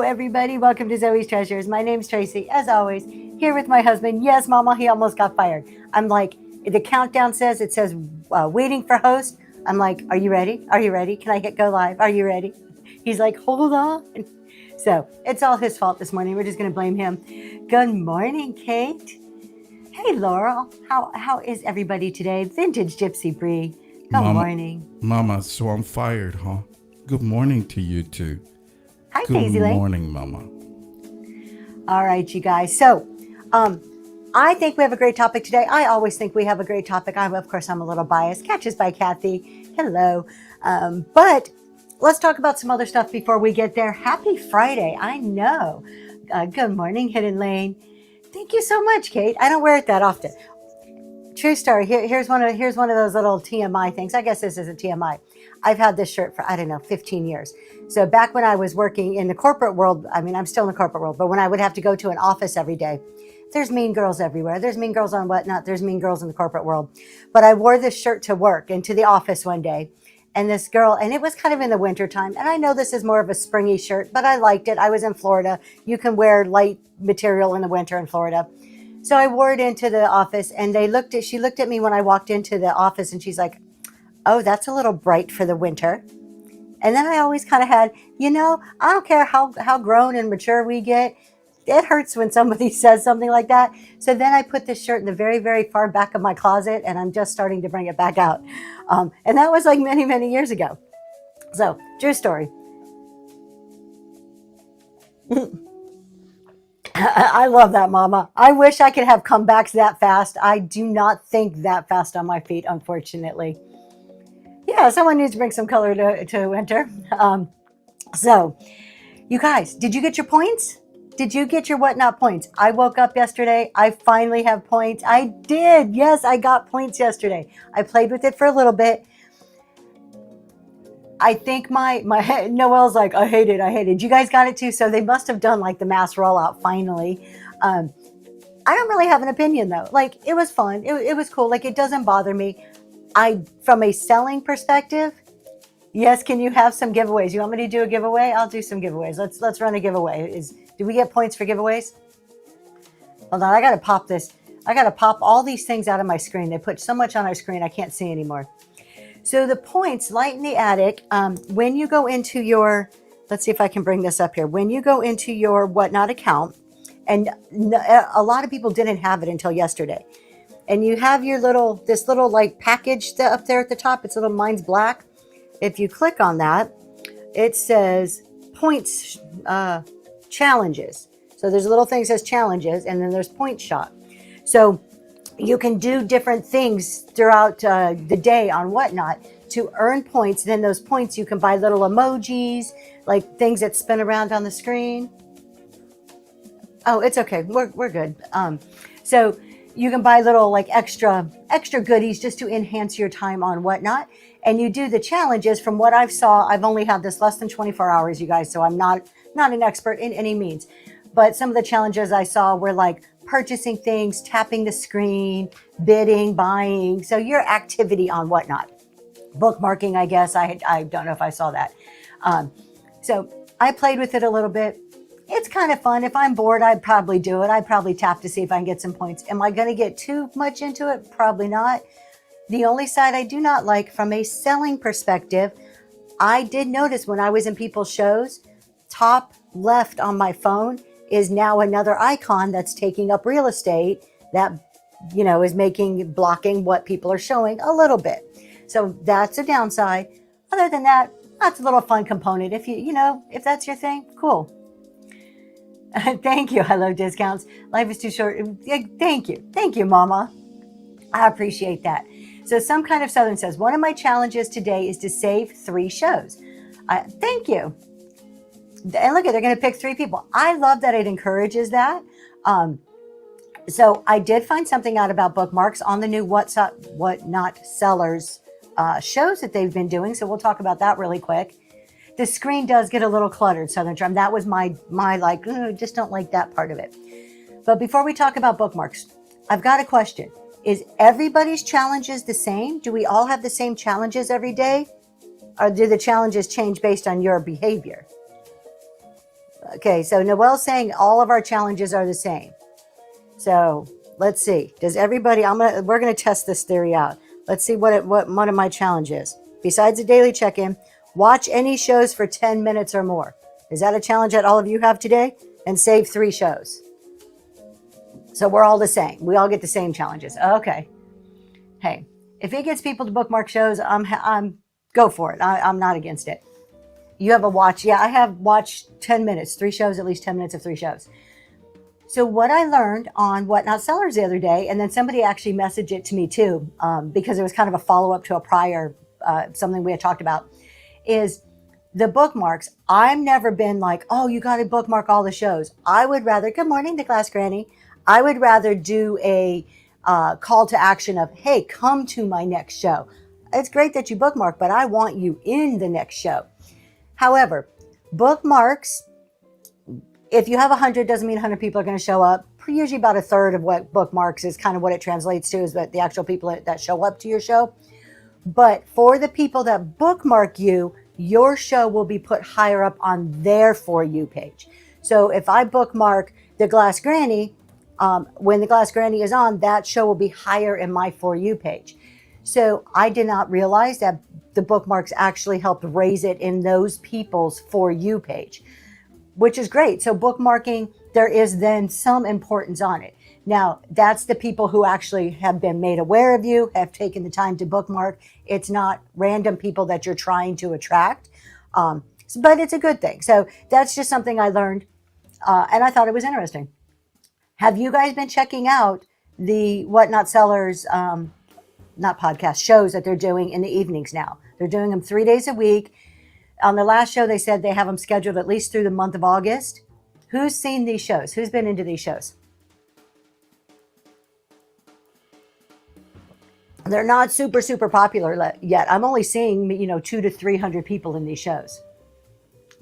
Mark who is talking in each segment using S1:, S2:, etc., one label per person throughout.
S1: everybody. Welcome to Zoe's Treasures. My name's Tracy, as always, here with my husband. Yes, Mama, he almost got fired. I'm like, the countdown says, waiting for host. I'm like, are you ready? Are you ready? Can I hit go live? Are you ready? He's like, hold on. So it's all his fault this morning. We're just going to blame him. Good morning, Kate. Hey, Laurel. How is everybody today? Vintage Gypsy Bree. Good morning.
S2: Mama, so I'm fired, huh? Good morning to you too.
S1: Hi,
S2: Good
S1: Daisy Lane.
S2: morning, Mama.
S1: All right, you guys. So, I think we have a great topic today. I always think we have a great topic. Of course, I'm a little biased. Catches by Kathy. Hello. But let's talk about some other stuff before we get there. Happy Friday. I know. Good morning, Hidden Lane. Thank you so much, Kate. I don't wear it that often. True story. Here's one of those little TMI things. I guess this isn't TMI. I've had this shirt for, 15 years. So back when I was working in the corporate world, I'm still in the corporate world, but when I would have to go to an office every day, there's mean girls everywhere. There's mean girls on whatnot. There's mean girls in the corporate world. But I wore this shirt to work and to the office one day. And this girl, and it was kind of in the winter time. And I know this is more of a springy shirt, but I liked it. I was in Florida. You can wear light material in the winter in Florida. So I wore it into the office, and she looked at me when I walked into the office, and she's like, oh, that's a little bright for the winter. And then I always kind of had, I don't care how grown and mature we get. It hurts when somebody says something like that. So then I put this shirt in the very, very far back of my closet, and I'm just starting to bring it back out. And that was like many, many years ago. So, true story. I love that, Mama. I wish I could have comebacks that fast. I do not think that fast on my feet, unfortunately. Yeah, someone needs to bring some color to winter. So, you guys, did you get your points? Did you get your whatnot points? I woke up yesterday. I finally have points. I did. Yes, I got points yesterday. I played with it for a little bit. I think my Noelle's like, I hate it. You guys got it too. So they must have done like the mass rollout finally. I don't really have an opinion though. Like it was fun. It was cool. Like it doesn't bother me. From a selling perspective, yes. Can you have some giveaways? You want me to do a giveaway? I'll do some giveaways. Let's run a giveaway. Do we get points for giveaways? Hold on. I got to pop this. I got to pop all these things out of my screen. They put so much on our screen. I can't see anymore. So the points, Light in the Attic, when you go into your, let's see if I can bring this up here. When you go into your Whatnot account, and a lot of people didn't have it until yesterday, and you have this little like package up there at the top. It's little, mine's black. If you click on that, it says points, challenges. So there's a little thing that says challenges, and then there's point shot. So you can do different things throughout the day on Whatnot to earn points. Then those points, you can buy little emojis, like things that spin around on the screen. Oh, it's okay. We're good. So you can buy little like extra goodies just to enhance your time on Whatnot. And you do the challenges. From what I've saw, I've only had this less than 24 hours, you guys. So I'm not an expert in any means. But some of the challenges I saw were like purchasing things, tapping the screen, bidding, buying. So your activity on Whatnot. Bookmarking, I guess. I don't know if I saw that. So I played with it a little bit. It's kind of fun. If I'm bored, I'd probably do it. I'd probably tap to see if I can get some points. Am I going to get too much into it? Probably not. The only side I do not like from a selling perspective, I did notice when I was in people's shows, top left on my phone is now another icon that's taking up real estate that, is blocking what people are showing a little bit. So that's a downside. Other than that, that's a little fun component. If if that's your thing, cool. Thank you. I love discounts. Life is too short. Thank you. Thank you, Mama. I appreciate that. So Some Kind of Southern says, one of my challenges today is to save 3 shows. Thank you. And look, they're going to pick 3 people. I love that it encourages that. So I did find something out about bookmarks on the new Whatnot Sellers shows that they've been doing. So we'll talk about that really quick. The screen does get a little cluttered, Southern Charm. That was my like, just don't like that part of it. But before we talk about bookmarks, I've got a question. Is everybody's challenges the same? Do we all have the same challenges every day? Or do the challenges change based on your behavior? Okay, so Noelle's saying all of our challenges are the same. So let's see. Does everybody? We're gonna test this theory out. Let's see what one of my challenges. Besides the daily check-in, watch any shows for 10 minutes or more. Is that a challenge that all of you have today? And save 3 shows. So we're all the same. We all get the same challenges. Okay. Hey, if it gets people to bookmark shows, I'm go for it. I'm not against it. You have a watch. Yeah, I have watched 10 minutes, 3 shows, at least 10 minutes of 3 shows. So what I learned on Whatnot Sellers the other day, and then somebody actually messaged it to me too, because it was kind of a follow-up to a prior, something we had talked about, is the bookmarks. I've never been like, oh, you got to bookmark all the shows. I would rather, good morning to Glass Granny. I would rather do a call to action of, hey, come to my next show. It's great that you bookmark, but I want you in the next show. However, bookmarks, if you have 100, doesn't mean 100 people are going to show up. Usually about a third of what bookmarks is kind of what it translates to, is that the actual people that show up to your show. But for the people that bookmark you, your show will be put higher up on their For You page. So if I bookmark the Glass Granny, when the Glass Granny is on, that show will be higher in my For You page. So I did not realize that the bookmarks actually helped raise it in those people's For You page, which is great. So bookmarking, there is then some importance on it. Now, that's the people who actually have been made aware of you, have taken the time to bookmark. It's not random people that you're trying to attract, but it's a good thing. So that's just something I learned, and I thought it was interesting. Have you guys been checking out the Whatnot Sellers, not podcast, shows that they're doing in the evenings now? They're doing them 3 days a week. On the last show, they said they have them scheduled at least through the month of August. Who's seen these shows? Who's been into these shows? They're not super, super popular yet. I'm only seeing, 200 to 300 people in these shows.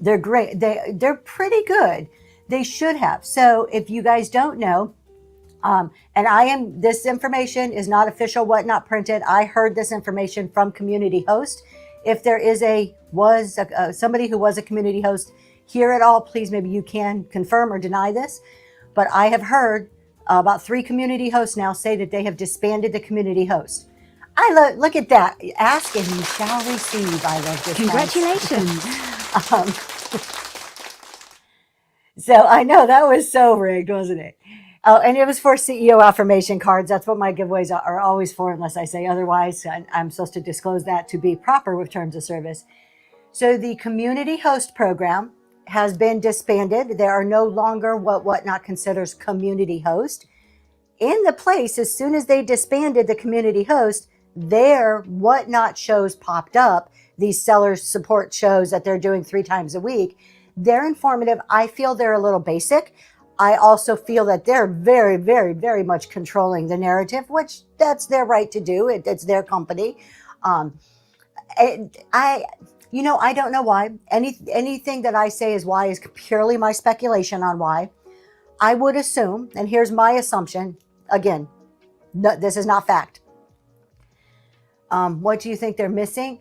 S1: They're great. They're pretty good. They should have. So if you guys don't know, and this information is not official, Whatnot printed. I heard this information from Community Host. If there is somebody who was a community host here at all, please, maybe you can confirm or deny this. But I have heard about 3 community hosts now say that they have disbanded the community host. Look at that. Ask and you shall receive. I love this.
S3: Congratulations.
S1: So I know that was so rigged, wasn't it? Oh, and it was for CEO affirmation cards. That's what my giveaways are always for, unless I say otherwise. I'm supposed to disclose that to be proper with terms of service. So the community host program has been disbanded. There are no longer what Whatnot considers community host. In the place, as soon as they disbanded the community host, their Whatnot shows popped up, these seller support shows that they're doing 3 times a week. They're informative. I feel they're a little basic. I also feel that they're very, very, very much controlling the narrative, which that's their right to do. It's their company. I don't know why. Anything that I say is why is purely my speculation on why. I would assume, and here's my assumption. Again, no, this is not fact. What do you think they're missing?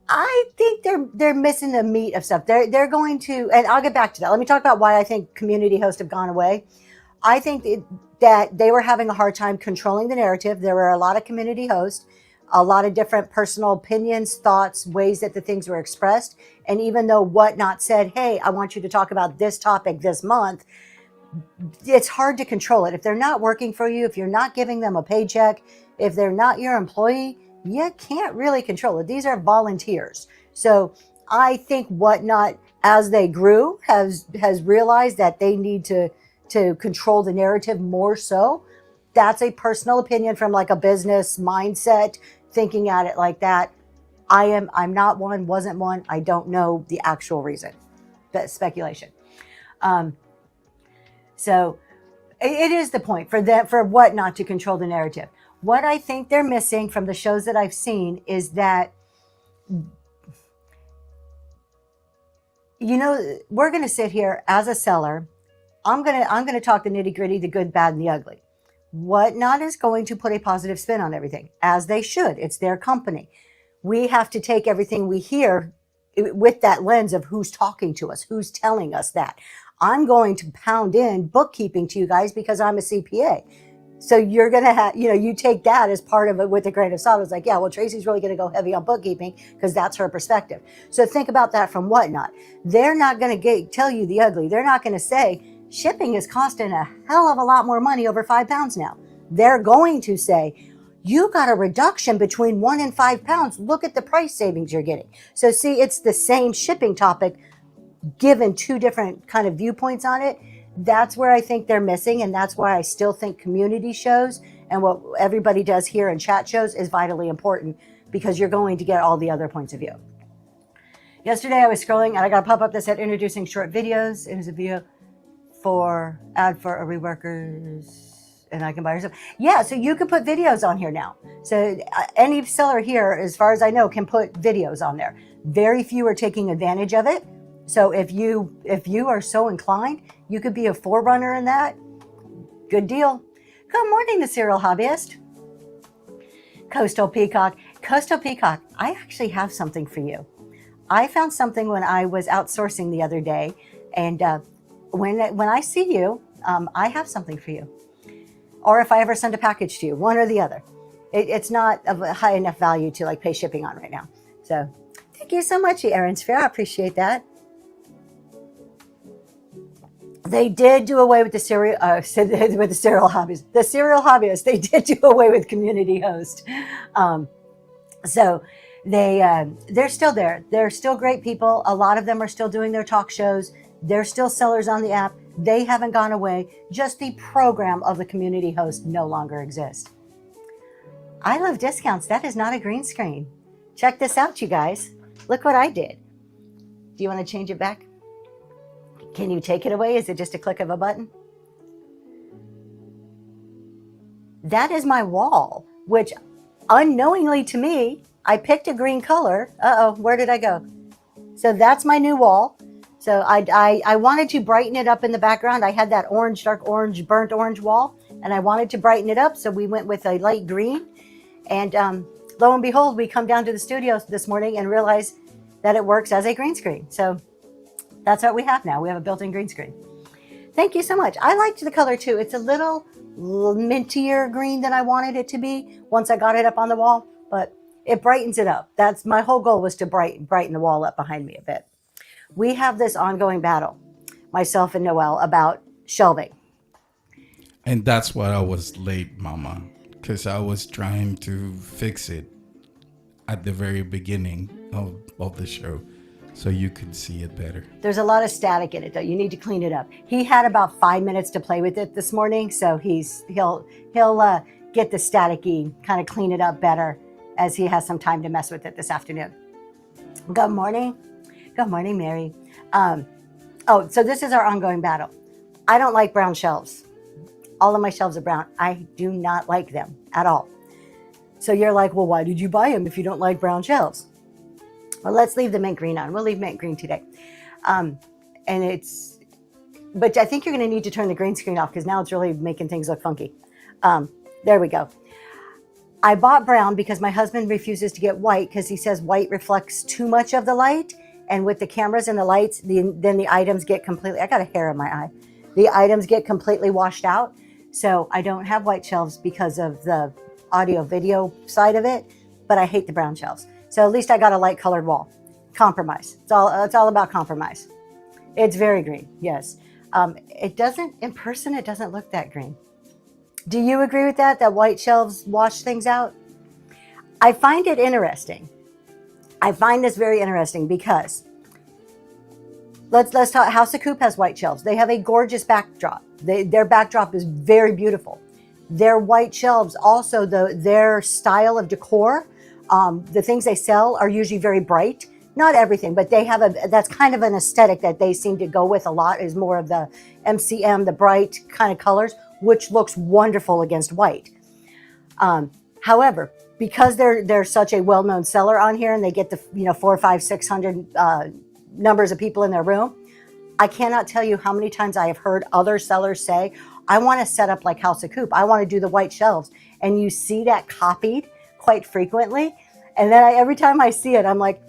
S1: I think they're missing the meat of stuff. They're going to, and I'll get back to that. Let me talk about why I think community hosts have gone away. I think that they were having a hard time controlling the narrative. There were a lot of community hosts, a lot of different personal opinions, thoughts, ways that the things were expressed. And even though Whatnot said, hey, I want you to talk about this topic this month, it's hard to control it. If they're not working for you, if you're not giving them a paycheck, if they're not your employee, you can't really control it. These are volunteers. So I think Whatnot, as they grew, has realized that they need to control the narrative more so. That's a personal opinion from like a business mindset, thinking at it like that. I'm not one, wasn't one. I don't know the actual reason. That's speculation. So it is the point for Whatnot to control the narrative. What I think they're missing from the shows that I've seen is that, we're going to sit here as a seller. I'm going to talk the nitty gritty, the good, bad, and the ugly. Whatnot is going to put a positive spin on everything, as they should. It's their company. We have to take everything we hear with that lens of who's talking to us, who's telling us that. I'm going to pound in bookkeeping to you guys because I'm a CPA. So you're going to have, you take that as part of it with a grain of salt. It's like, yeah, well, Tracy's really going to go heavy on bookkeeping because that's her perspective. So think about that from Whatnot. They're not going to tell you the ugly. They're not going to say shipping is costing a hell of a lot more money over 5 pounds now. They're going to say, you got a reduction between 1 and 5 pounds. Look at the price savings you're getting. So see, it's the same shipping topic given 2 different kind of viewpoints on it. That's where I think they're missing, and that's why I still think community shows and what everybody does here in chat shows is vitally important, because you're going to get all the other points of view. Yesterday I was scrolling and I got a pop-up that said introducing short videos. It was a video for ad for a reworkers, and I can buy yourself. Yeah, so you can put videos on here now. So any seller here, as far as I know, can put videos on there. Very few are taking advantage of it. So if you are so inclined, you could be a forerunner in that. Good deal. Good morning, the Serial Hobbyist. Coastal Peacock. Coastal Peacock, I actually have something for you. I found something when I was outsourcing the other day, and when I see you, I have something for you. Or if I ever send a package to you, one or the other. It's not of a high enough value to like pay shipping on right now. So thank you so much, Aaron's Fair. I appreciate that. They did do away with the serial hobbies. The Serial Hobbyist, they did do away with community host. So they're still there. They're still great people. A lot of them are still doing their talk shows. They're still sellers on the app. They haven't gone away. Just the program of the community host no longer exists. I love discounts. That is not a green screen. Check this out, you guys. Look what I did. Do you want to change it back? Can you take it away? Is it just a click of a button? That is my wall, which unknowingly to me, I picked a green color. Uh-oh, where did I go? So that's my new wall. So I wanted to brighten it up in the background. I had that orange, dark orange, burnt orange wall, and I wanted to brighten it up. So we went with a light green. And lo and behold, we come down to the studio this morning and realize that it works as a green screen. So that's what we have now. We have a built-in green screen. Thank you so much. I liked the color too. It's a little mintier green than I wanted it to be once I got it up on the wall, but it brightens it up. That's my whole goal, was to brighten the wall up behind me a bit. We have this ongoing battle, myself and Noelle, about shelving.
S2: And that's why I was late, Mama, because I was trying to fix it at the very beginning of the show, so you could see it better.
S1: There's a lot of static in it, though. You need to clean it up. He had about 5 minutes to play with it this morning, so he'll get the staticky, kind of clean it up better as he has some time to mess with it this afternoon. Good morning. Good morning, Mary. So this is our ongoing battle. I don't like brown shelves. All of my shelves are brown. I do not like them at all. So you're like, well, why did you buy them if you don't like brown shelves? Well, let's leave the mint green on. We'll leave mint green today. But I think you're going to need to turn the green screen off because now it's really making things look funky. There we go. I bought brown because my husband refuses to get white because he says white reflects too much of the light. And with the cameras and the lights, then the items get completely, I got a hair in my eye. The items get completely washed out. So I don't have white shelves because of the audio video side of it, but I hate the brown shelves. So at least I got a light colored wall. Compromise. It's all about compromise. It's very green, yes. It doesn't, in person, it doesn't look that green. Do you agree with that white shelves wash things out? I find it interesting. I find this very interesting because let's talk. House of Coop has white shelves. They have a gorgeous backdrop. Their backdrop is very beautiful. Their white shelves, also their style of decor, the things they sell are usually very bright. Not everything, but they have that's kind of an aesthetic that they seem to go with a lot, is more of the MCM, the bright kind of colors, which looks wonderful against white. However, because they're such a well-known seller on here and they get the 400, 500, 600 numbers of people in their room, I cannot tell you how many times I have heard other sellers say, I want to set up like House of Coop. I want to do the white shelves. And you see that copied quite frequently. And then every time I see it, I'm like,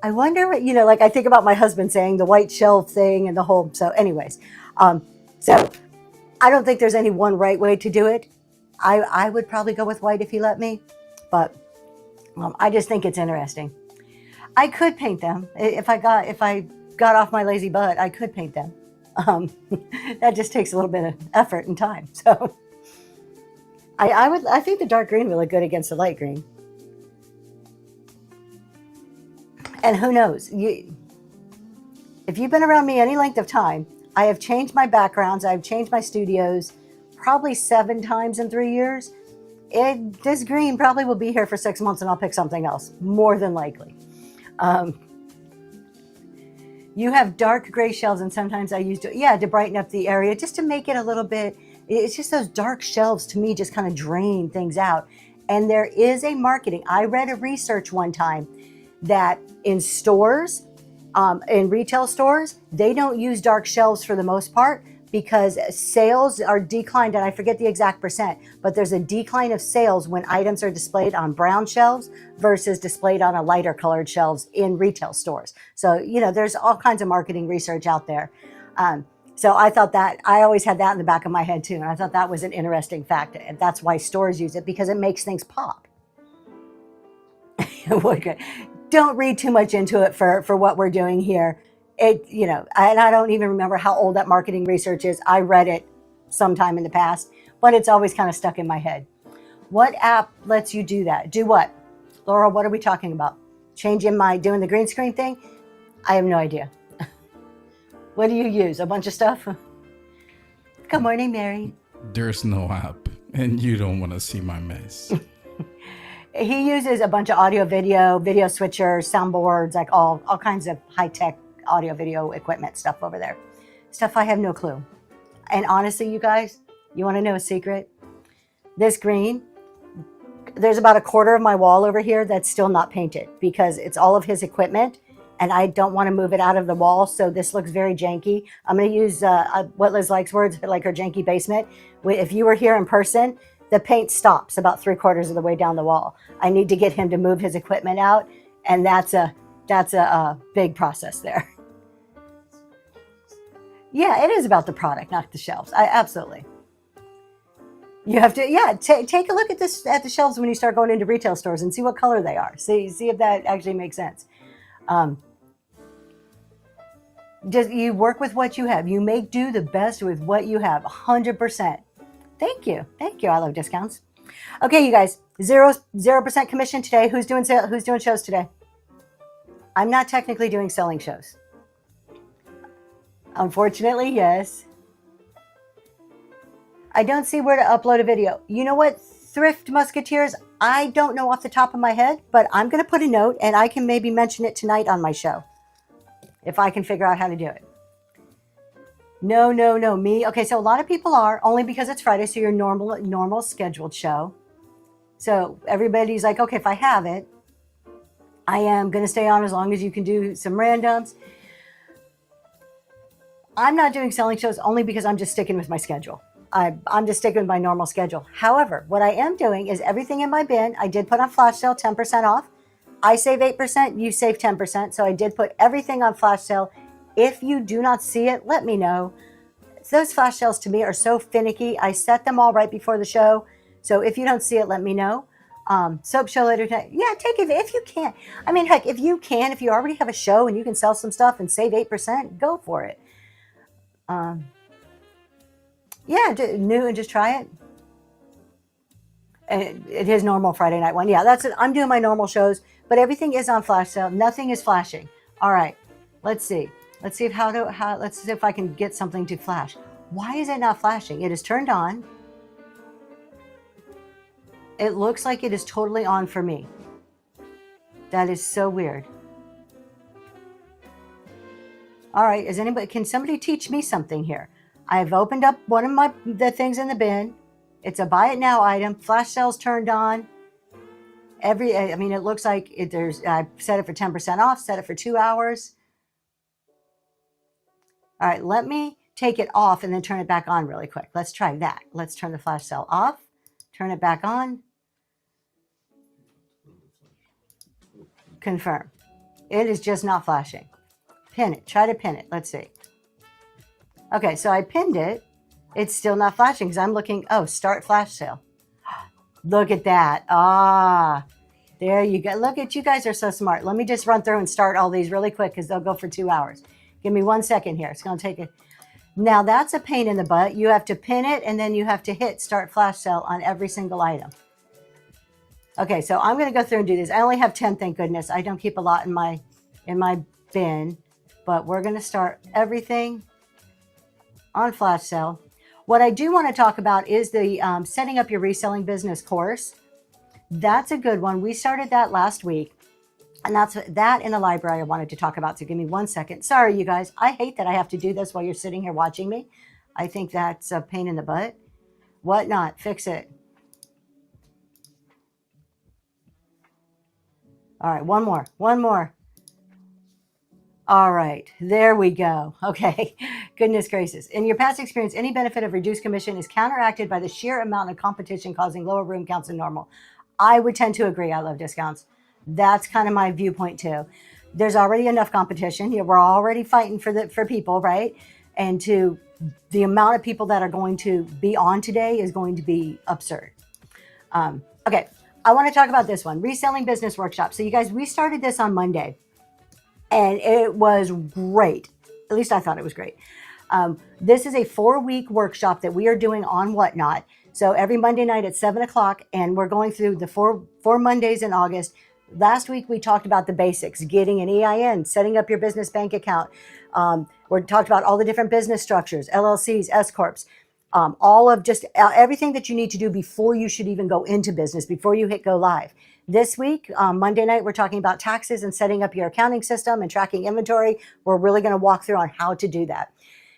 S1: I wonder what, like I think about my husband saying the white shelf thing and the whole, so anyways. So I don't think there's any one right way to do it. I would probably go with white if he let me, but I just think it's interesting. I could paint them if I got off my lazy butt. I could paint them. That just takes a little bit of effort and time. So I think the dark green would look good against the light green. And who knows? If you've been around me any length of time, I have changed my backgrounds. I've changed my studios probably 7 times in 3 years. This green probably will be here for 6 months and I'll pick something else, more than likely. You have dark gray shelves, and sometimes I use to brighten up the area, just to make it a little bit. It's just those dark shelves to me just kind of drain things out. And there is a marketing. I read a research one time that in stores, in retail stores, they don't use dark shelves for the most part because sales are declined, and I forget the exact percent, but there's a decline of sales when items are displayed on brown shelves versus displayed on a lighter colored shelves in retail stores. So, there's all kinds of marketing research out there. So I thought that, I always had that in the back of my head too, and I thought that was an interesting fact. And that's why stores use it, because it makes things pop. Don't read too much into it for what we're doing here. And I don't even remember how old that marketing research is. I read it sometime in the past, but it's always kind of stuck in my head. What app lets you do that? Do what? Laura, what are we talking about? Doing the green screen thing? I have no idea. What do you use? A bunch of stuff? Good morning, Mary.
S2: There's no app, and you don't want to see my mess.
S1: He uses a bunch of audio, video switchers, soundboards, like all kinds of high-tech audio, video equipment stuff over there. Stuff I have no clue. And honestly, you guys, you want to know a secret? This green, there's about a quarter of my wall over here that's still not painted because it's all of his equipment, and I don't want to move it out of the wall, so this looks very janky. I'm going to use what Liz likes words, like her janky basement. If you were here in person, the paint stops about 3/4 of the way down the wall. I need to get him to move his equipment out, and that's a big process there. Yeah, it is about the product, not the shelves. Absolutely. You have to, take a look at the shelves when you start going into retail stores and see what color they are. See if that actually makes sense. Just you work with what you have. You make do the best with what you have. 100%. Thank you. I love discounts. Okay, you guys, 0% commission today. Who's doing shows today? I'm not technically doing selling shows. Unfortunately, yes. I don't see where to upload a video. You know what, Thrift Musketeers? I don't know off the top of my head, but I'm going to put a note, and I can maybe mention it tonight on my show if I can figure out how to do it. No, me. Okay, so a lot of people are, only because it's Friday, so your normal scheduled show. So everybody's like, okay, if I have it, I am going to stay on as long as you can do some randoms. I'm not doing selling shows only because I'm just sticking with my schedule. I'm just sticking with my normal schedule. However, what I am doing is everything in my bin, I did put on flash sale, 10% off. I save 8%, you save 10%. So I did put everything on flash sale. If you do not see it, let me know. Those flash sales to me are so finicky. I set them all right before the show. So if you don't see it, let me know. Soap show later tonight. Yeah, take it if you can. I mean, heck, if you already have a show and you can sell some stuff and save 8%, go for it. New and just try it. It is normal Friday night one. Yeah, that's it. I'm doing my normal shows, but everything is on flash sale. Nothing is flashing. All right, let's see. Let's see if I can get something to flash. Why is it not flashing? It is turned on. It looks like it is totally on for me. That is so weird. All right, can somebody teach me something here? I've opened up one of the things in the bin. It's a buy it now item. Flash sales turned on. It looks like I set it for 10% off, set it for 2 hours. All right, let me take it off and then turn it back on really quick. Let's try that. Let's turn the flash sale off, turn it back on. Confirm. It is just not flashing. Pin it. Try to pin it. Let's see. Okay, so I pinned it. It's still not flashing because I'm looking. Oh, start flash sale. Look at that. Ah, there you go. Look at you guys are so smart. Let me just run through and start all these really quick because they'll go for 2 hours. Give me 1 second here. It's going to take it. Now that's a pain in the butt. You have to pin it and then you have to hit start flash sale on every single item. Okay, so I'm going to go through and do this. I only have 10, thank goodness. I don't keep a lot in my bin, but we're going to start everything on flash sale. What I do want to talk about is the setting up your reselling business course. That's a good one. We started that last week, and that's that in the library I wanted to talk about. So give me 1 second. Sorry, you guys. I hate that I have to do this while you're sitting here watching me. I think that's a pain in the butt. Whatnot, fix it. All right, one more. All right, there we go. Okay, goodness gracious. In your past experience, any benefit of reduced commission is counteracted by the sheer amount of competition causing lower room counts than normal. I would tend to agree. I love discounts. That's kind of my viewpoint too. There's already enough competition. We're already fighting for people, right? And the amount of people that are going to be on today is going to be absurd. Okay, I want to talk about this one, Reselling Business Workshop. So you guys, we started this on Monday. And it was great. At least I thought it was great. This is a 4-week workshop that we are doing on Whatnot. So every Monday night at 7 o'clock, and we're going through the four Mondays in August. Last week, we talked about the basics, getting an EIN, setting up your business bank account. We talked about all the different business structures, LLCs, S-Corps, all of just everything that you need to do before you should even go into business, before you hit go live. This week, Monday night, we're talking about taxes and setting up your accounting system and tracking inventory. We're really going to walk through on how to do that.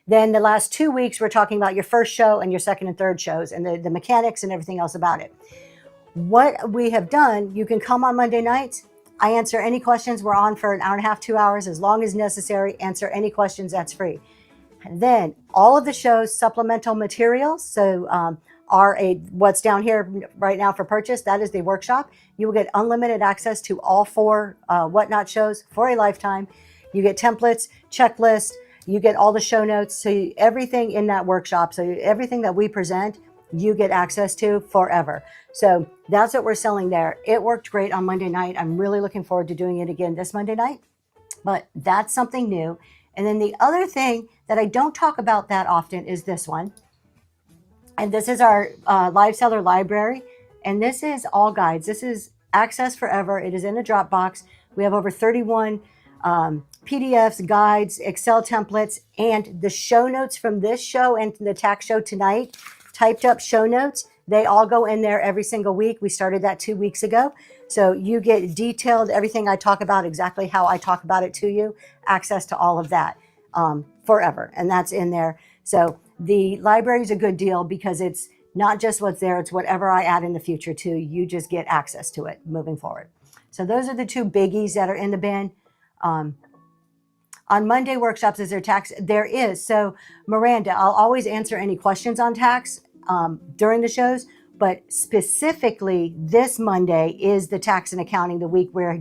S1: Then the last 2 weeks, we're talking about your first show and your second and third shows and the mechanics and everything else about it. What we have done, you can come on Monday nights. I answer any questions. We're on for an hour and a half, 2 hours, as long as necessary. Answer any questions. That's free. And then all of the shows, supplemental materials. So what's down here right now for purchase, that is the workshop. You will get unlimited access to all 4 Whatnot shows for a lifetime. You get templates, checklists, you get all the show notes. So everything in that workshop, so everything that we present, you get access to forever. So that's what we're selling there. It worked great on Monday night. I'm really looking forward to doing it again this Monday night, but that's something new. And then the other thing that I don't talk about that often is this one. And this is our live seller library. And this is all guides. This is access forever. It is in a Dropbox. We have over 31 PDFs, guides, Excel templates, and the show notes from this show and the tax show tonight, typed up show notes. They all go in there every single week. We started that 2 weeks ago. So you get detailed, everything I talk about, exactly how I talk about it to you, access to all of that forever. And that's in there. So the library is a good deal because it's not just what's there, it's whatever I add in the future too. You just get access to it moving forward. So those are the 2 biggies that are in the bin. On Monday workshops, is there tax? There is. So Miranda, I'll always answer any questions on tax during the shows, but specifically this Monday is the tax and accounting, the week we're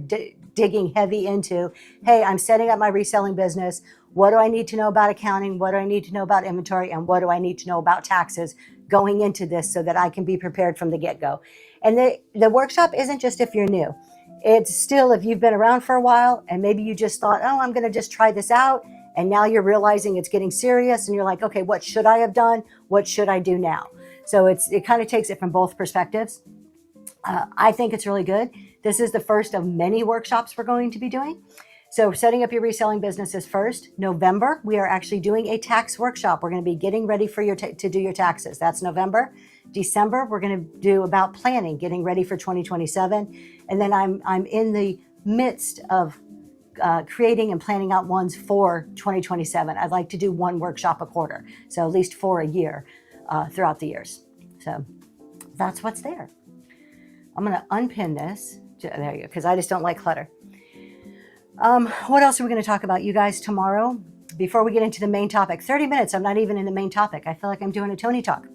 S1: digging heavy into, hey, I'm setting up my reselling business. What do I need to know about accounting? What do I need to know about inventory? And what do I need to know about taxes going into this so that I can be prepared from the get-go? And the workshop isn't just if you're new. It's still if you've been around for a while and maybe you just thought, oh, I'm going to just try this out. And now you're realizing it's getting serious and you're like, okay, what should I have done? What should I do now? So it kind of takes it from both perspectives. I think it's really good. This is the first of many workshops we're going to be doing. So setting up your reselling business is first. November, we are actually doing a tax workshop. We're going to be getting ready for to do your taxes. That's November. December, we're going to do about planning, getting ready for 2027. And then I'm in the midst of creating and planning out ones for 2027. I'd like to do 1 workshop a quarter. So at least 4 a year throughout the years. So that's what's there. I'm going to unpin this. There you go, because I just don't like clutter. What else are we going to talk about, you guys, tomorrow? Before we get into the main topic, 30 minutes, I'm not even in the main topic. I feel like I'm doing a Tony Talk.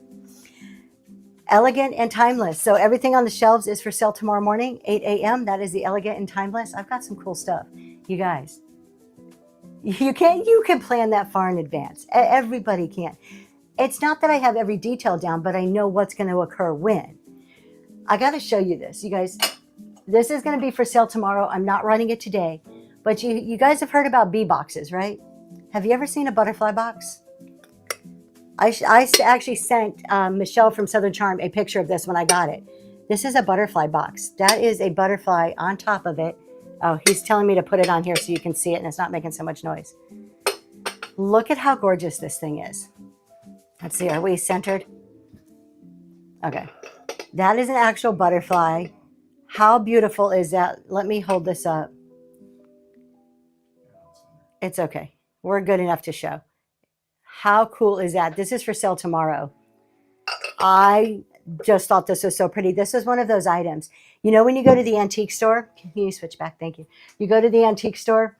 S1: Elegant and Timeless. So everything on the shelves is for sale tomorrow morning, 8 a.m. That is the Elegant and Timeless. I've got some cool stuff. You guys, you can plan that far in advance. Everybody can. It's not that I have every detail down, but I know what's going to occur when. I got to show you this, you guys. This is going to be for sale tomorrow. I'm not running it today, but you guys have heard about bee boxes, right? Have you ever seen a butterfly box? I actually sent Michelle from Southern Charm a picture of this when I got it. This is a butterfly box. That is a butterfly on top of it. Oh, he's telling me to put it on here so you can see it and it's not making so much noise. Look at how gorgeous this thing is. Let's see, are we centered? Okay. That is an actual butterfly. How beautiful is that? Let me hold this up. It's okay. We're good enough to show. How cool is that? This is for sale tomorrow. I just thought this was so pretty. This is one of those items. You know when you go to the antique store? Can you switch back? Thank you. You go to the antique store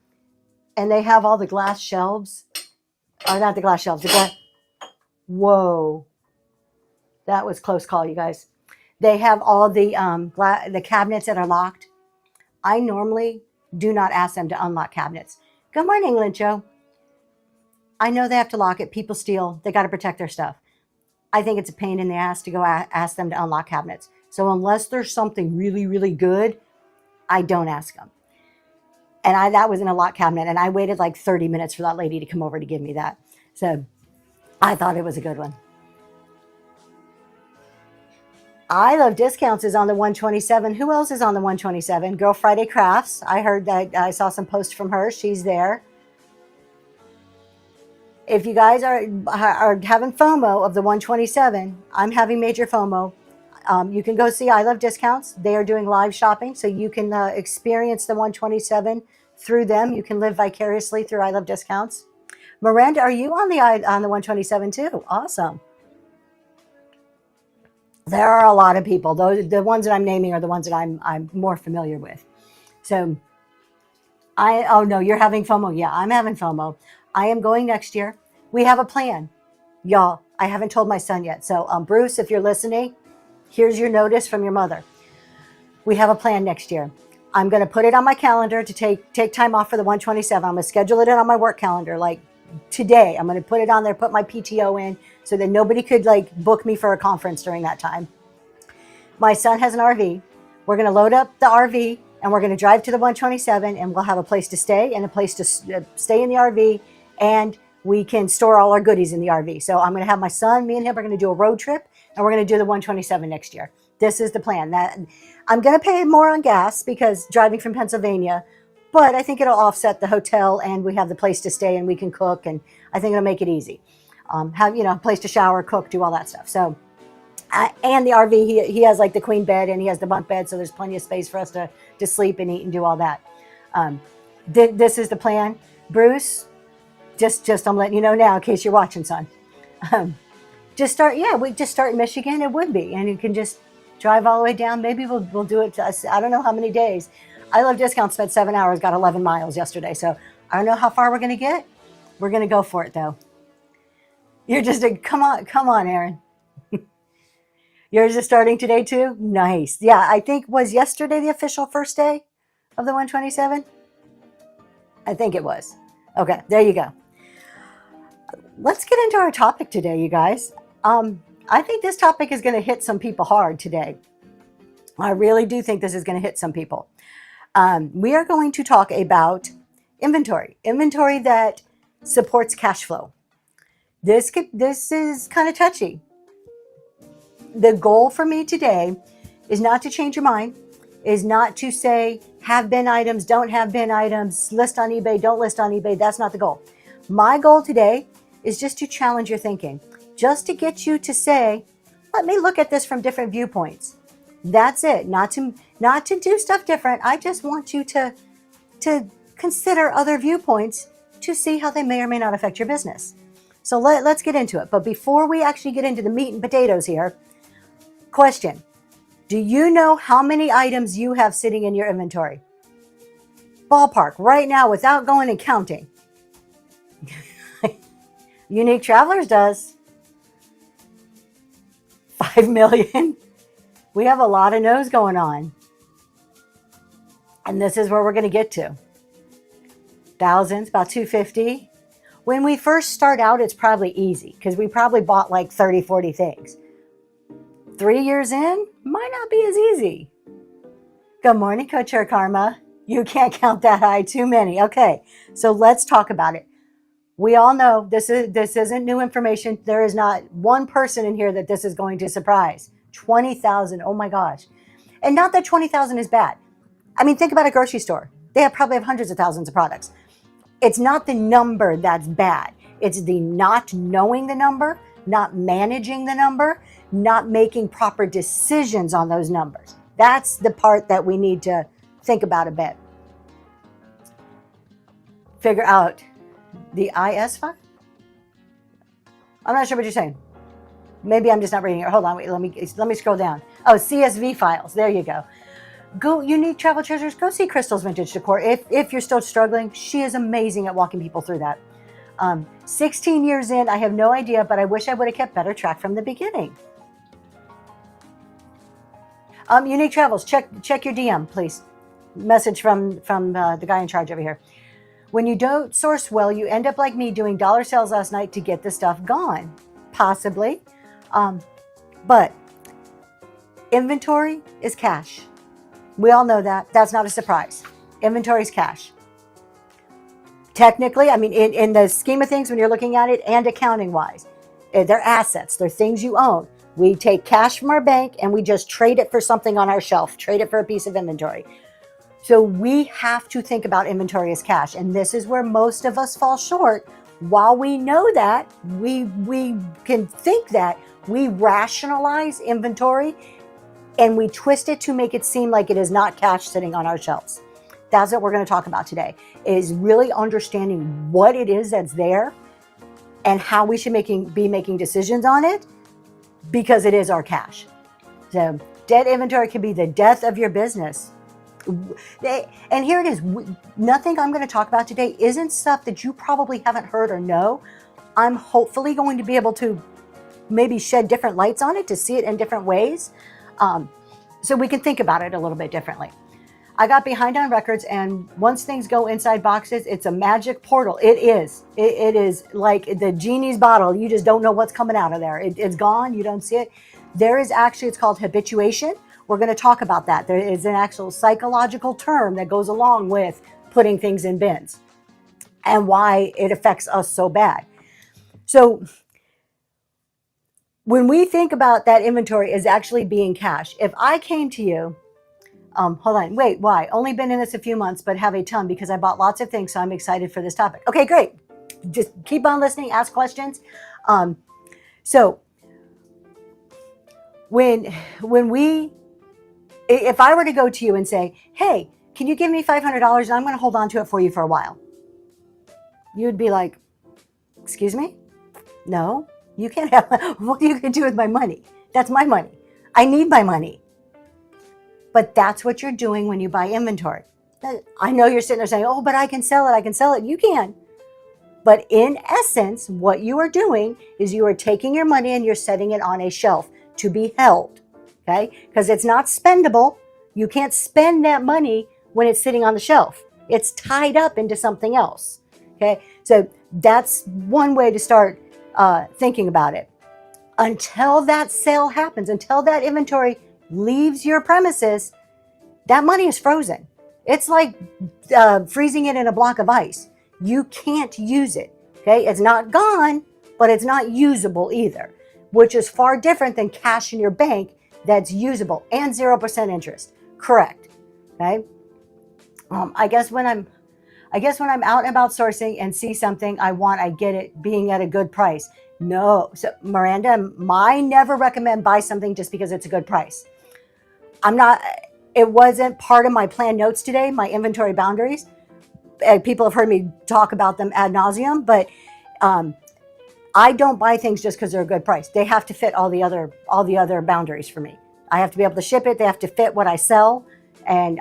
S1: and they have all the glass shelves. Oh, not the glass shelves. The glass. Whoa. That was close call, you guys. They have all the the cabinets that are locked. I normally do not ask them to unlock cabinets. Good morning, Lincho. I know they have to lock it. People steal. They got to protect their stuff. I think it's a pain in the ass to go ask them to unlock cabinets. So unless there's something really, really good, I don't ask them. And that was in a locked cabinet, and I waited like 30 minutes for that lady to come over to give me that. So I thought it was a good one. I Love Discounts is on the 127. Who else is on the 127? Girl Friday Crafts. I heard that I saw some posts from her. She's there. If you guys are having FOMO of the 127, I'm having major FOMO. You can go see I Love Discounts. They are doing live shopping, so you can experience the 127 through them. You can live vicariously through I Love Discounts. Miranda, are you on the 127 too? Awesome. There are a lot of people. The ones that I'm naming are the ones that I'm more familiar with. So oh no, you're having FOMO. Yeah, I'm having FOMO. I am going next year. We have a plan. Y'all, I haven't told my son yet. So Bruce, if you're listening, here's your notice from your mother. We have a plan next year. I'm going to put it on my calendar to take time off for the 127. I'm going to schedule it in on my work calendar. Like today, I'm going to put it on there, put my PTO in so that nobody could like book me for a conference during that time. My son has an RV. We're going to load up the RV and we're going to drive to the 127 and we'll have a place to stay and a place to stay in the RV, and we can store all our goodies in the RV. So I'm going to have my son, me and him are going to do a road trip, and we're going to do the 127 next year. This is the plan. That I'm going to pay more on gas because driving from Pennsylvania, but I think it'll offset the hotel and we have the place to stay and we can cook, and I think it'll make it easy. Have, a place to shower, cook, do all that stuff. So, and the RV, he has like the queen bed and he has the bunk bed. So there's plenty of space for us to sleep and eat and do all that. This is the plan. Bruce, just I'm letting you know now in case you're watching, son. We just start in Michigan. It would be, and you can just drive all the way down. Maybe we'll do it. I don't know how many days. I Love Discounts spent 7 hours, got 11 miles yesterday. So I don't know how far we're going to get. We're going to go for it though. You're just come on, Aaron. Yours is starting today too? Nice. Yeah, I think was yesterday the official first day of the 127? I think it was. Okay, there you go. Let's get into our topic today, you guys. I think this topic is going to hit some people hard today. I really do think this is going to hit some people. We are going to talk about inventory that supports cash flow. This is kind of touchy. The goal for me today is not to change your mind, is not to say have bin items, don't have bin items, list on eBay, don't list on eBay. That's not the goal. My goal today is just to challenge your thinking, just to get you to say, let me look at this from different viewpoints. That's it. Not to do stuff different. I just want you to consider other viewpoints to see how they may or may not affect your business. So let's get into it. But before we actually get into the meat and potatoes here, question. Do you know how many items you have sitting in your inventory? Ballpark, right now, without going and counting. Unique Travelers does. 5 million. We have a lot of no's going on. And this is where we're going to get to. Thousands, about 250. When we first start out, it's probably easy because we probably bought like 30, 40 things. 3 years in, might not be as easy. Good morning, Coach Her Karma. You can't count that high, too many. Okay, so let's talk about it. We all know this isn't new information. There is not one person in here that this is going to surprise. 20,000, oh my gosh. And not that 20,000 is bad. I mean, think about a grocery store. They probably have hundreds of thousands of products. It's not the number that's bad. It's the not knowing the number, not managing the number, not making proper decisions on those numbers. That's the part that we need to think about a bit. Figure out the IS file. I'm not sure what you're saying. Maybe I'm just not reading it. Hold on, wait, let me scroll down. Oh, CSV files. There you go. Go, Unique Travel Treasures. Go see Crystal's Vintage Decor. If you're still struggling, she is amazing at walking people through that. 16 years in, I have no idea, but I wish I would have kept better track from the beginning. Unique Travels, check your DM, please. Message from the guy in charge over here. When you don't source well, you end up like me doing dollar sales last night to get the stuff gone. Possibly. But inventory is cash. We all know that. That's not a surprise. Inventory is cash. Technically, I mean, in the scheme of things, when you're looking at it and accounting wise, they're assets. They're things you own. We take cash from our bank and we just trade it for something on our shelf, trade it for a piece of inventory. So we have to think about inventory as cash. And this is where most of us fall short. While we know that, we can think that, we rationalize inventory and we twist it to make it seem like it is not cash sitting on our shelves. That's what we're going to talk about today, is really understanding what it is that's there and how we should be making decisions on it, because it is our cash. So dead inventory can be the death of your business. And here it is. Nothing I'm going to talk about today isn't stuff that you probably haven't heard or know. I'm hopefully going to be able to maybe shed different lights on it to see it in different ways. So we can think about it a little bit differently. I got behind on records, and once things go inside boxes, it's a magic portal. It is. It is like the genie's bottle. You just don't know what's coming out of there. It's gone. You don't see it. There is actually, it's called habituation. We're going to talk about that. There is an actual psychological term that goes along with putting things in bins and why it affects us so bad. So when we think about that inventory as actually being cash, if I came to you, hold on, wait, why? Only been in this a few months, but have a ton because I bought lots of things, so I'm excited for this topic. Okay, great. Just keep on listening, ask questions. So if I were to go to you and say, hey, can you give me $500 and I'm going to hold on to it for you for a while? You'd be like, excuse me? No, you can't have, what are you going to do with my money? That's my money. I need my money. But that's what you're doing when you buy inventory. I know you're sitting there saying, oh, but I can sell it. You can. But in essence, what you are doing is you are taking your money and you're setting it on a shelf to be held. Okay? Because it's not spendable. You can't spend that money when it's sitting on the shelf. It's tied up into something else. Okay? So that's one way to start thinking about it. Until that sale happens, until that inventory leaves your premises, that money is frozen. It's like freezing it in a block of ice. You can't use it. Okay? It's not gone, but it's not usable either, which is far different than cash in your bank that's usable and 0% interest. Correct. Okay. I guess when I'm out and about sourcing and see something I want, I get it being at a good price. No. So Miranda, I never recommend buy something just because it's a good price. It wasn't part of my plan notes today, my inventory boundaries. People have heard me talk about them ad nauseum, but I don't buy things just because they're a good price. They have to fit all the other boundaries for me. I have to be able to ship it. They have to fit what I sell. And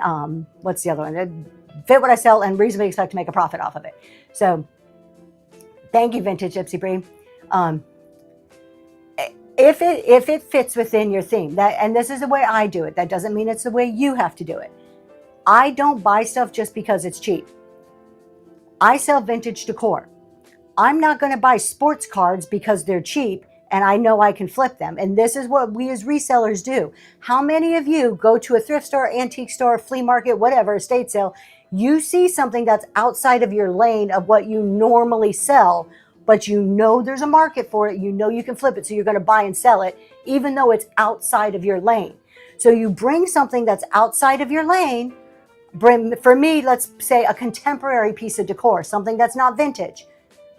S1: what's the other one? Fit what I sell and reasonably expect to make a profit off of it. So thank you, Vintage Gypsy Bree. If it fits within your theme, and this is the way I do it, that doesn't mean it's the way you have to do it. I don't buy stuff just because it's cheap. I sell vintage decor. I'm not going to buy sports cards because they're cheap and I know I can flip them. And this is what we as resellers do. How many of you go to a thrift store, antique store, flea market, whatever, estate sale, you see something that's outside of your lane of what you normally sell, but you know there's a market for it, you know you can flip it, so you're going to buy and sell it, even though it's outside of your lane. So you bring something that's outside of your lane, for me, let's say a contemporary piece of decor, something that's not vintage,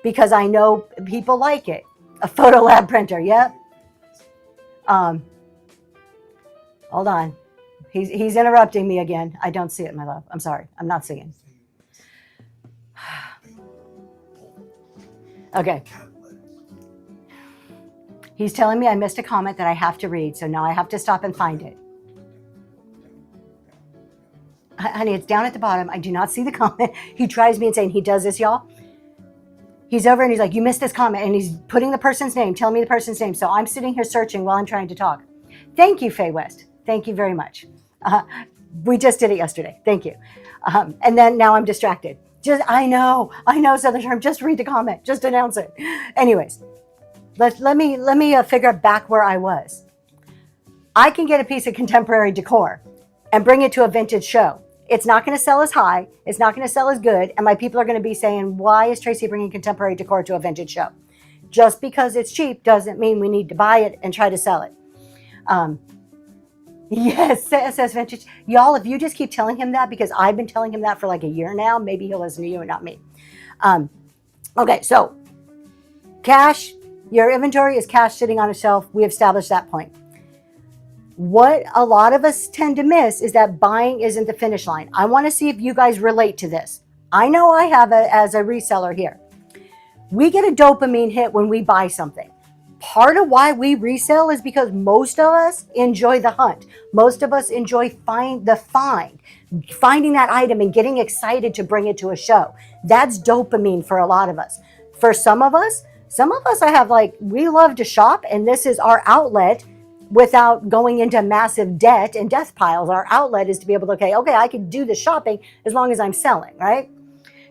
S1: because I know people like it. A Photolab printer, yep. Hold on. He's interrupting me again. I don't see it, my love. I'm sorry. I'm not seeing. Okay. He's telling me I missed a comment that I have to read, so now I have to stop and find it. Honey, it's down at the bottom. I do not see the comment. He tries me and saying he does this, y'all. He's over and he's like, you missed this comment, and he's putting the person's name, telling me the person's name. So I'm sitting here searching while I'm trying to talk. Thank you, Faye West. Thank you very much. We just did it yesterday. Thank you. And then now I'm distracted. I know, Southern Charm. Just read the comment. Just announce it. Anyways, let me figure back where I was. I can get a piece of contemporary decor and bring it to a vintage show. It's not going to sell as high. It's not going to sell as good. And my people are going to be saying, why is Tracy bringing contemporary decor to a vintage show? Just because it's cheap doesn't mean we need to buy it and try to sell it. Yes, says vintage. Y'all, if you just keep telling him that, because I've been telling him that for like a year now, maybe he'll listen to you and not me. Okay, so cash, your inventory is cash sitting on a shelf. We established that point. What a lot of us tend to miss is that buying isn't the finish line. I want to see if you guys relate to this. I know I have it as a reseller here. We get a dopamine hit when we buy something. Part of why we resell is because most of us enjoy the hunt. Most of us enjoy finding that item and getting excited to bring it to a show. That's dopamine for a lot of us. For some of us I have we love to shop, and this is our outlet without going into massive debt and death piles. Our outlet is to be able to, okay, I can do the shopping as long as I'm selling, right?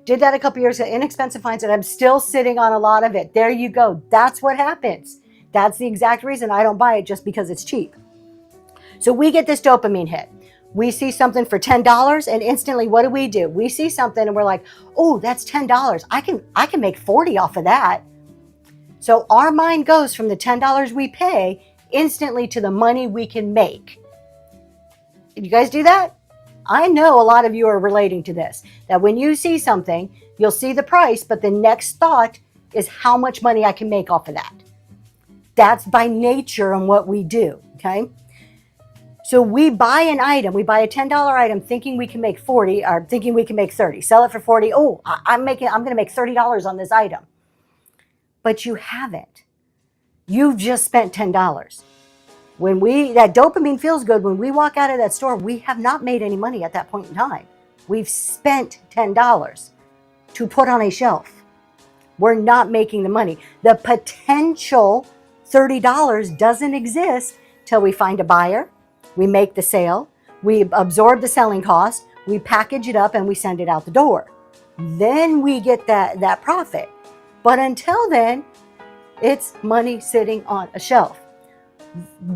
S1: Did that a couple years ago, inexpensive finds, and I'm still sitting on a lot of it. There you go. That's what happens. That's the exact reason I don't buy it, just because it's cheap. So we get this dopamine hit. We see something for $10 and instantly what do? We see something and we're like, oh, that's $10. I can make 40 off of that. So our mind goes from the $10 we pay instantly to the money we can make. Did you guys do that? I know a lot of you are relating to this, that when you see something, you'll see the price, but the next thought is how much money I can make off of that. That's by nature and what we do, okay? So we buy an item, we buy a $10 item thinking we can make 40 or thinking we can make 30, sell it for 40. Oh, I'm going to make $30 on this item. But you haven't. You've just spent $10. That dopamine feels good. When we walk out of that store, we have not made any money at that point in time. We've spent $10 to put on a shelf. We're not making the money. The potential $30 doesn't exist till we find a buyer, we make the sale, we absorb the selling cost, we package it up, and we send it out the door. Then we get that profit. But until then, it's money sitting on a shelf.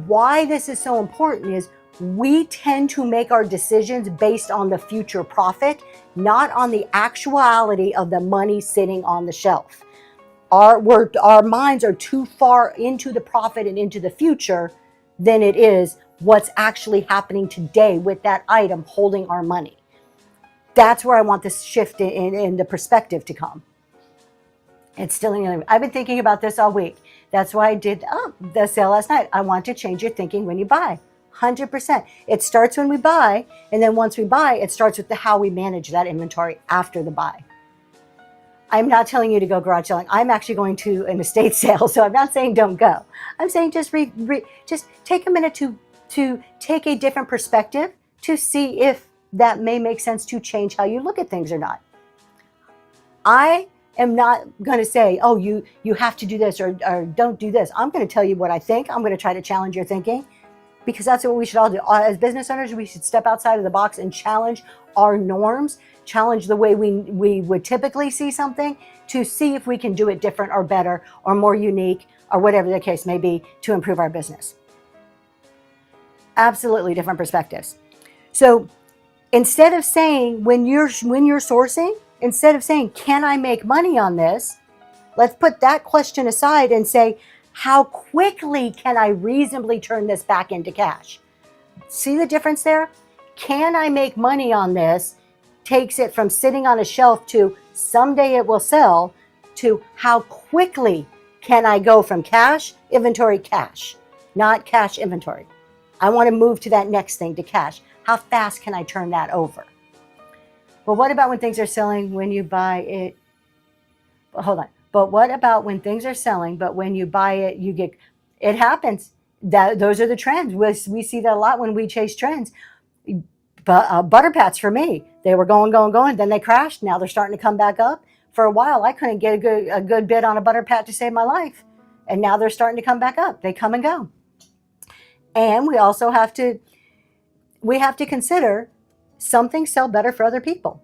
S1: Why this is so important is we tend to make our decisions based on the future profit, not on the actuality of the money sitting on the shelf. Our minds are too far into the profit and into the future than it is what's actually happening today with that item holding our money. That's where I want this shift in the perspective to come. It's still I've been thinking about this all week. That's why I did the sale last night. I want to change your thinking when you buy. 100%. It starts when we buy, and then once we buy, it starts with how we manage that inventory after the buy. I'm not telling you to go garage selling. I'm actually going to an estate sale, so I'm not saying don't go. I'm saying just just take a minute to take a different perspective to see if that may make sense to change how you look at things or not. I am not going to say, oh, you have to do this or don't do this. I'm going to tell you what I think. I'm going to try to challenge your thinking. because that's what we should all do. As business owners, we should step outside of the box and challenge our norms, challenge the way we would typically see something, to see if we can do it different or better or more unique or whatever the case may be to improve our business. Absolutely different perspectives. So instead of saying, when you're sourcing, instead of saying, can I make money on this? Let's put that question aside and say, how quickly can I reasonably turn this back into cash? See the difference there? Can I make money on this? Takes it from sitting on a shelf to someday it will sell, to how quickly can I go from cash, inventory, cash, not cash, inventory. I want to move to that next thing, to cash. How fast can I turn that over? But what about when things are selling, when you buy it? Hold on. But what about when things are selling, but when you buy it, you get, it happens. Those are the trends. We see that a lot when we chase trends. But Butter Pats for me, they were going, then they crashed. Now they're starting to come back up. For a while, I couldn't get a good bid on a Butter Pat to save my life. And now they're starting to come back up. They come and go. And we also have to consider some things sell better for other people.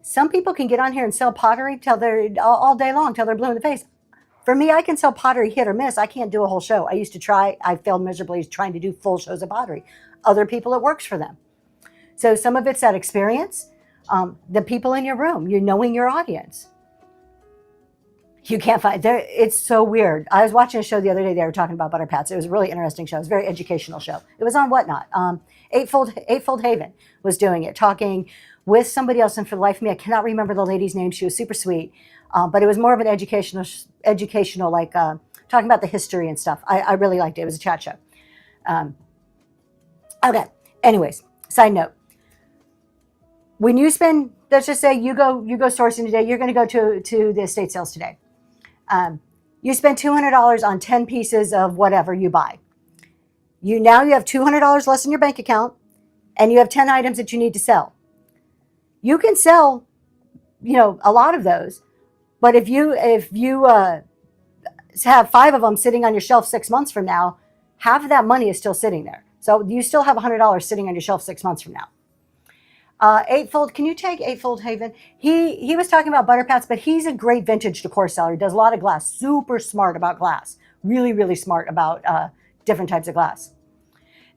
S1: Some people can get on here and sell pottery till they're all day long, till they're blue in the face. For me, I can sell pottery hit or miss. I can't do a whole show. I used to try. I failed miserably trying to do full shows of pottery. Other people, it works for them. So some of it's that experience. The people in your room, you're knowing your audience. You can't find there. It's so weird. I was watching a show the other day. They were talking about Butter Pats. It was a really interesting show. It was a very educational show. It was on Whatnot. Eightfold Haven was doing it, talking with somebody else. And for the life of me, I cannot remember the lady's name. She was super sweet. But it was more of an educational, like talking about the history and stuff. I really liked it. It was a chat show. Okay. Anyways, side note. When you spend, let's just say you go sourcing today, you're going to go to the estate sales today. You spend $200 on 10 pieces of whatever you buy. Now you have $200 less in your bank account, and you have 10 items that you need to sell. You can sell, a lot of those, but if you have 5 of them sitting on your shelf 6 months from now, half of that money is still sitting there. So you still have $100 sitting on your shelf 6 months from now. Eightfold, can you take Eightfold Haven? He was talking about Butter Pats, but he's a great vintage decor seller. He does a lot of glass, super smart about glass, really, really smart about different types of glass.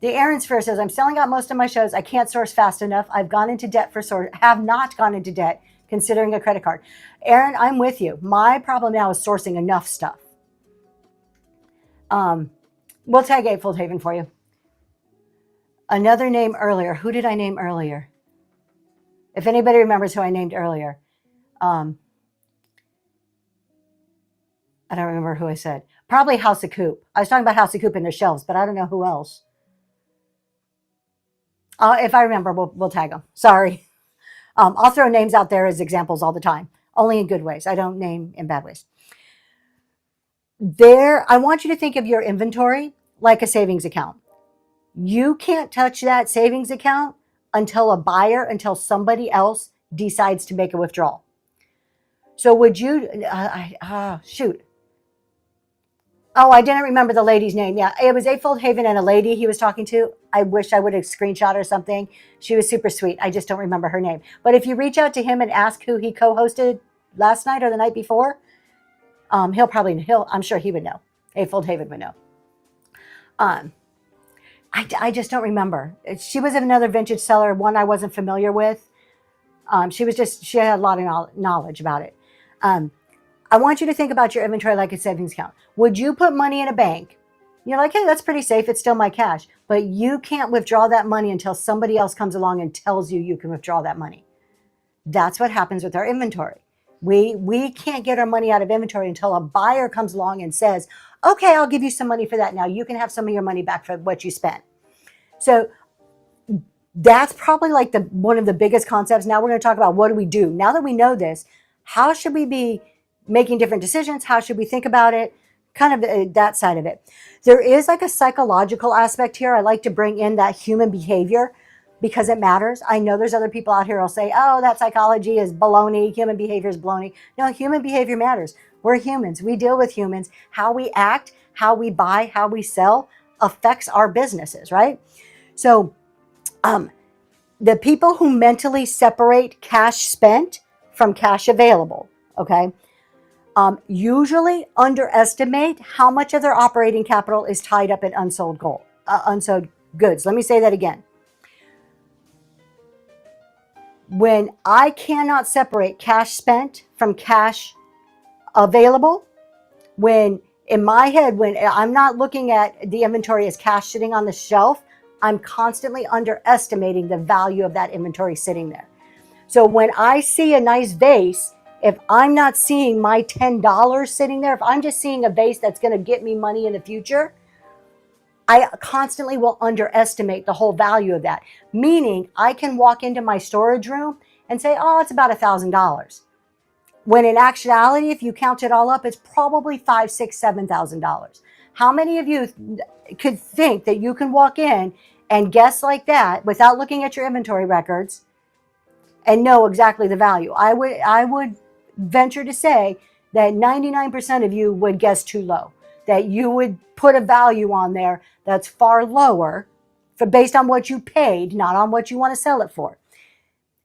S1: The Aaron Sphere says, I'm selling out most of my shows. I can't source fast enough. I've gone into debt have not gone into debt considering a credit card. Aaron, I'm with you. My problem now is sourcing enough stuff. We'll tag Eightfold Haven for you. Another name earlier. Who did I name earlier? If anybody remembers who I named earlier, I don't remember who I said. Probably House of Coop. I was talking about House of Coop in their shelves, but I don't know who else. If I remember, we'll tag them. Sorry. I'll throw names out there as examples all the time, only in good ways. I don't name in bad ways. I want you to think of your inventory like a savings account. You can't touch that savings account until somebody else decides to make a withdrawal. So would you, shoot. Oh, I didn't remember the lady's name. Yeah, it was Eightfold Haven and a lady he was talking to. I wish I would have screenshot or something. She was super sweet. I just don't remember her name. But if you reach out to him and ask who he co-hosted last night or the night before, I'm sure he would know. Eightfold Haven would know. I just don't remember. She was another vintage seller, one I wasn't familiar with. She had a lot of knowledge about it. I want you to think about your inventory like a savings account. Would you put money in a bank? You're like, hey, that's pretty safe. It's still my cash. But you can't withdraw that money until somebody else comes along and tells you you can withdraw that money. That's what happens with our inventory. We can't get our money out of inventory until a buyer comes along and says, okay, I'll give you some money for that. Now you can have some of your money back for what you spent. So that's probably like one of the biggest concepts. Now we're going to talk about what do we do? Now that we know this, how should we be making different decisions? How should we think about it? Kind of that side of it. There is like a psychological aspect here. I like to bring in that human behavior because it matters. I know there's other people out here who'll say, oh, that psychology is baloney. Human behavior is baloney. No, human behavior matters. We're humans. We deal with humans. How we act, how we buy, how we sell affects our businesses, right? So the people who mentally separate cash spent from cash available, okay, usually underestimate how much of their operating capital is tied up in unsold goods. Let me say that again. When I cannot separate cash spent from cash available, when in my head, when I'm not looking at the inventory as cash sitting on the shelf, I'm constantly underestimating the value of that inventory sitting there. So when I see a nice vase, if I'm not seeing my $10 sitting there, if I'm just seeing a vase that's going to get me money in the future, I constantly will underestimate the whole value of that. Meaning I can walk into my storage room and say, oh, it's about $1,000. When in actuality, if you count it all up, it's probably $5,000, $6,000, $7,000. How many of you could think that you can walk in and guess like that without looking at your inventory records and know exactly the value? I would venture to say that 99% of you would guess too low, that you would put a value on there that's far lower based on what you paid, not on what you want to sell it for.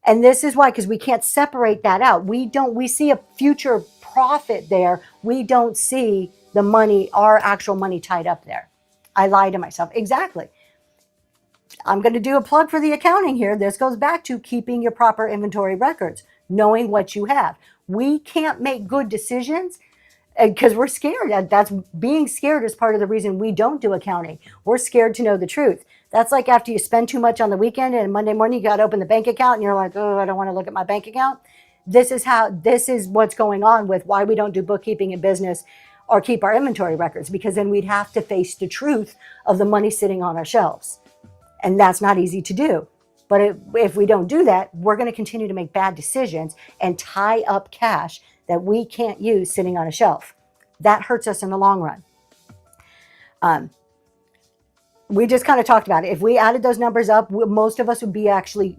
S1: And this is why, because we can't separate that out. We see a future profit there. We don't see the money, our actual money tied up there. I lied to myself. Exactly. I'm going to do a plug for the accounting here. This goes back to keeping your proper inventory records, knowing what you have. We can't make good decisions because we're scared. That's being scared is part of the reason we don't do accounting. We're scared to know the truth. That's like after you spend too much on the weekend and Monday morning you got to open the bank account and you're like, oh, I don't want to look at my bank account. This is what's going on with why we don't do bookkeeping in business or keep our inventory records, because then we'd have to face the truth of the money sitting on our shelves. And that's not easy to do. But if we don't do that, we're going to continue to make bad decisions and tie up cash that we can't use sitting on a shelf. That hurts us in the long run. We just kind of talked about it. If we added those numbers up, most of us would be actually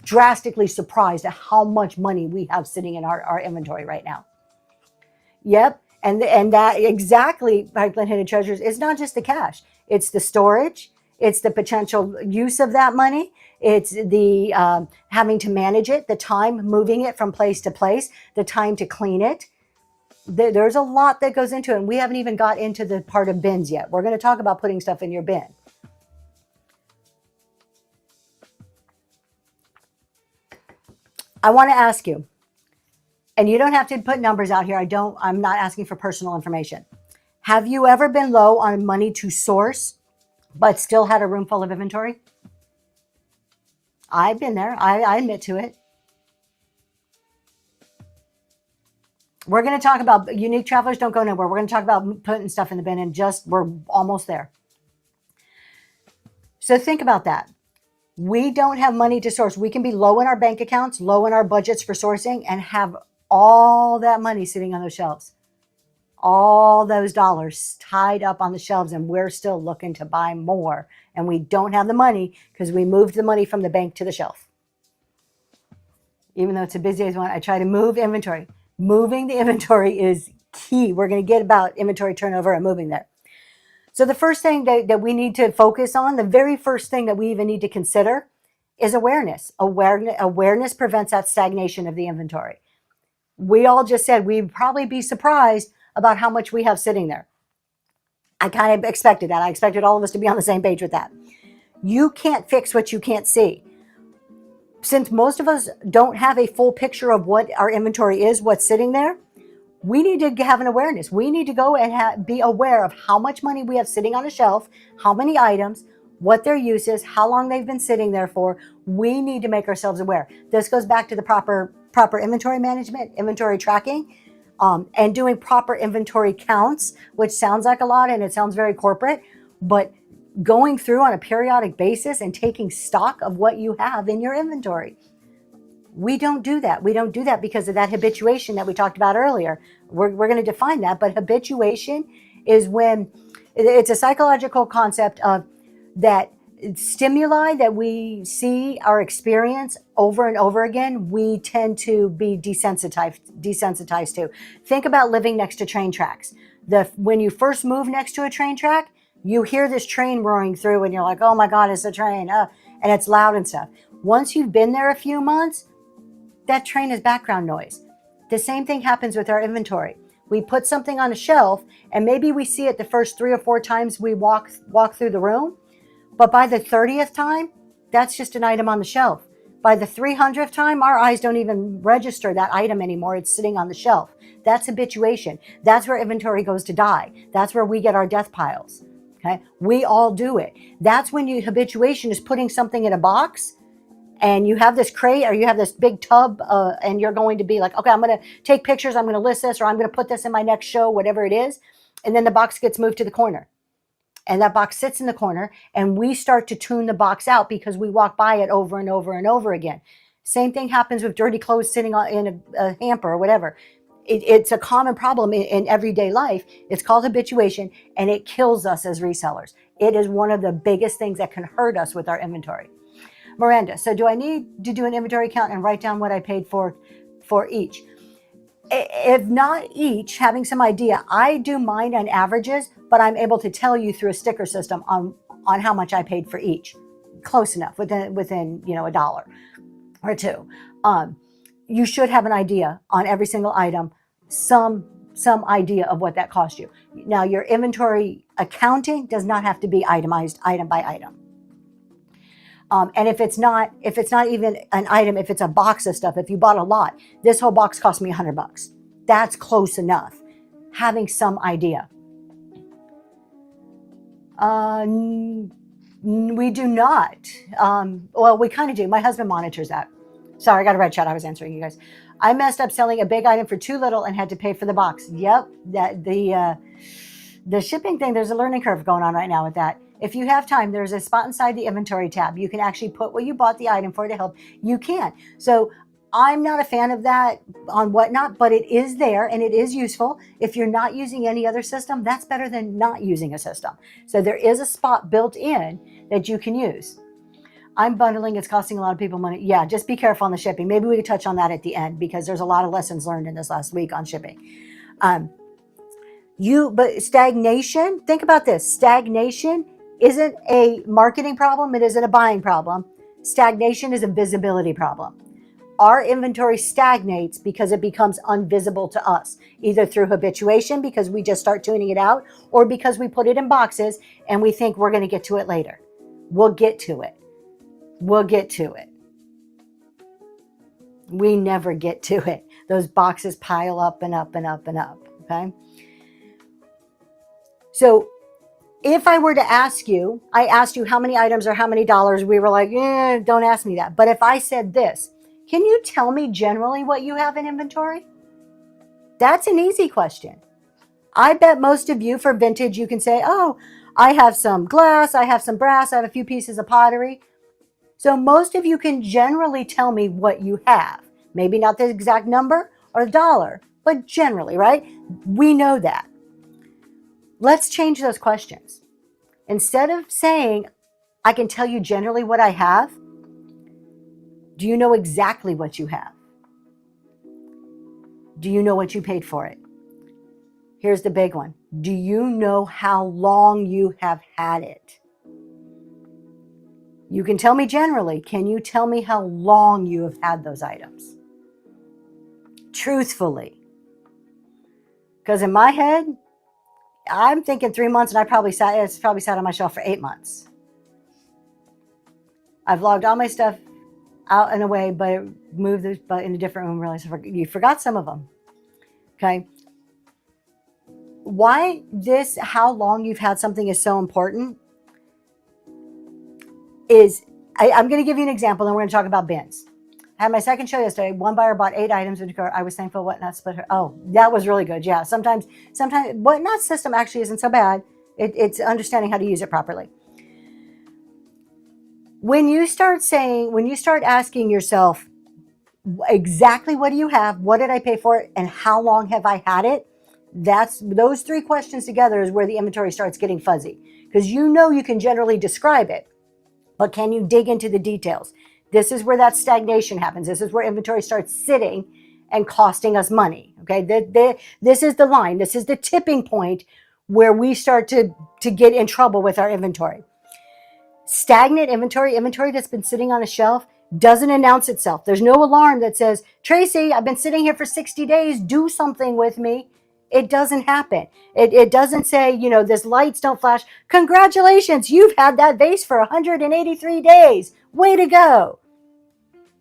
S1: drastically surprised at how much money we have sitting in our inventory right now. Yep. And that exactly, Pipeline Hidden Treasures, is not just the cash. It's the storage. It's the potential use of that money. It's the having to manage it, the time moving it from place to place, the time to clean it. There's a lot that goes into it, and we haven't even got into the part of bins yet. We're going to talk about putting stuff in your bin. I want to ask you, and you don't have to put numbers out here. I'm not asking for personal information. Have you ever been low on money to source, but still had a room full of inventory? I've been there. I admit to it. We're going to talk about unique travelers. Don't go nowhere. We're going to talk about putting stuff in the bin, and we're almost there. So think about that. We don't have money to source. We can be low in our bank accounts, low in our budgets for sourcing, and have all that money sitting on those shelves. All those dollars tied up on the shelves, and we're still looking to buy more. And we don't have the money because we moved the money from the bank to the shelf. Even though it's a busy as one, I try to move inventory. Moving the inventory is key. We're going to get about inventory turnover and moving there. So the first thing that we need to focus on, the very first thing that we even need to consider, is awareness. Awareness prevents that stagnation of the inventory. We all just said we'd probably be surprised about how much we have sitting there. I kind of expected that. I expected all of us to be on the same page with that. You can't fix what you can't see. Since most of us don't have a full picture of what our inventory is, what's sitting there, we need to have an awareness. We need to go and be aware of how much money we have sitting on a shelf, how many items, what their use is, how long they've been sitting there for. We need to make ourselves aware. This goes back to the proper inventory management, inventory tracking, and doing proper inventory counts, which sounds like a lot and it sounds very corporate, but going through on a periodic basis and taking stock of what you have in your inventory. We don't do that. We don't do that because of that habituation that we talked about earlier. We're going to define that, but habituation is when it's a psychological concept of that stimuli that we see our experience over and over again, we tend to be desensitized to. Think about living next to train tracks. When you first move next to a train track, You hear this train roaring through and you're like, oh my God, it's a train. And it's loud and stuff. Once you've been there a few months, that train is background noise. The same thing happens with our inventory. We put something on a shelf and maybe we see it the first 3 or 4 times we walk through the room. But by the 30th time, that's just an item on the shelf. By the 300th time, our eyes don't even register that item anymore. It's sitting on the shelf. That's habituation. That's where inventory goes to die. That's where we get our death piles. Okay, we all do it. That's when habituation is putting something in a box, and you have this crate or you have this big tub, and you're going to be like, okay, I'm going to take pictures. I'm going to list this, or I'm going to put this in my next show, whatever it is. And then the box gets moved to the corner. And that box sits in the corner, and we start to tune the box out because we walk by it over and over and over again. Same thing happens with dirty clothes sitting in a hamper or whatever. It's a common problem in everyday life. It's called habituation, and it kills us as resellers. It is one of the biggest things that can hurt us with our inventory. Miranda, so do I need to do an inventory count and write down what I paid for each? If not each, having some idea. I do mine on averages, but I'm able to tell you through a sticker system on how much I paid for each. Close enough, within $1 or $2. You should have an idea on every single item, some idea of what that cost you. Now, your inventory accounting does not have to be itemized item by item. And if it's not even an item, if it's a box of stuff, if you bought a lot, this whole box cost me $100. That's close enough. Having some idea. We do not. Well, we kind of do. My husband monitors that. Sorry, I got a red chat. I was answering you guys. I messed up selling a big item for too little and had to pay for the box. Yep, the shipping thing. There's a learning curve going on right now with that. If you have time, there's a spot inside the inventory tab. You can actually put what you bought the item for to help. You can. So I'm not a fan of that on Whatnot, but it is there and it is useful. If you're not using any other system, that's better than not using a system. So there is a spot built in that you can use. I'm bundling. It's costing a lot of people money. Yeah, just be careful on the shipping. Maybe we could touch on that at the end because there's a lot of lessons learned in this last week on shipping. But stagnation, think about this. Stagnation isn't a marketing problem. It isn't a buying problem. Stagnation is a visibility problem. Our inventory stagnates because it becomes invisible to us, either through habituation because we just start tuning it out, or because we put it in boxes and we think we're going to get to it later. We'll get to it. We'll get to it. We never get to it. Those boxes pile up and up and up and up. Okay. So if I were to ask you, I asked you how many items or how many dollars, we were like, don't ask me that. But if I said this, can you tell me generally what you have in inventory? That's an easy question. I bet most of you for vintage, you can say, oh, I have some glass, I have some brass, I have a few pieces of pottery. So most of you can generally tell me what you have. Maybe not the exact number or dollar, but generally, right? We know that. Let's change those questions. Instead of saying, I can tell you generally what I have, do you know exactly what you have? Do you know what you paid for it? Here's the big one. Do you know how long you have had it? You can tell me generally. Can you tell me how long you have had those items? Truthfully. Because in my head, I'm thinking 3 months, and it's probably sat on my shelf for 8 months. I've logged all my stuff out and away, but moved it but in a different room. Realized you forgot some of them. Okay. Why how long you've had something is so important is, I'm going to give you an example, and we're going to talk about bins. I had my second show yesterday. One buyer bought 8 items, which I was thankful Whatnot split her. Oh, that was really good. Yeah. Sometimes Whatnot system actually isn't so bad. It's understanding how to use it properly. When you start asking yourself exactly what do you have, what did I pay for it, and how long have I had it, those 3 questions together is where the inventory starts getting fuzzy, because you can generally describe it, but can you dig into the details? This is where that stagnation happens. This is where inventory starts sitting and costing us money. Okay, this is the line. This is the tipping point where we start to get in trouble with our inventory. Stagnant inventory that's been sitting on a shelf, doesn't announce itself. There's no alarm that says, Tracy, I've been sitting here for 60 days, do something with me. It doesn't happen. It doesn't say, this lights don't flash. Congratulations, you've had that vase for 183 days. Way to go.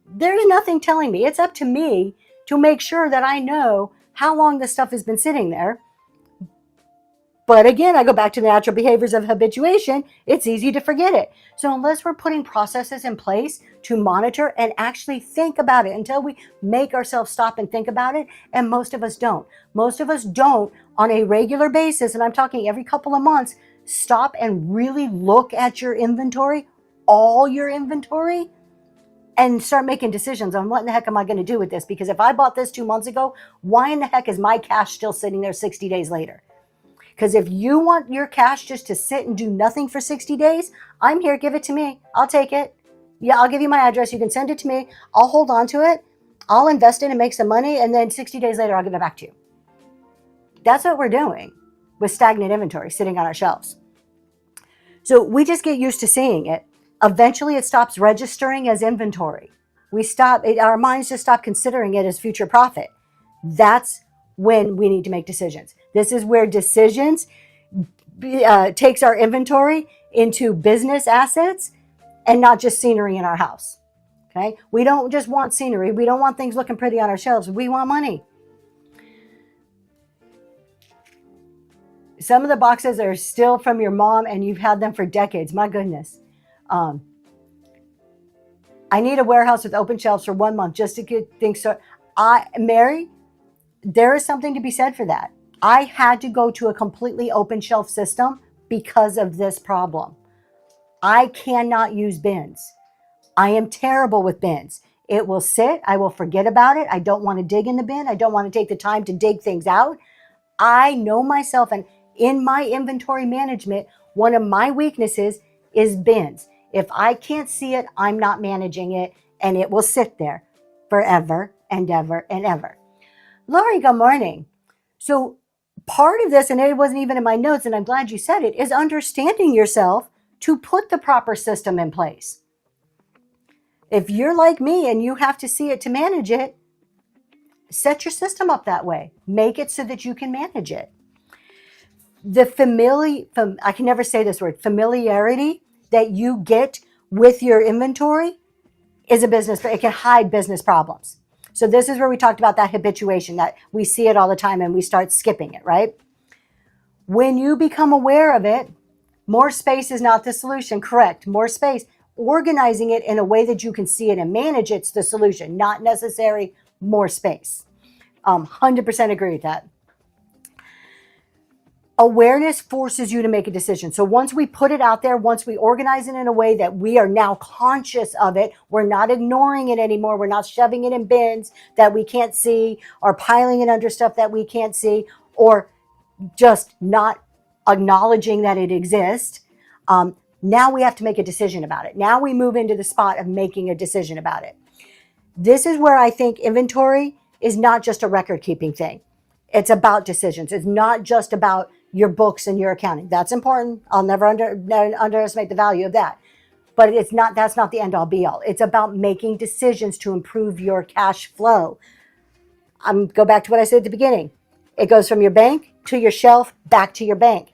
S1: There's nothing telling me. It's up to me to make sure that I know how long this stuff has been sitting there. But again, I go back to the natural behaviors of habituation. It's easy to forget it. So unless we're putting processes in place to monitor and actually think about it, until we make ourselves stop and think about it, and most of us don't. Most of us don't on a regular basis, and I'm talking every couple of months, stop and really look at your inventory, all your inventory, and start making decisions on what in the heck am I going to do with this? Because if I bought this 2 months ago, why in the heck is my cash still sitting there 60 days later? Because if you want your cash just to sit and do nothing for 60 days, I'm here. Give it to me. I'll take it. Yeah, I'll give you my address. You can send it to me. I'll hold on to it. I'll invest in it and make some money. And then 60 days later, I'll give it back to you. That's what we're doing with stagnant inventory sitting on our shelves. So we just get used to seeing it. Eventually, it stops registering as inventory. Our minds just stop considering it as future profit. That's when we need to make decisions. This is where decisions takes our inventory into business assets and not just scenery in our house. Okay? We don't just want scenery. We don't want things looking pretty on our shelves. We want money. Some of the boxes are still from your mom and you've had them for decades. My goodness. I need a warehouse with open shelves for 1 month just to get things started. Mary, there is something to be said for that. I had to go to a completely open shelf system because of this problem. I cannot use bins. I am terrible with bins. It will sit. I will forget about it. I don't want to dig in the bin. I don't want to take the time to dig things out. I know myself, and in my inventory management, one of my weaknesses is bins. If I can't see it, I'm not managing it, and it will sit there forever and ever and ever. Lori, good morning. So part of this, and it wasn't even in my notes, and I'm glad you said it, is understanding yourself to put the proper system in place. If you're like me and you have to see it to manage it, set your system up that way. Make it so that you can manage it. I can never say this word, familiarity that you get with your inventory is a business, it can hide business problems. So this is where we talked about that habituation, that we see it all the time and we start skipping it, right? When you become aware of it, more space is not the solution, correct? More space. Organizing it in a way that you can see it and manage it's the solution, not necessary more space. 100% agree with that. Awareness forces you to make a decision. So once we put it out there, once we organize it in a way that we are now conscious of it, we're not ignoring it anymore. We're not shoving it in bins that we can't see or piling it under stuff that we can't see or just not acknowledging that it exists. Now we have to make a decision about it. Now we move into the spot of making a decision about it. This is where I think inventory is not just a record keeping thing. It's about decisions. It's not just about your books and your accounting. That's important. I'll never underestimate the value of that. But that's not the end all be all. It's about making decisions to improve your cash flow. Go back to what I said at the beginning. It goes from your bank to your shelf, back to your bank.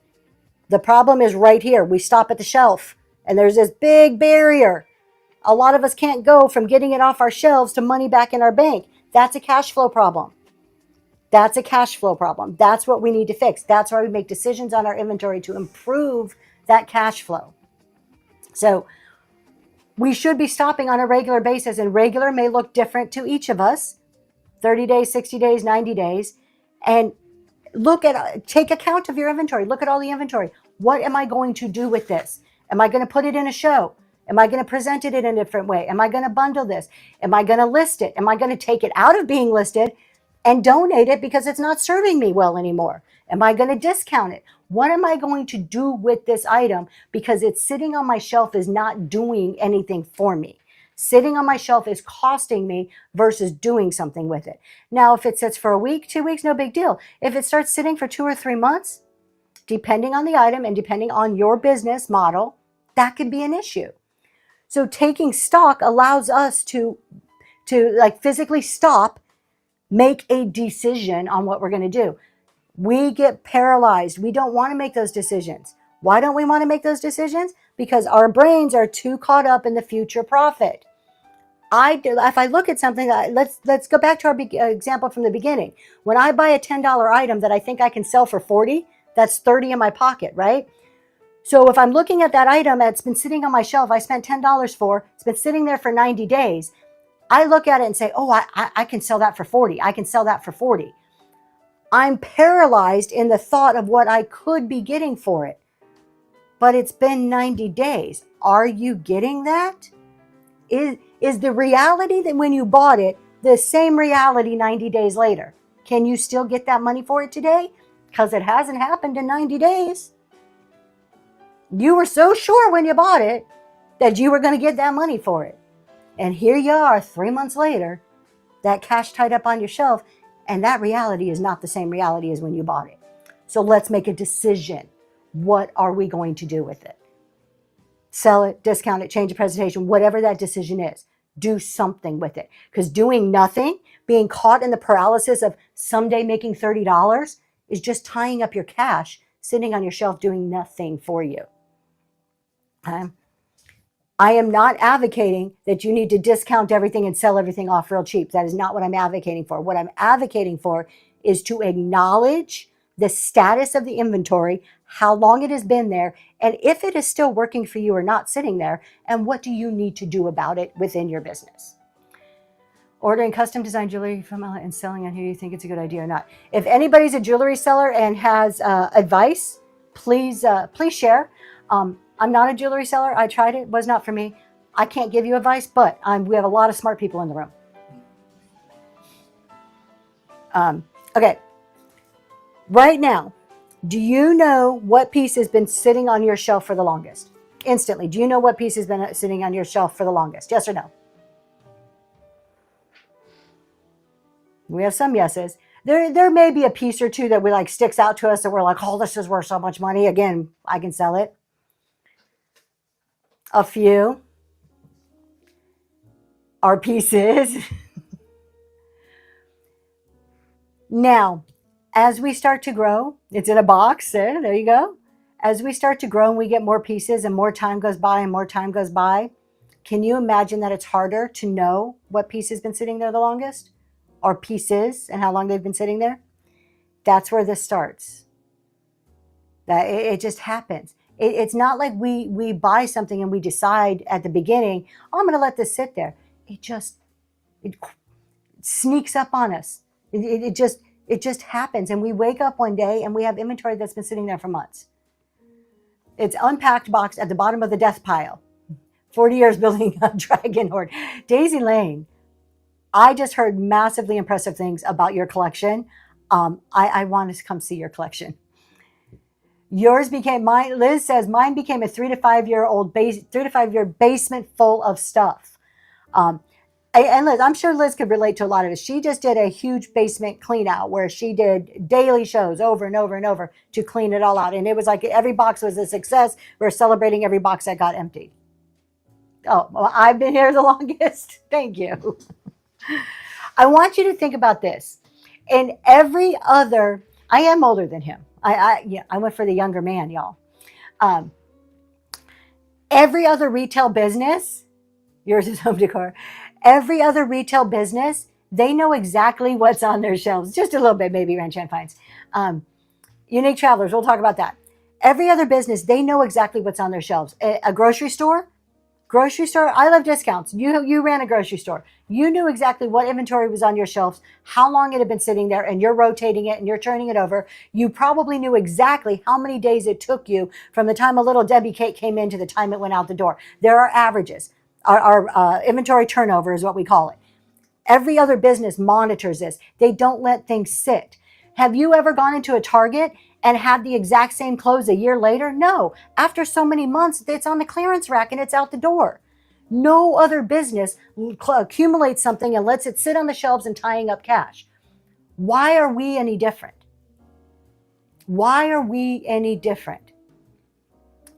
S1: The problem is right here. We stop at the shelf and there's this big barrier. A lot of us can't go from getting it off our shelves to money back in our bank. That's a cash flow problem. That's a cash flow problem. That's what we need to fix. That's why we make decisions on our inventory to improve that cash flow. So we should be stopping on a regular basis, and regular may look different to each of us, 30 days, 60 days, 90 days, and take account of your inventory. Look at all the inventory. What am I going to do with this? Am I going to put it in a show? Am I going to present it in a different way? Am I going to bundle this? Am I going to list it? Am I going to take it out of being listed and donate it because it's not serving me well anymore? Am I going to discount it? What am I going to do with this item because it's sitting on my shelf is not doing anything for me? Sitting on my shelf is costing me versus doing something with it. Now, if it sits for a week, 2 weeks, no big deal. If it starts sitting for 2 or 3 months, depending on the item and depending on your business model, that could be an issue. So taking stock allows us to like physically stop, make a decision on what we're going to do. We get paralyzed. We don't want to make those decisions. Why don't we want to make those decisions? Because our brains are too caught up in the future profit. If I look at something, let's go back to our example from the beginning. When I buy a $10 item that I think I can sell for 40, that's 30 in my pocket, right? So if I'm looking at that item that's been sitting on my shelf, I spent $10 for, it's been sitting there for 90 days. I look at it and say, oh, I can sell that for 40. I can sell that for 40. I'm paralyzed in the thought of what I could be getting for it. But it's been 90 days. Are you getting that? Is the reality that when you bought it the same reality 90 days later? Can you still get that money for it today? Because it hasn't happened in 90 days. You were so sure when you bought it that you were going to get that money for it. And here you are 3 months later, that cash tied up on your shelf, and that reality is not the same reality as when you bought it. So let's make a decision. What are we going to do with it? Sell it, discount it, change the presentation, whatever that decision is. Do something with it. Because doing nothing, being caught in the paralysis of someday making $30 is just tying up your cash, sitting on your shelf doing nothing for you. I am not advocating that you need to discount everything and sell everything off real cheap. That is not what I'm advocating for. What I'm advocating for is to acknowledge the status of the inventory, how long it has been there, and if it is still working for you or not sitting there, and what do you need to do about it within your business. Ordering custom designed jewelry from Ella and selling on here, you think it's a good idea or not. If anybody's a jewelry seller and has advice, please share. I'm not a jewelry seller. I tried it. Was not for me. I can't give you advice, but we have a lot of smart people in the room. Okay. Right now, do you know what piece has been sitting on your shelf for the longest? Instantly. Do you know what piece has been sitting on your shelf for the longest? Yes or no? We have some yeses. There may be a piece or two that like sticks out to us that we're like, oh, this is worth so much money. Again, I can sell it. A few are pieces. Now, as we start to grow, it's in a box. There you go. As we start to grow and we get more pieces and more time goes by and more time goes by, can you imagine that it's harder to know what piece has been sitting there the longest? Or pieces and how long they've been sitting there? That's where this starts. That it just happens. It's not like we buy something and we decide at the beginning, oh, I'm going to let this sit there. It sneaks up on us. It just happens. And we wake up one day and we have inventory that's been sitting there for months. It's unpacked box at the bottom of the death pile. 40 years building a dragon hoard. Daisy Lane, I just heard massively impressive things about your collection. I want to come see your collection. Yours became mine. Liz says mine became a 3 to 5 year basement full of stuff. And Liz, I'm sure Liz could relate to a lot of it. She just did a huge basement clean out where she did daily shows over and over and over to clean it all out. And it was like every box was a success. We're celebrating every box that got emptied. Oh, well, I've been here the longest. Thank you. I want you to think about this. In every other, I am older than him. I went for the younger man, y'all. Every other retail business, yours is home decor. Every other retail business, they know exactly what's on their shelves. Just a little bit, maybe Ranch and Finds. Unique Travelers, we'll talk about that. Every other business, they know exactly what's on their shelves. A grocery store, I love discounts. You ran a grocery store. You knew exactly what inventory was on your shelves, how long it had been sitting there, and you're rotating it and you're turning it over. You probably knew exactly how many days it took you from the time a little Debbie cake came in to the time it went out the door. There are averages. Our inventory turnover is what we call it. Every other business monitors this. They don't let things sit. Have you ever gone into a Target and had the exact same clothes a year later? No. After so many months, it's on the clearance rack and it's out the door. No other business accumulates something and lets it sit on the shelves and tying up cash. Why are we any different? Why are we any different?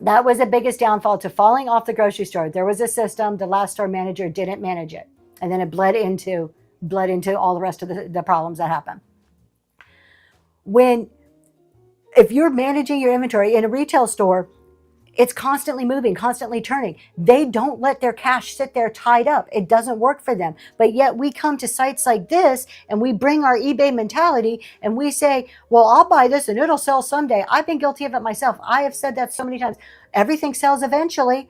S1: That was the biggest downfall to falling off the grocery store. There was a system. The last store manager didn't manage it. And then it bled into all the rest of the problems that happen. If you're managing your inventory in a retail store, it's constantly moving, constantly turning. They don't let their cash sit there tied up. It doesn't work for them. But yet we come to sites like this and we bring our eBay mentality and we say, well, I'll buy this and it'll sell someday. I've been guilty of it myself. I have said that so many times. Everything sells eventually.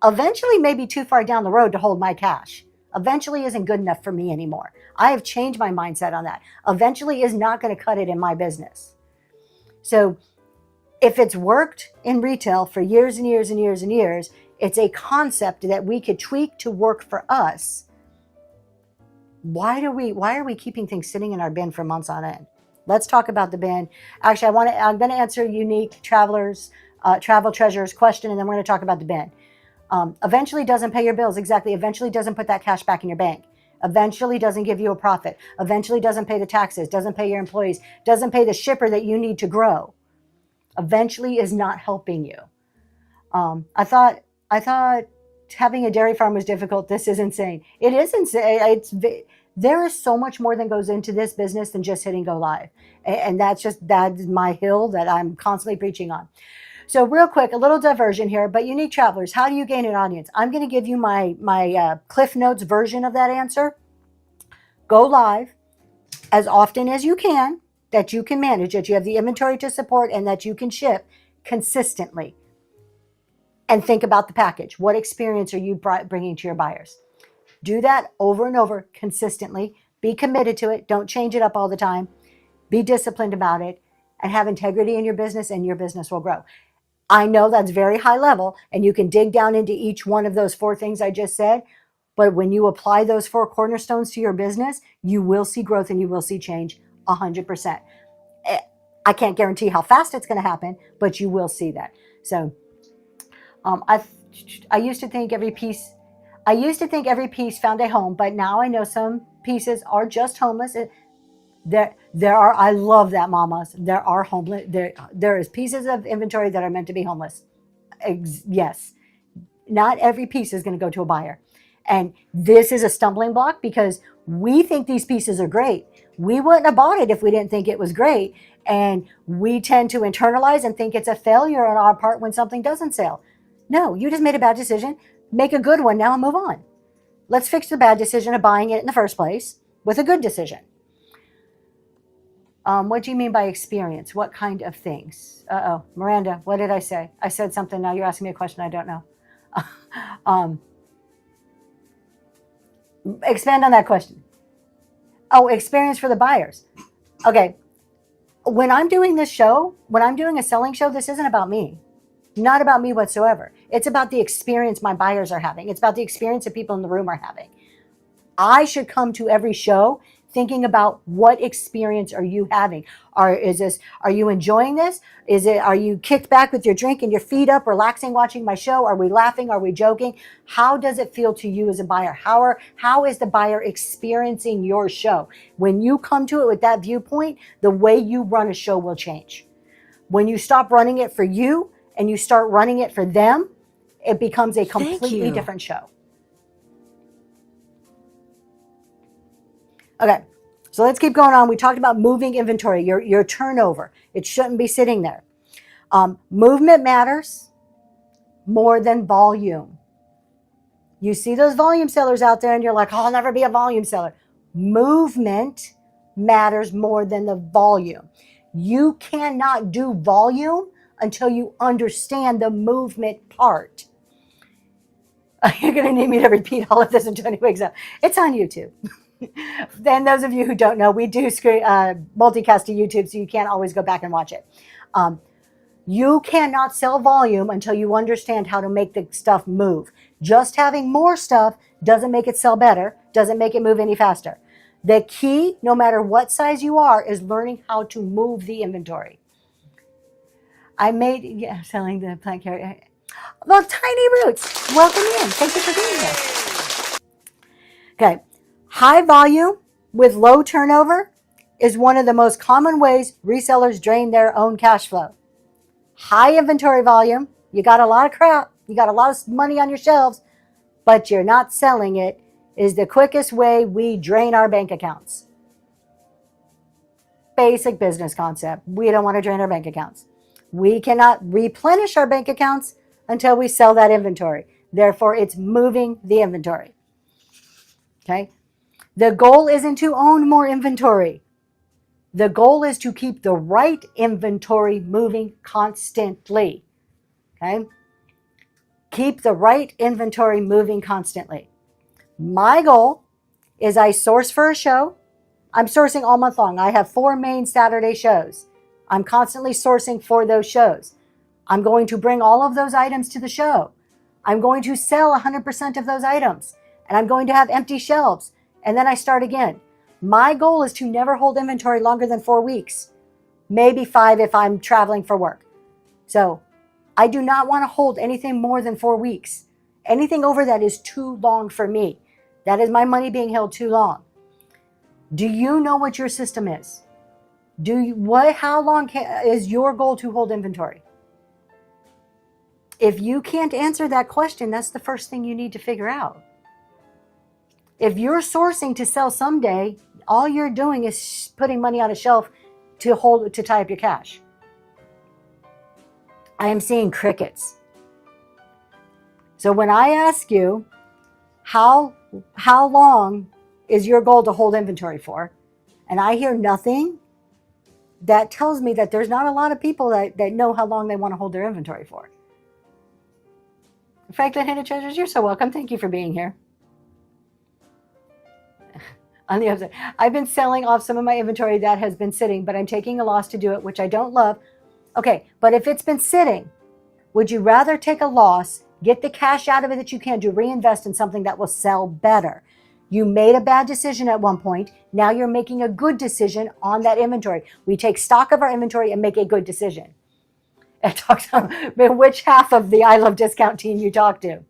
S1: Eventually may be too far down the road to hold my cash. Eventually isn't good enough for me anymore. I have changed my mindset on that. Eventually is not going to cut it in my business. So if it's worked in retail for years and years and years and years, it's a concept that we could tweak to work for us. Why are we keeping things sitting in our bin for months on end? Let's talk about the bin. Actually, I'm going to answer Unique Travel Treasures question, and then we're going to talk about the bin. Eventually doesn't pay your bills. Exactly. Eventually doesn't put that cash back in your bank. Eventually doesn't give you a profit. Eventually doesn't pay the taxes, doesn't pay your employees, doesn't pay the shipper that you need to grow. Eventually is not helping you. I thought having a dairy farm was difficult. This is insane. It is insane. There is so much more that goes into this business than just hitting go live. And that's my hill that I'm constantly preaching on. So real quick, a little diversion here, but Unique Travelers, how do you gain an audience? I'm going to give you my Cliff Notes version of that answer. Go live as often as you can, that you can manage, that you have the inventory to support, and that you can ship consistently. And think about the package. What experience are you bringing to your buyers? Do that over and over consistently. Be committed to it. Don't change it up all the time. Be disciplined about it and have integrity in your business, and your business will grow. I know that's very high level, and you can dig down into each one of those 4 things I just said. But when you apply those 4 cornerstones to your business, you will see growth and you will see change 100%. I can't guarantee how fast it's going to happen, but you will see that. So I used to think every piece found a home, but now I know some pieces are just homeless. There are, I love that, mamas. There are homeless. There is pieces of inventory that are meant to be homeless. Yes, not every piece is going to go to a buyer. And this is a stumbling block because we think these pieces are great. We wouldn't have bought it if we didn't think it was great. And we tend to internalize and think it's a failure on our part when something doesn't sell. No, you just made a bad decision. Make a good one now and move on. Let's fix the bad decision of buying it in the first place with a good decision. What do you mean by experience? What kind of things? Miranda, what did I say? I said something. Now you're asking me a question I don't know. Expand on that question. Oh, experience for the buyers. Okay. When I'm doing this show, when I'm doing a selling show, this isn't about me. Not about me whatsoever. It's about the experience my buyers are having. It's about the experience that people in the room are having. I should come to every show thinking about what experience are you having? Are you enjoying this? Are you kicked back with your drink and your feet up, relaxing, watching my show? Are we laughing? Are we joking? How does it feel to you as a buyer? How is the buyer experiencing your show? When you come to it with that viewpoint, the way you run a show will change. When you stop running it for you and you start running it for them, it becomes a completely different show. Okay, so let's keep going on. We talked about moving inventory, your turnover. It shouldn't be sitting there. Movement matters more than volume. You see those volume sellers out there and you're like, oh, I'll never be a volume seller. Movement matters more than the volume. You cannot do volume until you understand the movement part. You're going to need me to repeat all of this until he wakes up. It's on YouTube. Then those of you who don't know, we do multicast to YouTube, so you can't always go back and watch it. You cannot sell volume until you understand how to make the stuff move. Just having more stuff doesn't make it sell better, doesn't make it move any faster. The key, no matter what size you are, is learning how to move the inventory. Selling the plant carrier. Well, Tiny Roots, welcome in. Thank you for being here. Okay. High volume with low turnover is one of the most common ways resellers drain their own cash flow. High inventory volume, you got a lot of crap, you got a lot of money on your shelves, but you're not selling it, is the quickest way we drain our bank accounts. Basic business concept. We don't want to drain our bank accounts. We cannot replenish our bank accounts until we sell that inventory. Therefore, it's moving the inventory. Okay? The goal isn't to own more inventory. The goal is to keep the right inventory moving constantly. Okay? Keep the right inventory moving constantly. My goal is I source for a show. I'm sourcing all month long. I have 4 main Saturday shows. I'm constantly sourcing for those shows. I'm going to bring all of those items to the show. I'm going to sell 100% of those items. And I'm going to have empty shelves. And then I start again. My goal is to never hold inventory longer than 4 weeks. Maybe 5 if I'm traveling for work. So I do not want to hold anything more than 4 weeks. Anything over that is too long for me. That is my money being held too long. Do you know what your system is? How long is your goal to hold inventory? If you can't answer that question, that's the first thing you need to figure out. If you're sourcing to sell someday, all you're doing is putting money on a shelf to tie up your cash. I am seeing crickets. So when I ask you, how long is your goal to hold inventory for? And I hear nothing, that tells me that there's not a lot of people that know how long they want to hold their inventory for. Franklin Hidden Treasures, you're so welcome. Thank you for being here. On the other side, I've been selling off some of my inventory that has been sitting, but I'm taking a loss to do it, which I don't love. Okay, but if it's been sitting, would you rather take a loss, get the cash out of it that you can to reinvest in something that will sell better? You made a bad decision at one point. Now you're making a good decision on that inventory. We take stock of our inventory and make a good decision. And talk about which half of the I Love Discount team you talk to.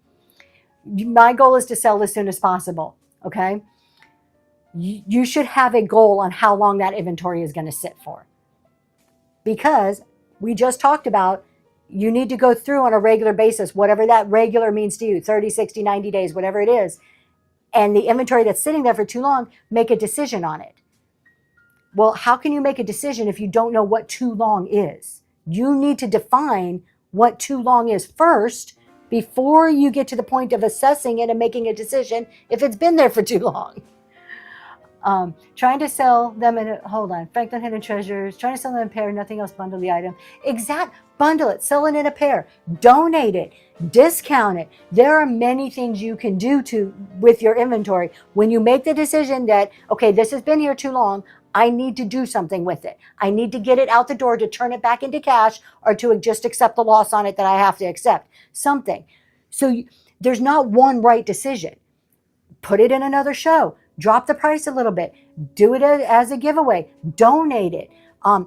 S1: My goal is to sell as soon as possible, okay? You should have a goal on how long that inventory is going to sit for. Because we just talked about you need to go through on a regular basis, whatever that regular means to you, 30, 60, 90 days, whatever it is. And the inventory that's sitting there for too long, make a decision on it. Well, how can you make a decision if you don't know what too long is? You need to define what too long is first before you get to the point of assessing it and making a decision if it's been there for too long. Trying to sell them Franklin Hidden Treasures, trying to sell them in a pair, nothing else, bundle the item. Bundle it, sell it in a pair, donate it, discount it. There are many things you can do with your inventory. When you make the decision that, okay, this has been here too long, I need to do something with it. I need to get it out the door to turn it back into cash or to just accept the loss on it that I have to accept. Something. So there's not one right decision. Put it in another show. Drop the price a little bit. Do it as a giveaway. Donate it.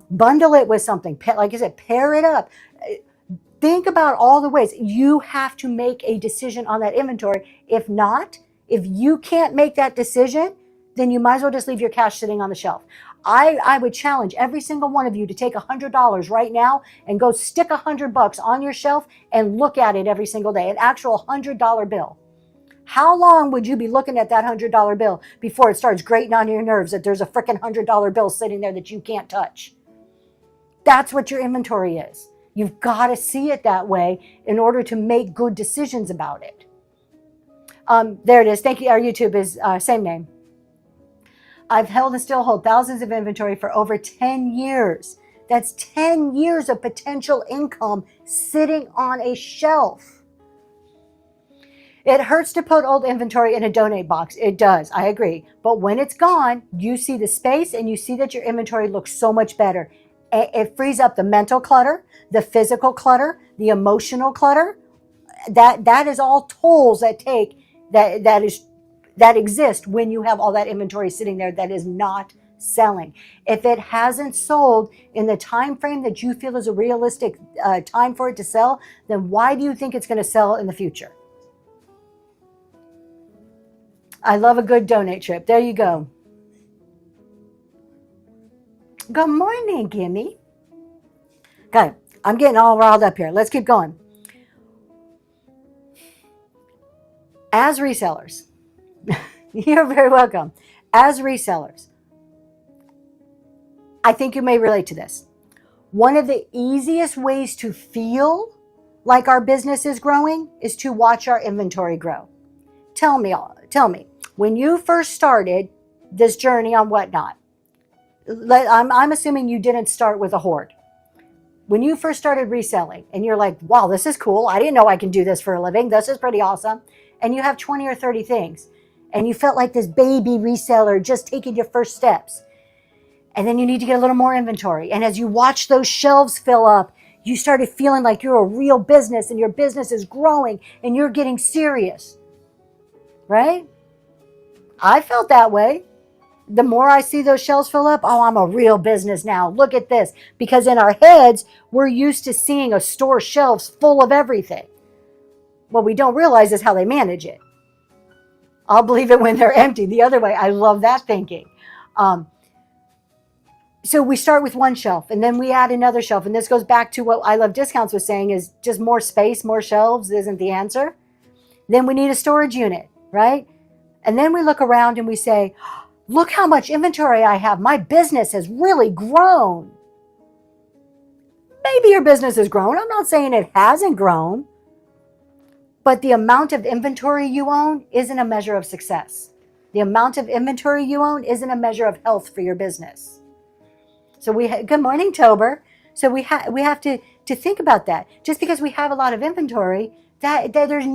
S1: Bundle it with something. Like I said, pair it up. Think about all the ways. You have to make a decision on that inventory. If not, if you can't make that decision, then you might as well just leave your cash sitting on the shelf. I would challenge every single one of you to take $100 right now and go stick $100 on your shelf and look at it every single day, an actual $100 bill. How long would you be looking at that $100 bill before it starts grating on your nerves that there's a freaking $100 bill sitting there that you can't touch? That's what your inventory is. You've got to see it that way in order to make good decisions about it. There it is. Thank you. Our YouTube is same name. I've held and still hold thousands of inventory for over 10 years. That's 10 years of potential income sitting on a shelf. It hurts to put old inventory in a donate box. It does. I agree. But when it's gone, you see the space and you see that your inventory looks so much better. It frees up the mental clutter, the physical clutter, the emotional clutter. That is all tools that exist when you have all that inventory sitting there that is not selling. If it hasn't sold in the time frame that you feel is a realistic time for it to sell, then why do you think it's going to sell in the future? I love a good donate trip. There you go. Good morning, Gimme. Okay, I'm getting all riled up here. Let's keep going. As resellers, you're very welcome. As resellers, I think you may relate to this. One of the easiest ways to feel like our business is growing is to watch our inventory grow. Tell me, when you first started this journey on Whatnot, I'm assuming you didn't start with a hoard. When you first started reselling and you're like, wow, this is cool. I didn't know I can do this for a living. This is pretty awesome. And you have 20 or 30 things and you felt like this baby reseller just taking your first steps. And then you need to get a little more inventory. And as you watch those shelves fill up, you started feeling like you're a real business and your business is growing and you're getting serious, right? I felt that way. The more I see those shelves fill up, oh, I'm a real business now. Look at this. Because in our heads, we're used to seeing a store shelves full of everything. What we don't realize is how they manage it. I'll believe it when they're empty. The other way, I love that thinking. So we start with one shelf and then we add another shelf. And this goes back to what I Love Discounts was saying is just more space, more shelves isn't the answer. Then we need a storage unit, right? And then we look around and we say, look how much inventory I have. My business has really grown. Maybe your business has grown. I'm not saying it hasn't grown. But the amount of inventory you own isn't a measure of success. The amount of inventory you own isn't a measure of health for your business. So good morning, Tober. So we have to think about that. Just because we have a lot of inventory, that there's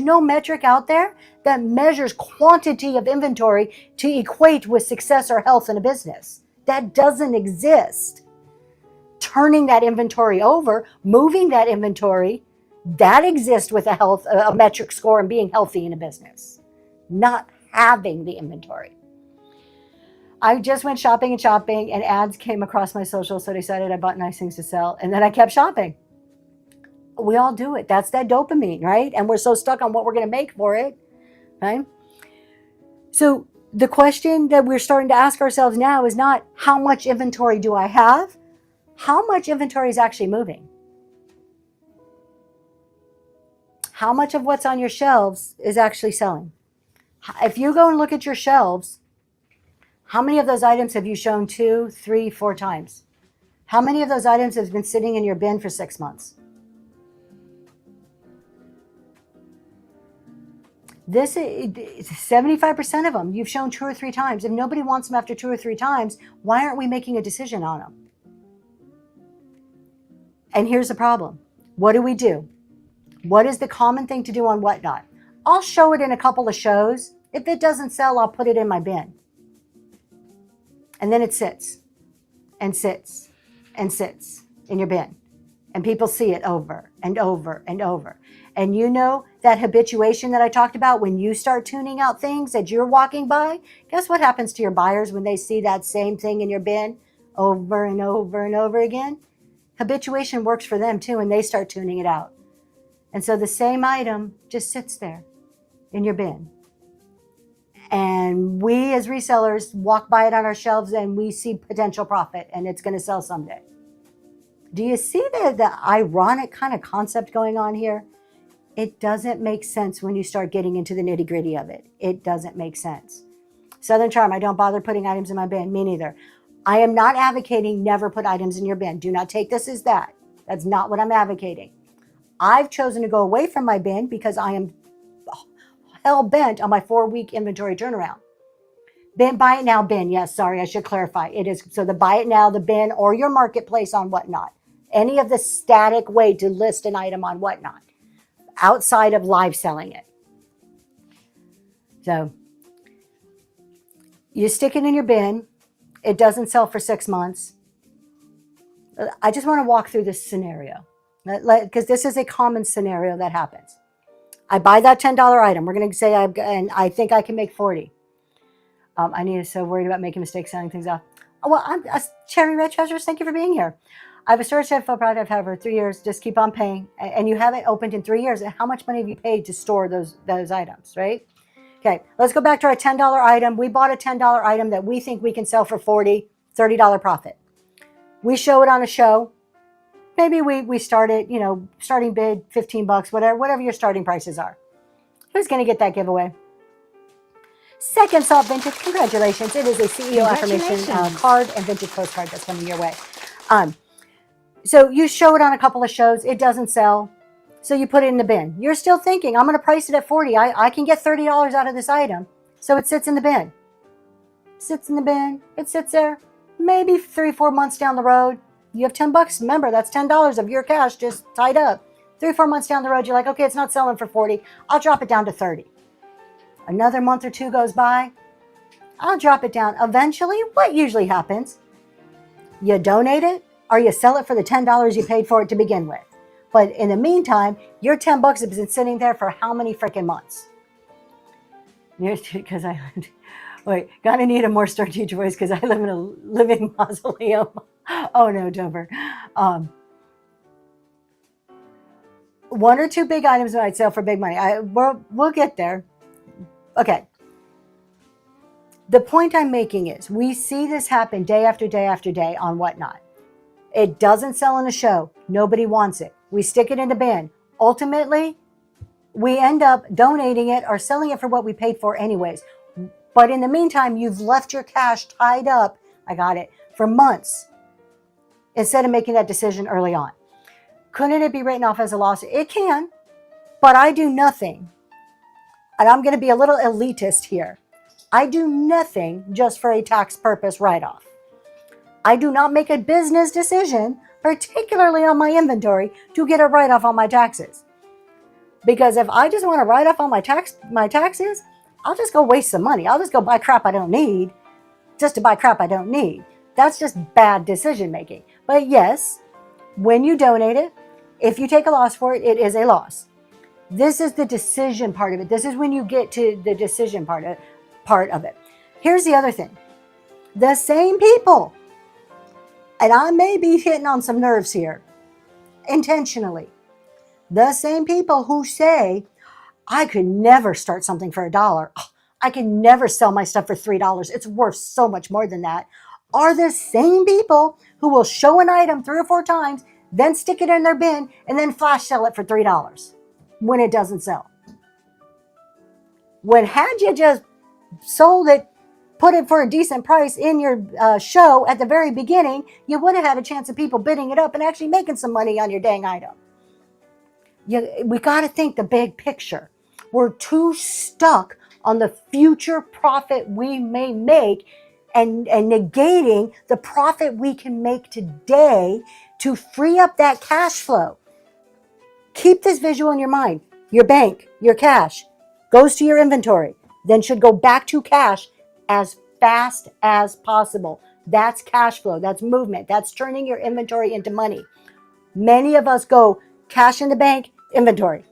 S1: no metric out there that measures quantity of inventory to equate with success or health in a business. That doesn't exist. Turning that inventory over, moving that inventory, that exists with a metric score and being healthy in a business, not having the inventory. I just went shopping and ads came across my social, so I decided I bought nice things to sell, and then I kept shopping. We all do it. That's that dopamine, right? And we're so stuck on what we're going to make for it, right? So the question that we're starting to ask ourselves now is not how much inventory do I have? How much inventory is actually moving? How much of what's on your shelves is actually selling? If you go and look at your shelves, how many of those items have you shown 2, 3, 4 times? How many of those items have been sitting in your bin for 6 months? This is 75% of them you've shown 2 or 3 times. If nobody wants them after 2 or 3 times, why aren't we making a decision on them? And here's the problem. What do? What is the common thing to do on Whatnot? I'll show it in a couple of shows. If it doesn't sell, I'll put it in my bin. And then it sits and sits and sits in your bin. And people see it over and over and over. And you know that habituation that I talked about, when you start tuning out things that you're walking by, guess what happens to your buyers when they see that same thing in your bin over and over and over again? Habituation works for them too, and they start tuning it out. And so the same item just sits there in your bin. And we as resellers walk by it on our shelves and we see potential profit and it's going to sell someday. Do you see the ironic kind of concept going on here? It doesn't make sense when you start getting into the nitty gritty of it. It doesn't make sense. Southern Charm, I don't bother putting items in my bin. Me neither. I am not advocating never put items in your bin. Do not take this as that. That's not what I'm advocating. I've chosen to go away from my bin because I am hell-bent on my 4-week inventory turnaround. Buy it now bin. Yes, sorry, I should clarify. It is so the buy it now, the bin, or your marketplace on Whatnot. Any of the static way to list an item on Whatnot outside of live selling it. So you stick it in your bin. It doesn't sell for 6 months. I just want to walk through this scenario because this is a common scenario that happens. I buy that $10 item. We're going to say I think I can make 40. I need to so worried about making mistakes, selling things off. Well, I'm Cherry Red Treasures. Thank you for being here. I have a storage shed full product I've had for 3 years. Just keep on paying. And you haven't opened in 3 years. And how much money have you paid to store those items, right? Okay, let's go back to our $10 item. We bought a $10 item that we think we can sell for $40, $30 profit. We show it on a show. Maybe we start it, starting bid $15, whatever your starting prices are. Who's going to get that giveaway? Second Salt Vintage, congratulations. It is a CEO affirmation card and vintage postcard that's coming your way. So you show it on a couple of shows. It doesn't sell. So you put it in the bin. You're still thinking, I'm going to price it at $40. I can get $30 out of this item. So it sits in the bin. Sits in the bin. It sits there. Maybe 3-4 months down the road, you have $10. Remember, that's $10 of your cash just tied up. 3-4 months down the road, you're like, okay, it's not selling for $40. I'll drop it down to $30. Another month or two goes by. I'll drop it down. Eventually, what usually happens? You donate it or you sell it for the $10 you paid for it to begin with. But in the meantime, your $10 has been sitting there for how many freaking months? Because gotta need a more strategic voice because I live in a living mausoleum. Oh no, Dover. One or two big items might sell for big money. We'll get there. Okay. The point I'm making is we see this happen day after day after day on Whatnot. It doesn't sell in a show. Nobody wants it. We stick it in the bin. Ultimately, we end up donating it or selling it for what we paid for anyways. But in the meantime, you've left your cash tied up, for months instead of making that decision early on. Couldn't it be written off as a loss? It can, but I do nothing. And I'm going to be a little elitist here. I do nothing just for a tax purpose write-off. I do not make a business decision, particularly on my inventory, to get a write-off on my taxes. Because if I just want to write off on my taxes, I'll just go waste some money. I'll just go buy crap I don't need, just to buy crap I don't need. That's just bad decision making. But yes, when you donate it, if you take a loss for it, it is a loss. This is the decision part of it. This is when you get to the decision part of it. Here's the other thing. The same people, and I may be hitting on some nerves here, intentionally. The same people who say, I could never start something for $1. I can never sell my stuff for $3. It's worth so much more than that. Are the same people who will show an item 3 or 4 times, then stick it in their bin, and then flash sell it for $3 when it doesn't sell. When had you just sold it, put it for a decent price in your show at the very beginning, you would have had a chance of people bidding it up and actually making some money on your dang item. We got to think the big picture. We're too stuck on the future profit we may make and negating the profit we can make today to free up that cash flow. Keep this visual in your mind. Your bank, your cash, goes to your inventory, then should go back to cash as fast as possible. That's cash flow. That's movement. That's turning your inventory into money. Many of us go cash in the bank, inventory.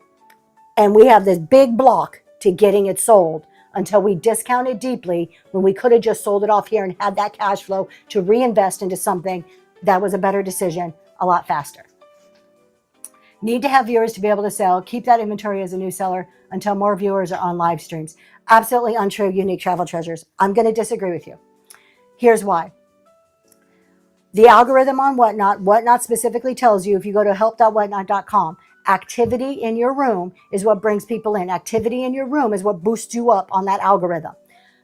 S1: And we have this big block to getting it sold until we discount it deeply when we could have just sold it off here and had that cash flow to reinvest into something that was a better decision a lot faster. Need to have viewers to be able to sell. Keep that inventory as a new seller until more viewers are on live streams. Absolutely untrue, Unique Travel Treasures. I'm going to disagree with you. Here's why. The algorithm on Whatnot specifically tells you, if you go to help.whatnot.com, activity in your room is what brings people in. Activity in your room is what boosts you up on that algorithm.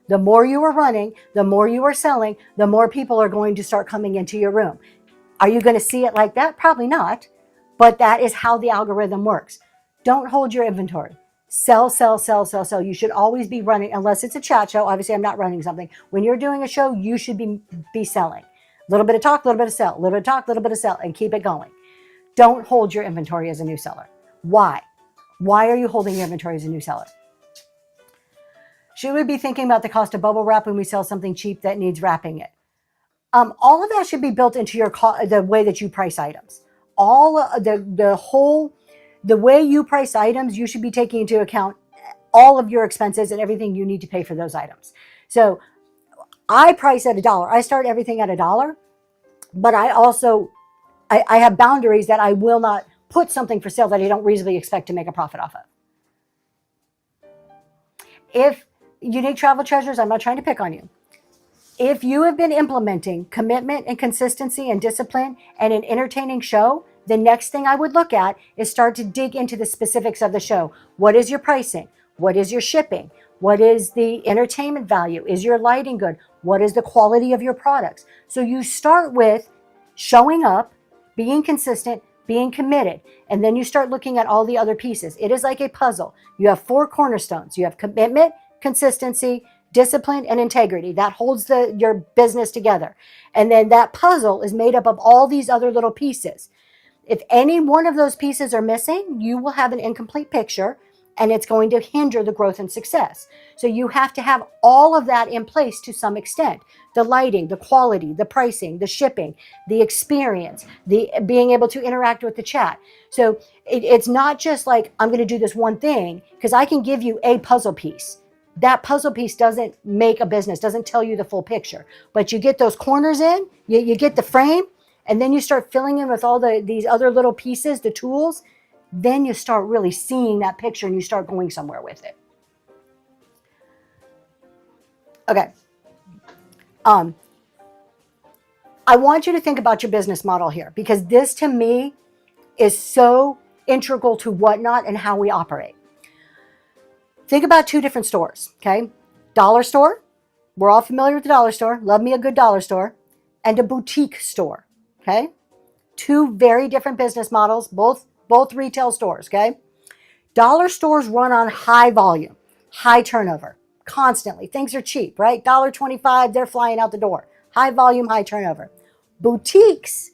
S1: The more you are running, the more you are selling, the more people are going to start coming into your room. Are you going to see it like that? Probably not. But that is how the algorithm works. Don't hold your inventory. Sell, sell, sell, sell, sell. You should always be running, unless it's a chat show. Obviously, I'm not running something. When you're doing a show, you should be selling. A little bit of talk, a little bit of sell, a little bit of talk, a little bit of sell, and keep it going. Don't hold your inventory as a new seller. Why? Why are you holding your inventory as a new seller? Should we be thinking about the cost of bubble wrap when we sell something cheap that needs wrapping it? All of that should be built into the way that you price items. The way you price items, you should be taking into account all of your expenses and everything you need to pay for those items. So I price at $1. I start everything at $1, but I also I have boundaries that I will not put something for sale that I don't reasonably expect to make a profit off of. If Unique Travel Treasures, I'm not trying to pick on you. If you have been implementing commitment and consistency and discipline and an entertaining show, the next thing I would look at is start to dig into the specifics of the show. What is your pricing? What is your shipping? What is the entertainment value? Is your lighting good? What is the quality of your products? So you start with showing up, being consistent, being committed, and then you start looking at all the other pieces. It is like a puzzle. You have 4 cornerstones. You have commitment, consistency, discipline, and integrity. That holds your business together. And then that puzzle is made up of all these other little pieces. If any one of those pieces are missing, you will have an incomplete picture, and it's going to hinder the growth and success. So you have to have all of that in place to some extent. The lighting, the quality, the pricing, the shipping, the experience, the being able to interact with the chat. So it's not just like, I'm going to do this one thing, because I can give you a puzzle piece. That puzzle piece doesn't make a business, doesn't tell you the full picture. But you get those corners in, you get the frame, and then you start filling in with all these other little pieces, the tools. Then you start really seeing that picture and you start going somewhere with it. Okay. I want you to think about your business model here, because this to me is so integral to Whatnot and how we operate. Think about 2 different stores, okay? Dollar store. We're all familiar with the dollar store. Love me a good dollar store. And a boutique store, okay? 2 very different business models, both retail stores, okay? Dollar stores run on high volume, high turnover, constantly. Things are cheap, right? $1.25, they're flying out the door. High volume, high turnover. Boutiques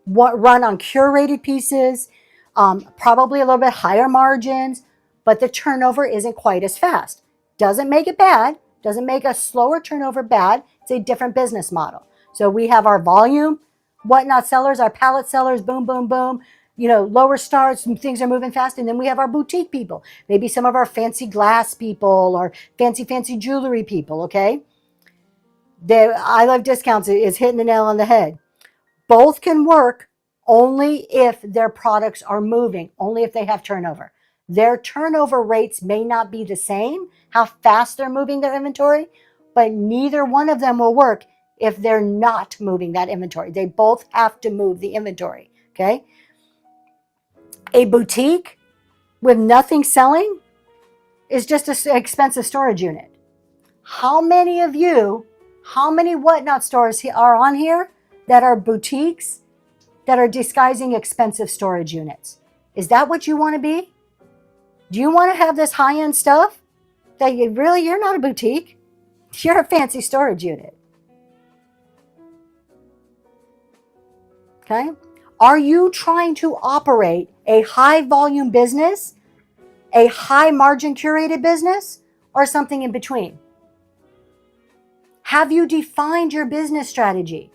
S1: run on curated pieces, probably a little bit higher margins, but the turnover isn't quite as fast. Doesn't make it bad, doesn't make a slower turnover bad. It's a different business model. So we have our volume, Whatnot sellers, our pallet sellers, boom, boom, boom. Lower starts, things are moving fast. And then we have our boutique people, maybe some of our fancy glass people or fancy jewelry people, okay? I Love Discounts is hitting the nail on the head. Both can work only if their products are moving, only if they have turnover. Their turnover rates may not be the same, how fast they're moving their inventory, but neither one of them will work if they're not moving that inventory. They both have to move the inventory, okay? A boutique with nothing selling is just an expensive storage unit. How many Whatnot stores are on here that are boutiques that are disguising expensive storage units? Is that what you want to be? Do you want to have this high-end stuff that you're not a boutique? You're a fancy storage unit. Okay? Are you trying to operate a high volume business, a high margin curated business, or something in between? Have you defined your business strategy?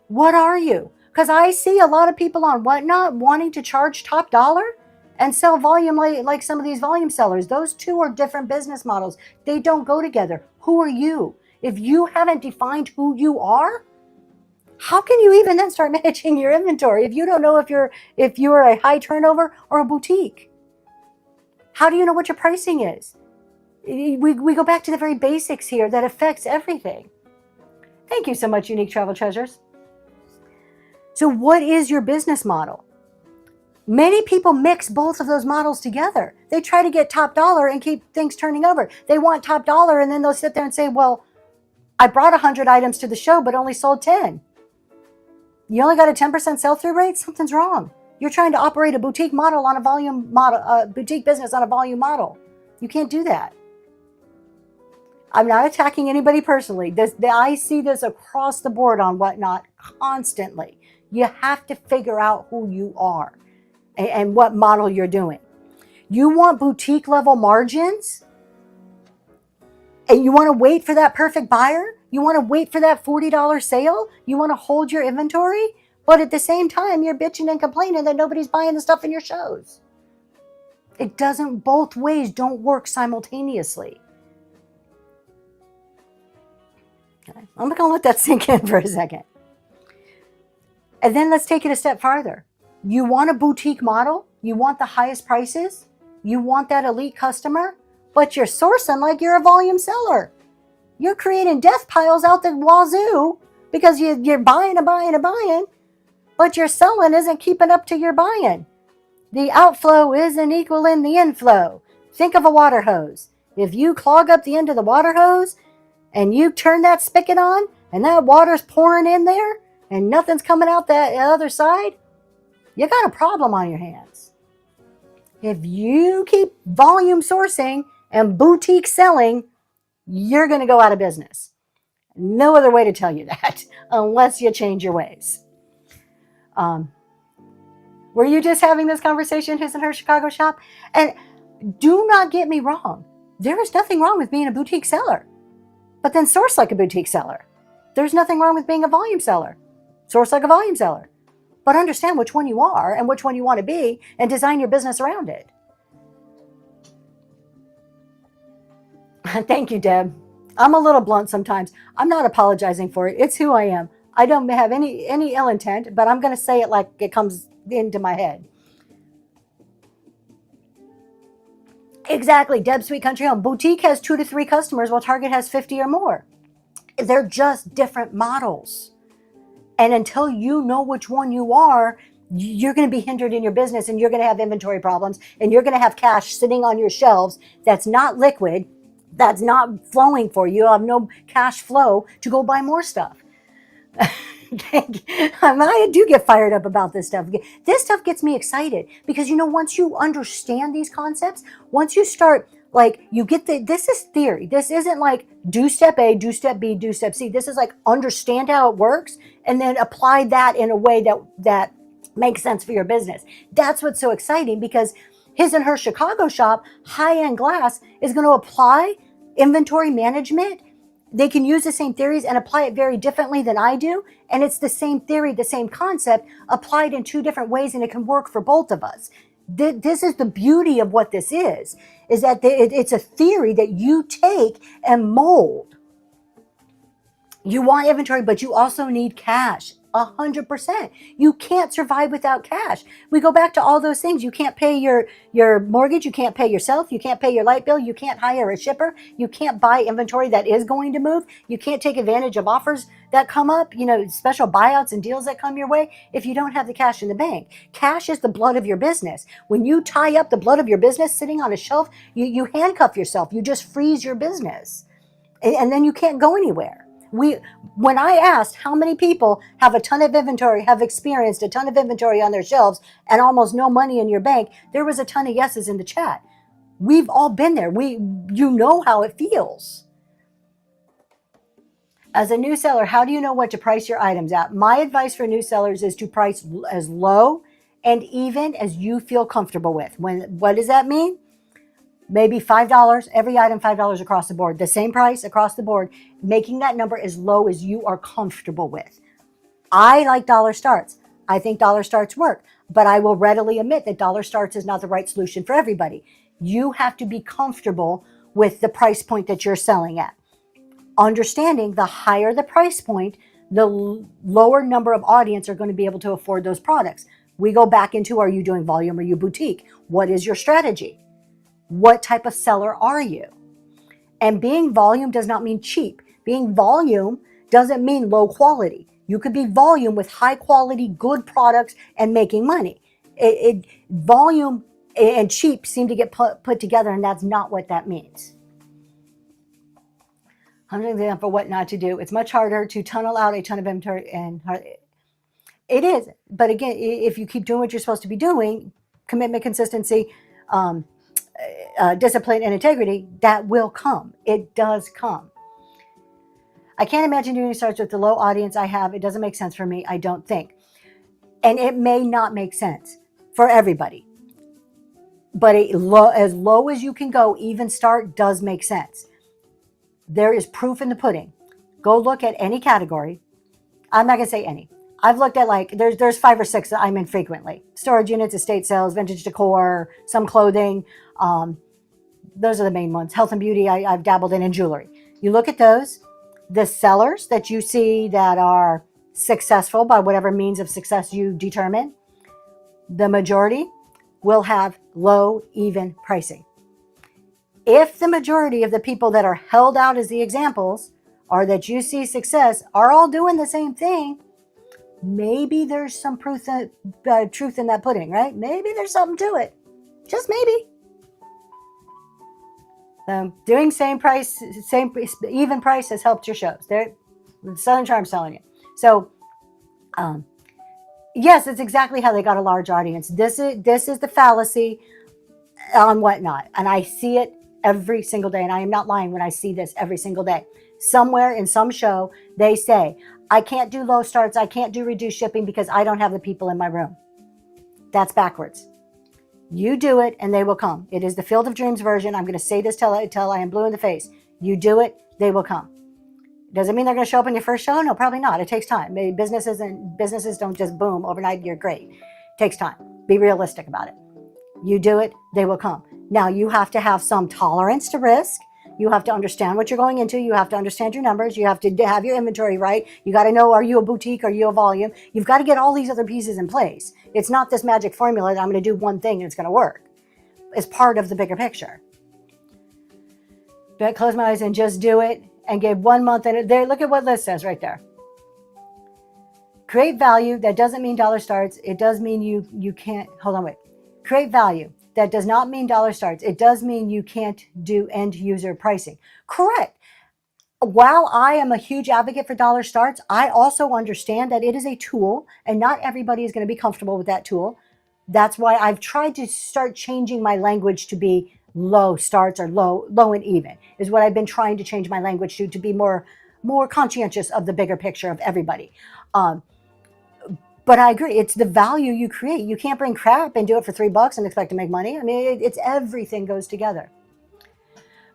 S1: What are you? Because I see a lot of people on Whatnot wanting to charge top dollar and sell volume like some of these volume sellers. Those 2 are different business models. They don't go together. Who are you? If you haven't defined who you are, how can you even then start managing your inventory if you don't know if you're a high turnover or a boutique? How do you know what your pricing is? We go back to the very basics here that affects everything. Thank you so much, Unique Travel Treasures. So what is your business model? Many people mix both of those models together. They try to get top dollar and keep things turning over. They want top dollar, and then they'll sit there and say, well, I brought 100 items to the show, but only sold 10. You only got a 10% sell-through rate? Something's wrong. You're trying to operate a boutique model on a volume model, boutique business on a volume model. You can't do that. I'm not attacking anybody personally. I see this across the board on Whatnot constantly. You have to figure out who you are and what model you're doing. You want boutique level margins? And you want to wait for that perfect buyer? You want to wait for that $40 sale? You want to hold your inventory? But at the same time, you're bitching and complaining that nobody's buying the stuff in your shows. It doesn't, both ways don't work simultaneously. Okay. I'm going to let that sink in for a second. And then let's take it a step farther. You want a boutique model? You want the highest prices? You want that elite customer? But you're sourcing like you're a volume seller. you're creating death piles out the wazoo because you're buying and buying and buying, but your selling isn't keeping up to your buying. The outflow isn't equaling the inflow. Think of a water hose. If you clog up the end of the water hose and you turn that spigot on and that water's pouring in there and nothing's coming out that other side, you got a problem on your hands. If you keep volume sourcing and boutique selling, you're going to go out of business. No other way to tell you that unless you change your ways. Were you just having this conversation, his and her Chicago shop? And do not get me wrong. There is nothing wrong with being a boutique seller, but then source like a boutique seller. There's nothing wrong with being a volume seller. Source like a volume seller. But understand which one you are and which one you want to be and design your business around it. Thank you, Deb. I'm a little blunt sometimes. I'm not apologizing for it. It's who I am. I don't have any ill intent, but I'm going to say it like it comes into my head. Exactly. Deb Sweet Country Home. Boutique has 2 to 3 customers while Target has 50 or more. They're just different models. And until you know which one you are, you're going to be hindered in your business and you're going to have inventory problems and you're going to have cash sitting on your shelves that's not liquid, that's not flowing for you. You have no cash flow to go buy more stuff. I do get fired up about this stuff. This stuff gets me excited because, once you understand these concepts, once you start, you get this is theory. This isn't like do step A, do step B, do step C. This is like understand how it works and then apply that in a way that makes sense for your business. That's what's so exciting because his and her Chicago shop, high-end glass, is going to apply inventory management. They can use the same theories and apply it very differently than I do. And it's the same theory, the same concept applied in 2 different ways, and it can work for both of us. This is the beauty of what this is that it's a theory that you take and mold. You want inventory, but you also need cash. 100%. You can't survive without cash. We go back to all those things. You can't pay your mortgage. You can't pay yourself. You can't pay your light bill. You can't hire a shipper. You can't buy inventory that is going to move. You can't take advantage of offers that come up, special buyouts and deals that come your way if you don't have the cash in the bank. Cash is the blood of your business. When you tie up the blood of your business sitting on a shelf, you handcuff yourself. You just freeze your business. And then you can't go anywhere. When I asked how many people have a ton of inventory, have experienced a ton of inventory on their shelves and almost no money in your bank, there was a ton of yeses in the chat. We've all been there. You know how it feels. As a new seller, how do you know what to price your items at? My advice for new sellers is to price as low and even as you feel comfortable with. What does that mean? Maybe $5, every item $5 across the board, the same price across the board, making that number as low as you are comfortable with. I like dollar starts. I think dollar starts work, but I will readily admit that dollar starts is not the right solution for everybody. You have to be comfortable with the price point that you're selling at. Understanding the higher the price point, the lower number of audience are going to be able to afford those products. We go back into, are you doing volume or are you boutique? What is your strategy? What type of seller are you? And being volume does not mean cheap. Being volume doesn't mean low quality. You could be volume with high quality, good products and making money. Volume and cheap seem to get put together, and that's not what that means. I'm an example what not to do. It's much harder to tunnel out a ton of inventory, and it is. But again, if you keep doing what you're supposed to be doing, commitment, consistency, discipline and integrity, that will come. It does come. I can't imagine doing starts with the low audience I have. It doesn't make sense for me, I don't think. And it may not make sense for everybody. But as low as you can go, even start does make sense. There is proof in the pudding. Go look at any category. I'm not going to say any. I've looked at there's 5 or 6 that I'm in frequently. Storage units, estate sales, vintage decor, some clothing. Those are the main ones. Health and beauty I've dabbled in, and jewelry. You look at those. The sellers that you see that are successful by whatever means of success you determine, the majority will have low, even pricing. If the majority of the people that are held out as the examples or that you see success are all doing the same thing, maybe there's some truth in that pudding, right? Maybe there's something to it. Just maybe. Doing same price, even price has helped your shows. There, Southern Charm's telling you. So, yes, it's exactly how they got a large audience. This is the fallacy on whatnot, and I see it every single day. And I am not lying when I see this every single day. Somewhere in some show, they say, "I can't do low starts. I can't do reduced shipping because I don't have the people in my room." That's backwards. You do it and they will come. It is the Field of Dreams version. I'm going to say this till I am blue in the face. You do it, they will come. Does it mean they're going to show up in your first show? No, probably not. It takes time. Maybe businesses don't just boom overnight. You're great. It takes time. Be realistic about it. You do it, they will come. Now you have to have some tolerance to risk. You have to understand what you're going into. You have to understand your numbers. You have to have your inventory right. You got to know, are you a boutique? Are you a volume? You've got to get all these other pieces in place. It's not this magic formula that I'm going to do one thing and it's going to work. It's part of the bigger picture. But close my eyes and just do it and give 1 month. And there, look at what Liz says right there. Create value. That doesn't mean dollar starts. It does mean you can't, hold on, wait. Create value. That does not mean dollar starts. It does mean you can't do end user pricing. Correct. While I am a huge advocate for dollar starts, I also understand that it is a tool and not everybody is going to be comfortable with that tool. That's why I've tried to start changing my language to be low starts or low and even is what I've been trying to change my language to be more conscientious of the bigger picture of everybody. But I agree, it's the value you create. You can't bring crap and do it for $3 and expect to make money. I mean, it's everything goes together.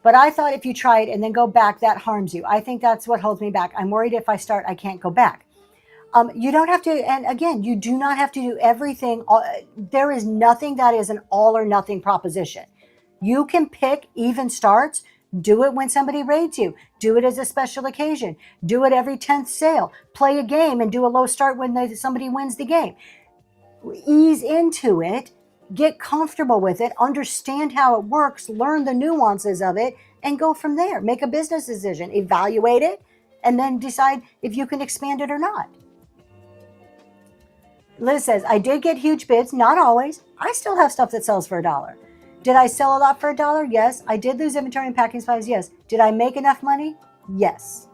S1: But I thought if you try it and then go back, that harms you. I think that's what holds me back. I'm worried if I start, I can't go back. You don't have to, and again, you do not have to do everything. There is nothing that is an all or nothing proposition. You can pick even starts. Do it when somebody raids you. Do it as a special occasion. Do it every 10th sale. Play a game and do a low start when somebody wins the game. Ease into it. Get comfortable with it. Understand how it works. Learn the nuances of it and go from there. Make a business decision. Evaluate it and then decide if you can expand it or not. Liz says, I did get huge bids. Not always. I still have stuff that sells for $1. Did I sell a lot for $1? Yes. I did lose inventory and packing supplies. Yes. Did I make enough money? Yes.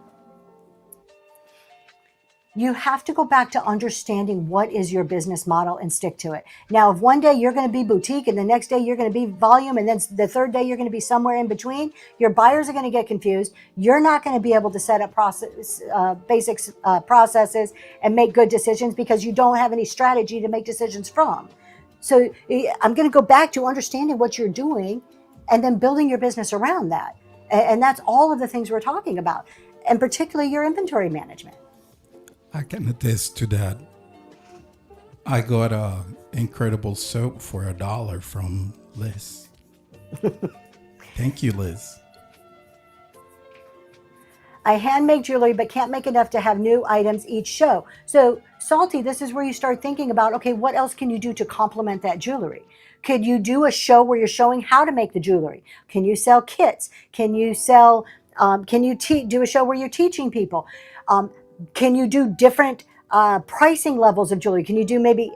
S1: You have to go back to understanding what is your business model and stick to it. Now, if one day you're going to be boutique and the next day you're going to be volume and then the third day you're going to be somewhere in between, your buyers are going to get confused. You're not going to be able to set up basic processes and make good decisions because you don't have any strategy to make decisions from. So I'm going to go back to understanding what you're doing and then building your business around that. And that's all of the things we're talking about, and particularly your inventory management.
S2: I can attest to that. I got incredible soap for $1 from Liz. Thank you, Liz.
S1: I hand make jewelry, but can't make enough to have new items each show. So, Salty, this is where you start thinking about, okay, what else can you do to complement that jewelry? Could you do a show where you're showing how to make the jewelry? Can you sell kits? Can you sell, do a show where you're teaching people? Can you do different pricing levels of jewelry? Can you do maybe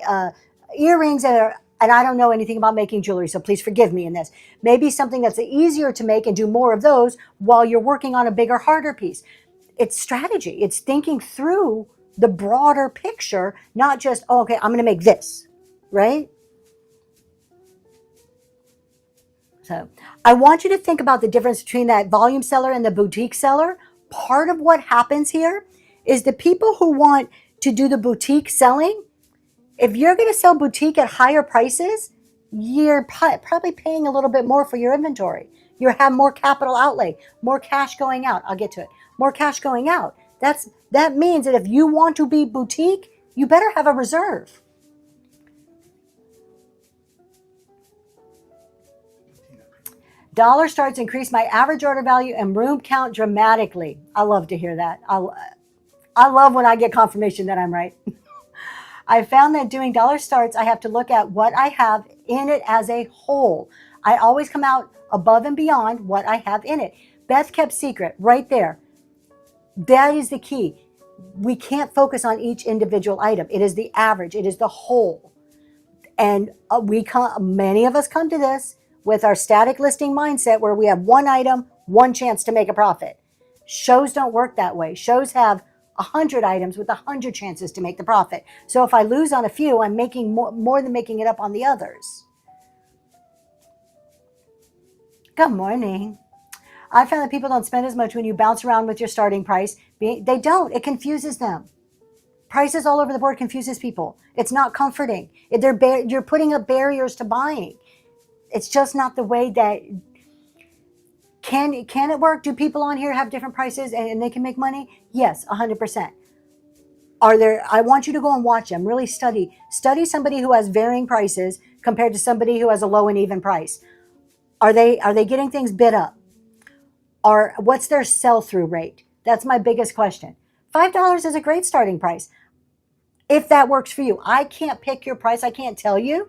S1: earrings that are, and I don't know anything about making jewelry, so please forgive me in this. Maybe something that's easier to make and do more of those while you're working on a bigger, harder piece. It's strategy. It's thinking through the broader picture, not just, oh, okay, I'm going to make this, right? So I want you to think about the difference between that volume seller and the boutique seller. Part of what happens here is the people who want to do the boutique selling, if you're going to sell boutique at higher prices, you're probably paying a little bit more for your inventory. You have more capital outlay, more cash going out. I'll get to it. More cash going out. That means that if you want to be boutique, you better have a reserve. Dollar starts increase my average order value and room count dramatically. I love to hear that. I love when I get confirmation that I'm right. I found that doing dollar starts, I have to look at what I have in it as a whole. I always come out above and beyond what I have in it. Beth kept secret right there. That is the key. We can't focus on each individual item. It is the average. It is the whole. And many of us come to this with our static listing mindset where we have one item, one chance to make a profit. Shows don't work that way. Shows have 100 items with 100 chances to make the profit. So if I lose on a few, I'm making more than making it up on the others. Good morning. I found that people don't spend as much when you bounce around with your starting price. They don't. It confuses them. Prices all over the board confuses people. It's not comforting. You're putting up barriers to buying. It's just not the way that... Can it work? Do people on here have different prices and they can make money? Yes, 100%. I want you to go and watch them. Really study somebody who has varying prices compared to somebody who has a low and even price. Are they getting things bid up? What's their sell-through rate? That's my biggest question. $5 is a great starting price. If that works for you, I can't pick your price. I can't tell you.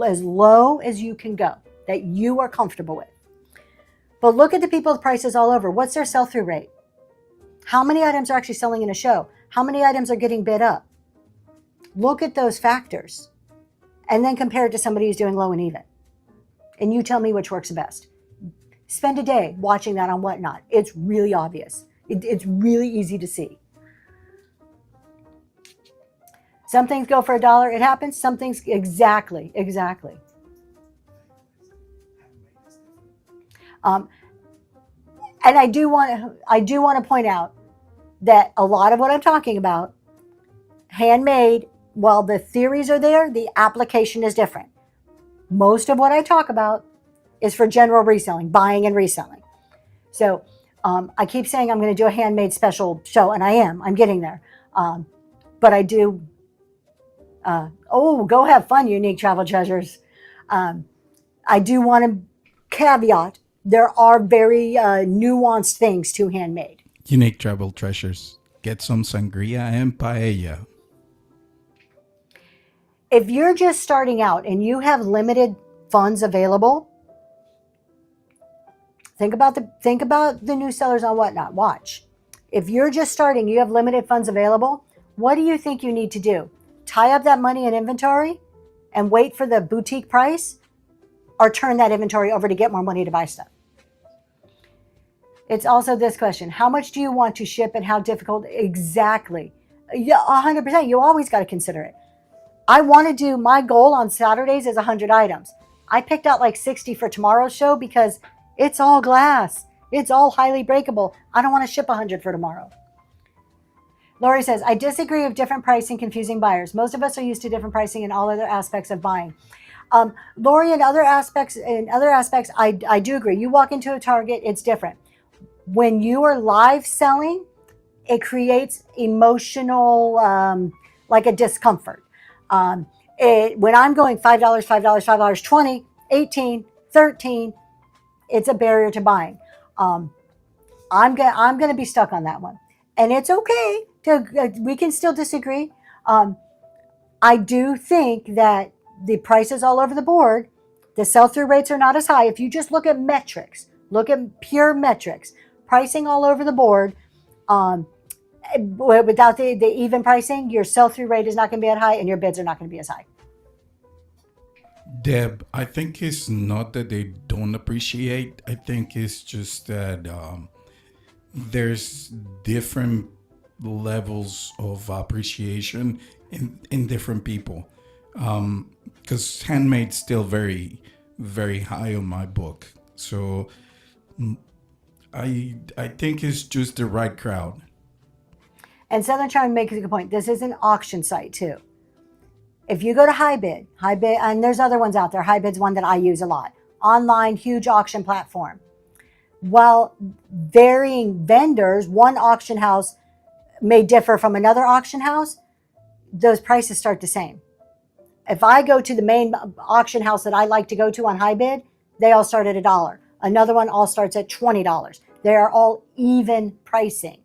S1: As low as you can go that you are comfortable with. But look at the people's prices all over. What's their sell-through rate? How many items are actually selling in a show? How many items are getting bid up? Look at those factors and then compare it to somebody who's doing low and even. And you tell me which works the best. Spend a day watching that on Whatnot. It's really obvious. It's really easy to see. Some things go for $1. It happens. Some things, exactly. And I do want to point out that a lot of what I'm talking about, handmade, while the theories are there, the application is different. Most of what I talk about is for general reselling, buying and reselling. So I keep saying I'm going to do a handmade special show, and I'm getting there. But I do, go have fun, Unique Travel Treasures. I do want to caveat, there are very nuanced things to handmade.
S2: Unique Travel Treasures. Get some sangria and paella.
S1: If you're just starting out and you have limited funds available, think about the new sellers on Whatnot. Watch. If you're just starting, you have limited funds available, what do you think you need to do? Tie up that money in inventory and wait for the boutique price, or turn that inventory over to get more money to buy stuff? It's also this question. How much do you want to ship and how difficult? Exactly. Yeah, 100%. You always got to consider it. I want to do, my goal on Saturdays is 100 items. I picked out like 60 for tomorrow's show because it's all glass. It's all highly breakable. I don't want to ship 100 for tomorrow. Lori says, I disagree with different pricing confusing buyers. Most of us are used to different pricing in all other aspects of buying. Lori, in other aspects, I do agree. You walk into a Target, it's different. When you are live selling, it creates emotional, like a discomfort. When I'm going $5, 20, 18, 13, it's a barrier to buying. I'm going to be stuck on that one. And it's okay. We can still disagree. I do think that the prices all over the board, the sell-through rates are not as high. If you just look at metrics, look at pure metrics, pricing all over the board, without the even pricing, your sell-through rate is not going to be that high and your bids are not going to be as high.
S2: Deb, I think it's not that they don't appreciate. I think it's just that there's different levels of appreciation in different people. Because handmade's still very, very high on my book. So I think it's just the right crowd.
S1: And Southern Charm makes a good point. This is an auction site too. If you go to HiBid, and there's other ones out there. HiBid's one that I use a lot. Online, huge auction platform. While varying vendors, one auction house may differ from another auction house, those prices start the same. If I go to the main auction house that I like to go to on HiBid, they all start at $1. Another one all starts at $20. They are all even pricing.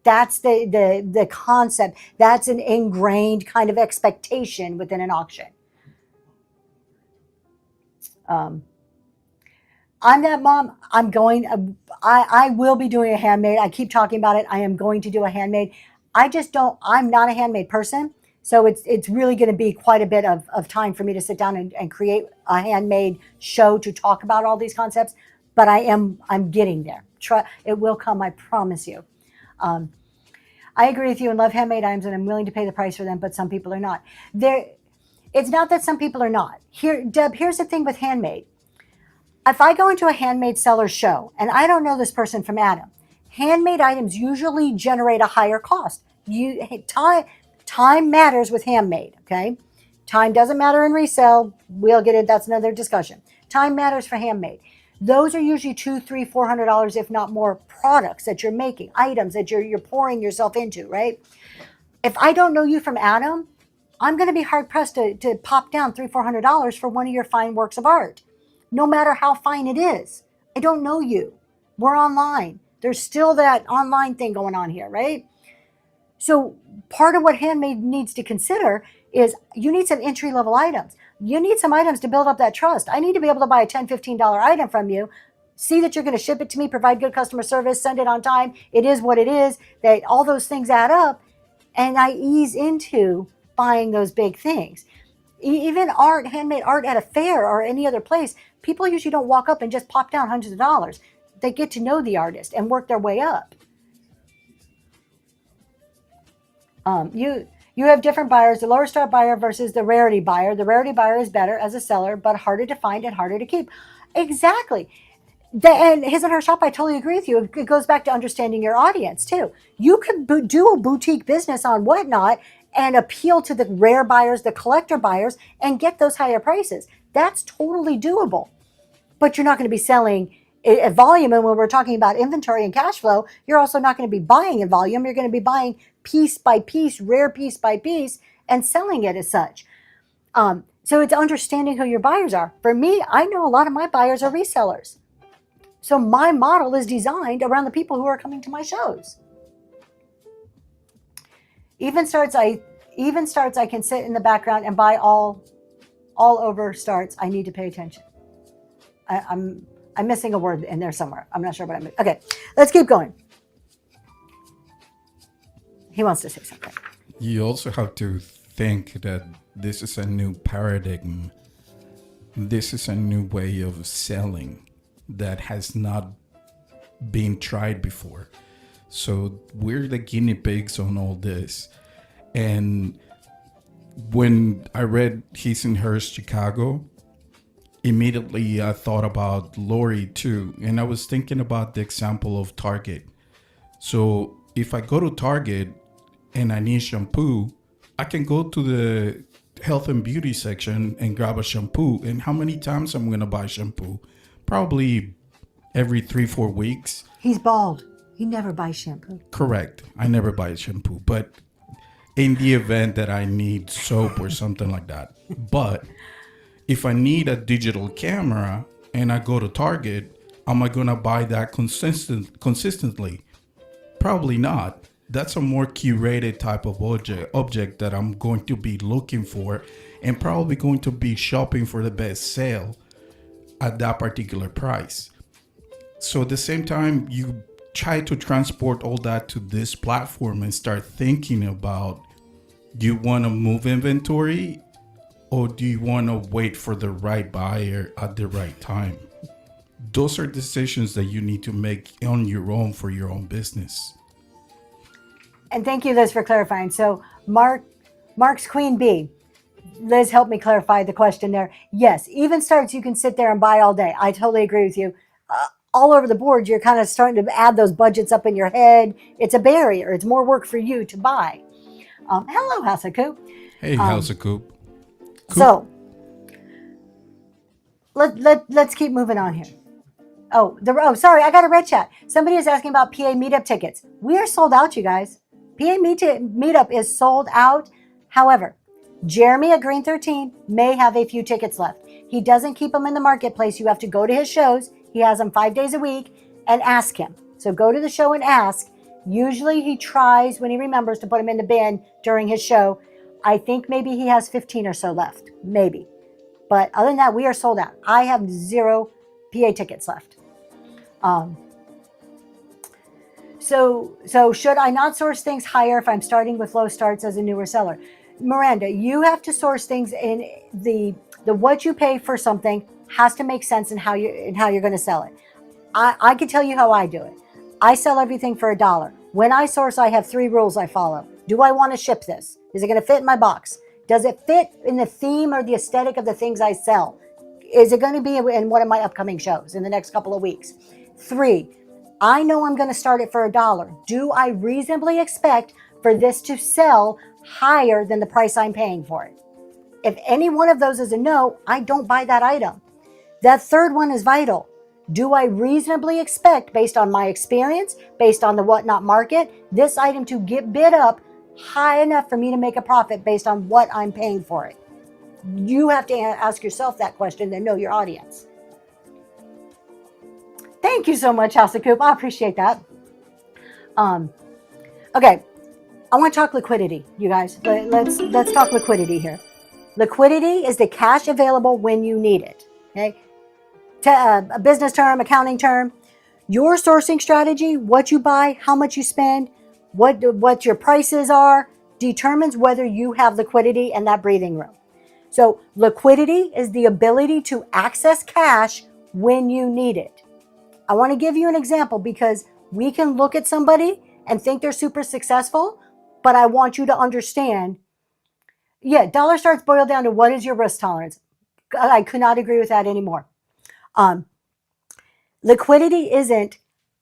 S1: That's the concept. That's an ingrained kind of expectation within an auction. I'm that mom. I will be doing a handmade. I keep talking about it. I am going to do a handmade. I just don't, I'm not a handmade person. So it's really going to be quite a bit of time for me to sit down and create a handmade show to talk about all these concepts. But I'm getting there. It will come. I promise you. Um, I agree with you and love handmade items, and I'm willing to pay the price for them, but some people are not. It's not that some people are not. Here, Deb, here's the thing with handmade. If I go into a handmade seller show, and I don't know this person from Adam, handmade items usually generate a higher cost. Time matters with handmade, okay? Time doesn't matter in resale. We'll get it. That's another discussion. Time matters for handmade. Those are usually $200, $300, $400, if not more, products that you're making, items that you're pouring yourself into, right? If I don't know you from Adam, I'm going to be hard pressed to pop down $300, $400 for one of your fine works of art, no matter how fine it is. I don't know you. We're online. There's still that online thing going on here, right? So part of what handmade needs to consider is you need some entry level items. You need some items to build up that trust. I need to be able to buy a $10, $15 item from you, see that you're going to ship it to me, provide good customer service, send it on time. It is what it is, that all those things add up. And I ease into buying those big things. Even art, handmade art at a fair or any other place, people usually don't walk up and just pop down hundreds of dollars. They get to know the artist and work their way up. You have different buyers, the lower start buyer versus the rarity buyer. The rarity buyer is better as a seller, but harder to find and harder to keep. Exactly. And his and her shop, I totally agree with you. It goes back to understanding your audience too. You could do a boutique business on Whatnot and appeal to the rare buyers, the collector buyers, and get those higher prices. That's totally doable. But you're not going to be selling at volume. And when we're talking about inventory and cash flow, you're also not going to be buying in volume. You're going to be buying piece by piece, rare piece by piece, and selling it as such. So it's understanding who your buyers are. For me, I know a lot of my buyers are resellers. So my model is designed around the people who are coming to my shows. Even starts, I can sit in the background and buy all over starts. I need to pay attention. I'm missing a word in there somewhere. I'm not sure what I'm. Okay, let's keep going. He wants to say something.
S2: You also have to think that this is a new paradigm. This is a new way of selling that has not been tried before. So we're the guinea pigs on all this. And when I read His and Hers Chicago, immediately I thought about Lori too. And I was thinking about the example of Target. So if I go to Target and I need shampoo, I can go to the health and beauty section and grab a shampoo. And how many times I'm going to buy shampoo? Probably every 3-4 weeks.
S1: He's bald. He never buys shampoo.
S2: Correct. I never buy shampoo. But in the event that I need soap or something like that. But if I need a digital camera and I go to Target, am I going to buy that consistently? Probably not. That's a more curated type of object that I'm going to be looking for and probably going to be shopping for the best sale at that particular price. So at the same time, you try to transport all that to this platform and start thinking about, do you want to move inventory or do you want to wait for the right buyer at the right time? Those are decisions that you need to make on your own for your own business.
S1: And thank you, Liz, for clarifying. So Mark's Queen Bee. Liz helped me clarify the question there. Yes, even starts you can sit there and buy all day. I totally agree with you. All over the board, you're kind of starting to add those budgets up in your head. It's a barrier. It's more work for you to buy. Hello, House of Coop.
S2: Hey, House of Coop.
S1: So let's keep moving on here. Sorry, I got a red chat. Somebody is asking about PA meetup tickets. We are sold out, you guys. PA meetup is sold out. However, Jeremy at Green 13 may have a few tickets left. He doesn't keep them in the marketplace. You have to go to his shows. He has them 5 days a week and ask him. So go to the show and ask. Usually he tries when he remembers to put them in the bin during his show. I think maybe he has 15 or so left. Maybe. But other than that, we are sold out. I have zero PA tickets left. So should I not source things higher if I'm starting with low starts as a newer seller? Miranda, you have to source things in the what you pay for something has to make sense in how you're going to sell it. I can tell you how I do it. I sell everything for $1. When I source, I have 3 rules I follow. Do I want to ship this? Is it going to fit in my box? Does it fit in the theme or the aesthetic of the things I sell? Is it going to be in one of my upcoming shows in the next couple of weeks? 3, I know I'm going to start it for $1. Do I reasonably expect for this to sell higher than the price I'm paying for it? If any one of those is a no, I don't buy that item. That third one is vital. Do I reasonably expect, based on my experience, based on the whatnot market, this item to get bid up high enough for me to make a profit based on what I'm paying for it? You have to ask yourself that question and know your audience. Thank you so much, House of Coop. I appreciate that. Okay, I want to talk liquidity, you guys. Let's talk liquidity here. Liquidity is the cash available when you need it. Okay, a business term, accounting term. Your sourcing strategy, what you buy, how much you spend, what your prices are, determines whether you have liquidity and that breathing room. So liquidity is the ability to access cash when you need it. I want to give you an example because we can look at somebody and think they're super successful, but I want you to understand, dollar starts boil down to what is your risk tolerance. I could not agree with that anymore. Liquidity isn't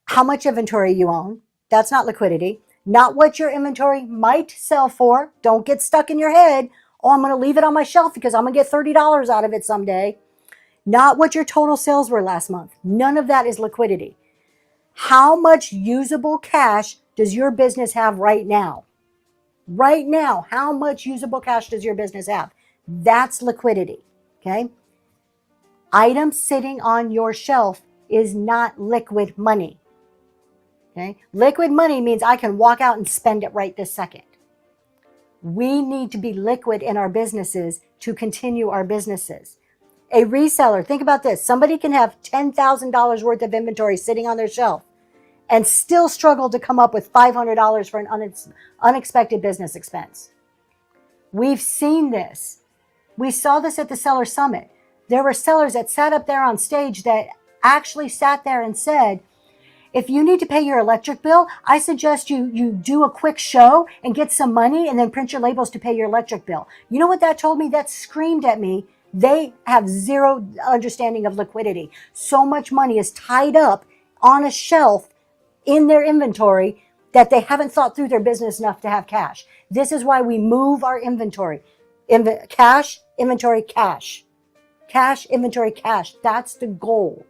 S1: how much inventory you own. That's not liquidity. Not what your inventory might sell for. Don't get stuck in your head. Oh, I'm going to leave it on my shelf because I'm going to get $30 out of it someday. Not what your total sales were last month. None of that is liquidity. How much usable cash does your business have right now? Right now, how much usable cash does your business have? That's liquidity, okay? Items sitting on your shelf is not liquid money, okay? Liquid money means I can walk out and spend it right this second. We need to be liquid in our businesses to continue our businesses. A reseller, think about this. Somebody can have $10,000 worth of inventory sitting on their shelf and still struggle to come up with $500 for an unexpected business expense. We've seen this. We saw this at the Seller Summit. There were sellers that sat up there on stage that actually sat there and said, if you need to pay your electric bill, I suggest you do a quick show and get some money and then print your labels to pay your electric bill. You know what that told me? That screamed at me. They have zero understanding of liquidity. So much money is tied up on a shelf in their inventory that they haven't thought through their business enough to have cash. This is why we move our inventory. Cash, inventory, cash. Cash, inventory, cash. That's the goal.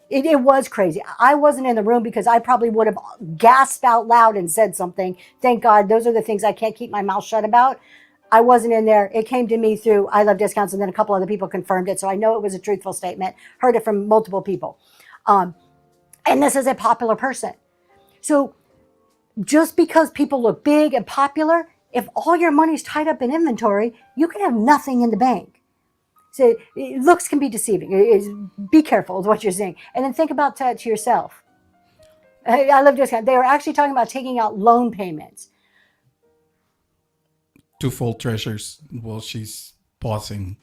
S1: It was crazy. I wasn't in the room because I probably would have gasped out loud and said something. Thank God, those are the things I can't keep my mouth shut about. I wasn't in there. It came to me through I Love Discounts, and then a couple other people confirmed it. So I know it was a truthful statement. Heard it from multiple people. And this is a popular person. So just because people look big and popular, if all your money's tied up in inventory, you can have nothing in the bank. So looks can be deceiving. Be careful with what you're saying. And then think about that to yourself. I Love Discounts. They were actually talking about taking out loan payments.
S2: To full treasures while she's pausing.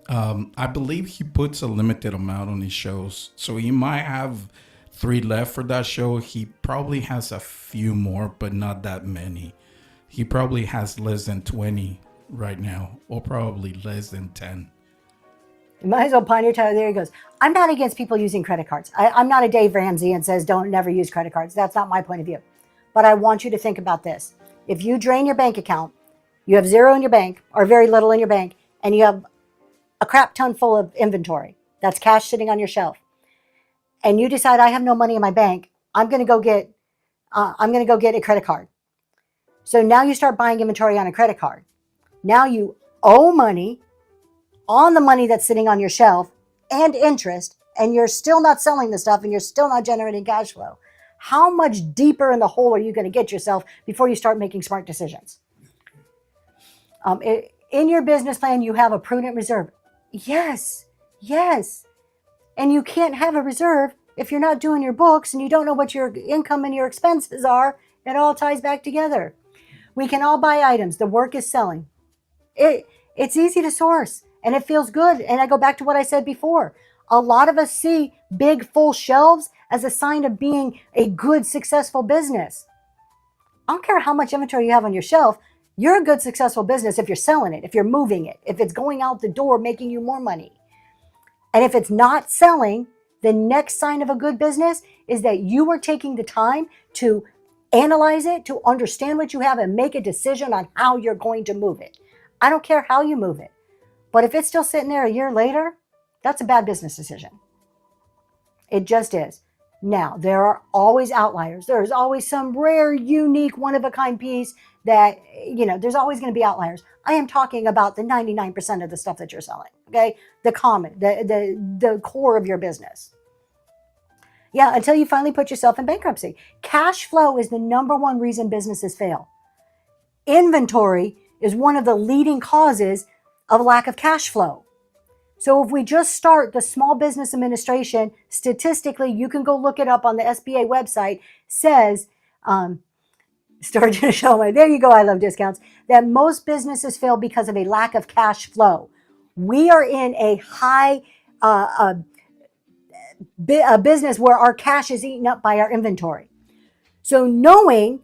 S2: I believe he puts a limited amount on his shows. So he might have 3 left for that show. He probably has a few more, but not that many. He probably has less than 20 right now, or probably less than 10.
S1: You might as well pine your tail. There he goes. I'm not against people using credit cards. I'm not a Dave Ramsey and says don't never use credit cards. That's not my point of view. But I want you to think about this. If you drain your bank account, you have zero in your bank or very little in your bank, and you have a crap ton full of inventory. That's cash sitting on your shelf. And you decide I have no money in my bank. I'm going to go get a credit card. So now you start buying inventory on a credit card. Now you owe money on the money that's sitting on your shelf and interest, and you're still not selling the stuff and you're still not generating cash flow. How much deeper in the hole are you going to get yourself before you start making smart decisions? In your business plan, you have a prudent reserve. Yes. And you can't have a reserve if you're not doing your books and you don't know what your income and your expenses are. It all ties back together. We can all buy items. The work is selling. It's easy to source and it feels good. And I go back to what I said before. A lot of us see big, full shelves as a sign of being a good, successful business. I don't care how much inventory you have on your shelf. You're a good, successful business if you're selling it, if you're moving it, if it's going out the door, making you more money. And if it's not selling, the next sign of a good business is that you are taking the time to analyze it, to understand what you have and make a decision on how you're going to move it. I don't care how you move it. But if it's still sitting there a year later, that's a bad business decision. It just is. Now, there are always outliers. There's always some rare, unique, one-of-a-kind piece that, there's always going to be outliers. I am talking about the 99% of the stuff that you're selling, okay? The common, the core of your business. Yeah, until you finally put yourself in bankruptcy. Cash flow is the number one reason businesses fail. Inventory is one of the leading causes of lack of cash flow. So if we just start the Small Business Administration, statistically, you can go look it up on the SBA website, says, Sturgeon Show, there you go, I love discounts, that most businesses fail because of a lack of cash flow. We are in a high a business where our cash is eaten up by our inventory. So knowing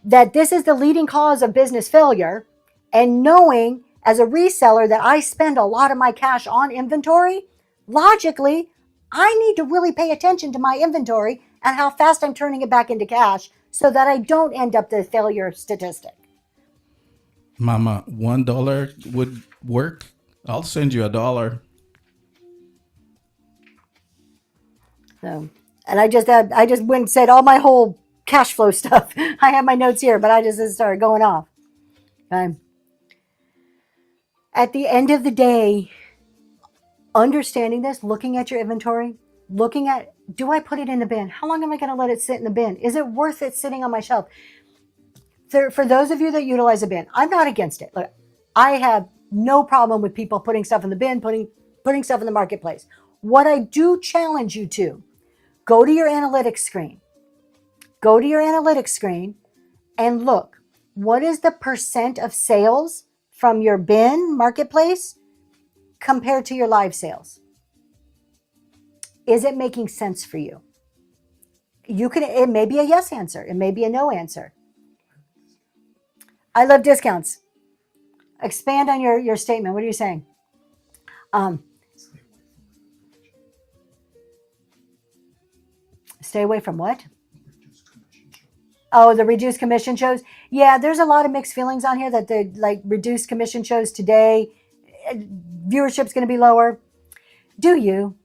S1: that this is the leading cause of business failure and knowing as a reseller that I spend a lot of my cash on inventory, logically, I need to really pay attention to my inventory and how fast I'm turning it back into cash so that I don't end up the failure statistic.
S2: Mama, $1 would work. I'll send you $1.
S1: So, and I just went and said all my whole cash flow stuff. I have my notes here, but I just started going off. At the end of the day, understanding this, looking at your inventory, looking at, do I put it in the bin? How long am I going to let it sit in the bin? Is it worth it sitting on my shelf? For those of you that utilize a bin, I'm not against it. Look, I have no problem with people putting stuff in the bin, putting stuff in the marketplace. What I do challenge you to, go to your analytics screen. Go to your analytics screen and look, what is the percent of sales from your bin marketplace compared to your live sales? Is it making sense for you? It may be a yes answer. It may be a no answer. I love discounts. Expand on your statement. What are you saying? Stay away from what? Oh, the reduced commission shows. Yeah, there's a lot of mixed feelings on here that the reduced commission shows today. Viewership's going to be lower. Do you?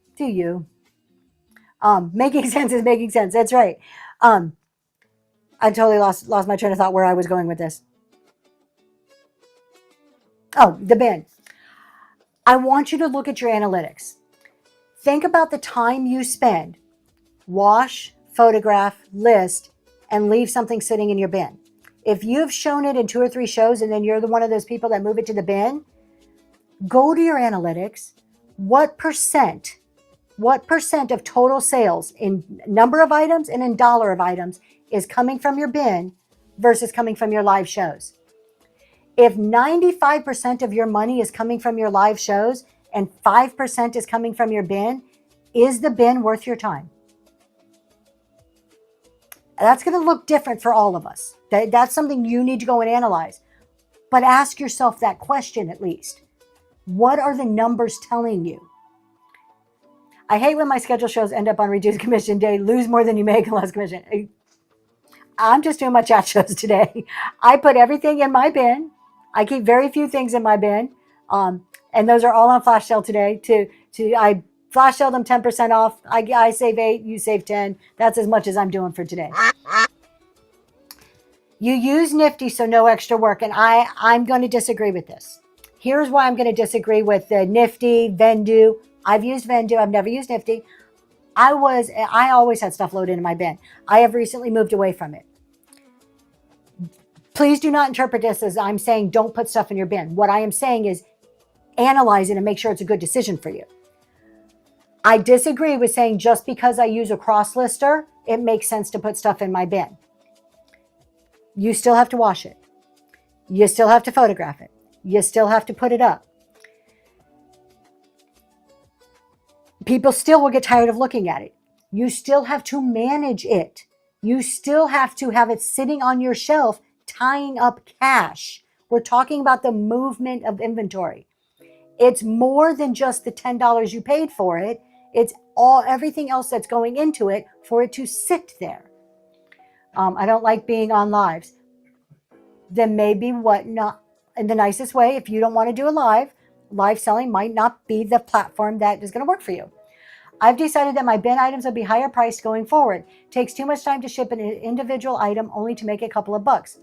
S1: Making sense is making sense. That's right. I totally lost my train of thought where I was going with this. Oh, the bin. I want you to look at your analytics. Think about the time you spend. Wash, photograph, list, and leave something sitting in your bin. If you've shown it in 2 or 3 shows and then you're one of those people that move it to the bin, go to your analytics. What percent of total sales in number of items and in dollar of items is coming from your bin versus coming from your live shows? If 95% of your money is coming from your live shows and 5% is coming from your bin, is the bin worth your time? That's going to look different for all of us. That's something you need to go and analyze. But ask yourself that question at least. What are the numbers telling you? I hate when my schedule shows end up on reduced commission day, lose more than you make and less commission. I'm just doing my chat shows today. I put everything in my bin. I keep very few things in my bin. And those are all on flash sale today. I flash sale them 10% off. I save 8, you save 10. That's as much as I'm doing for today. You use Nifty, so no extra work. And I'm going to disagree with this. Here's why I'm going to disagree with the Nifty, Vendoo. I've used Vendoo. I've never used Nifty. I always had stuff loaded in my bin. I have recently moved away from it. Please do not interpret this as I'm saying don't put stuff in your bin. What I am saying is analyze it and make sure it's a good decision for you. I disagree with saying just because I use a cross lister, it makes sense to put stuff in my bin. You still have to wash it. You still have to photograph it. You still have to put it up. People still will get tired of looking at it. You still have to manage it. You still have to have it sitting on your shelf, tying up cash. We're talking about the movement of inventory. It's more than just the $10 you paid for it. It's everything else that's going into it for it to sit there. I don't like being on lives. Then maybe not in the nicest way, if you don't want to do a live selling might not be the platform that is going to work for you. I've decided that my bin items will be higher priced going forward. Takes too much time to ship an individual item only to make a couple of bucks.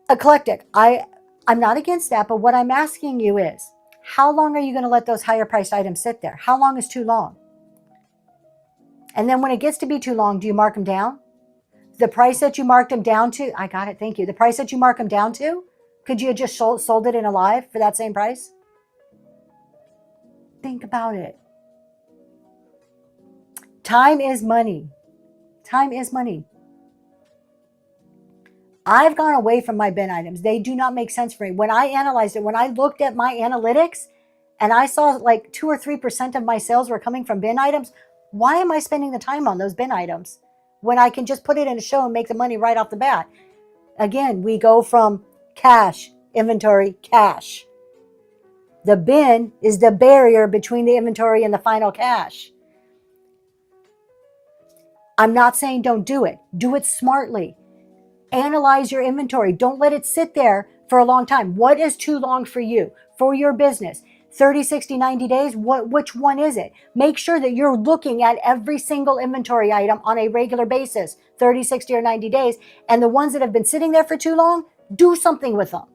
S1: Eclectic. I'm not against that, but what I'm asking you is, how long are you going to let those higher priced items sit there? How long is too long? And then when it gets to be too long, do you mark them down? The price that you marked them down to, I got it, thank you. The price that you mark them down to, could you have just sold it in a live for that same price? Think about it. Time is money. Time is money. I've gone away from my bin items. They do not make sense for me. When I analyzed it, when I looked at my analytics and I saw like 2 or 3% of my sales were coming from bin items, why am I spending the time on those bin items when I can just put it in a show and make the money right off the bat? Again, we go from cash, inventory, cash. The bin is the barrier between the inventory and the final cash. I'm not saying don't do it. Do it smartly. Analyze your inventory. Don't let it sit there for a long time. What is too long for you, for your business? 30, 60, 90 days? Which one is it? Make sure that you're looking at every single inventory item on a regular basis, 30, 60, or 90 days. And the ones that have been sitting there for too long, do something with them.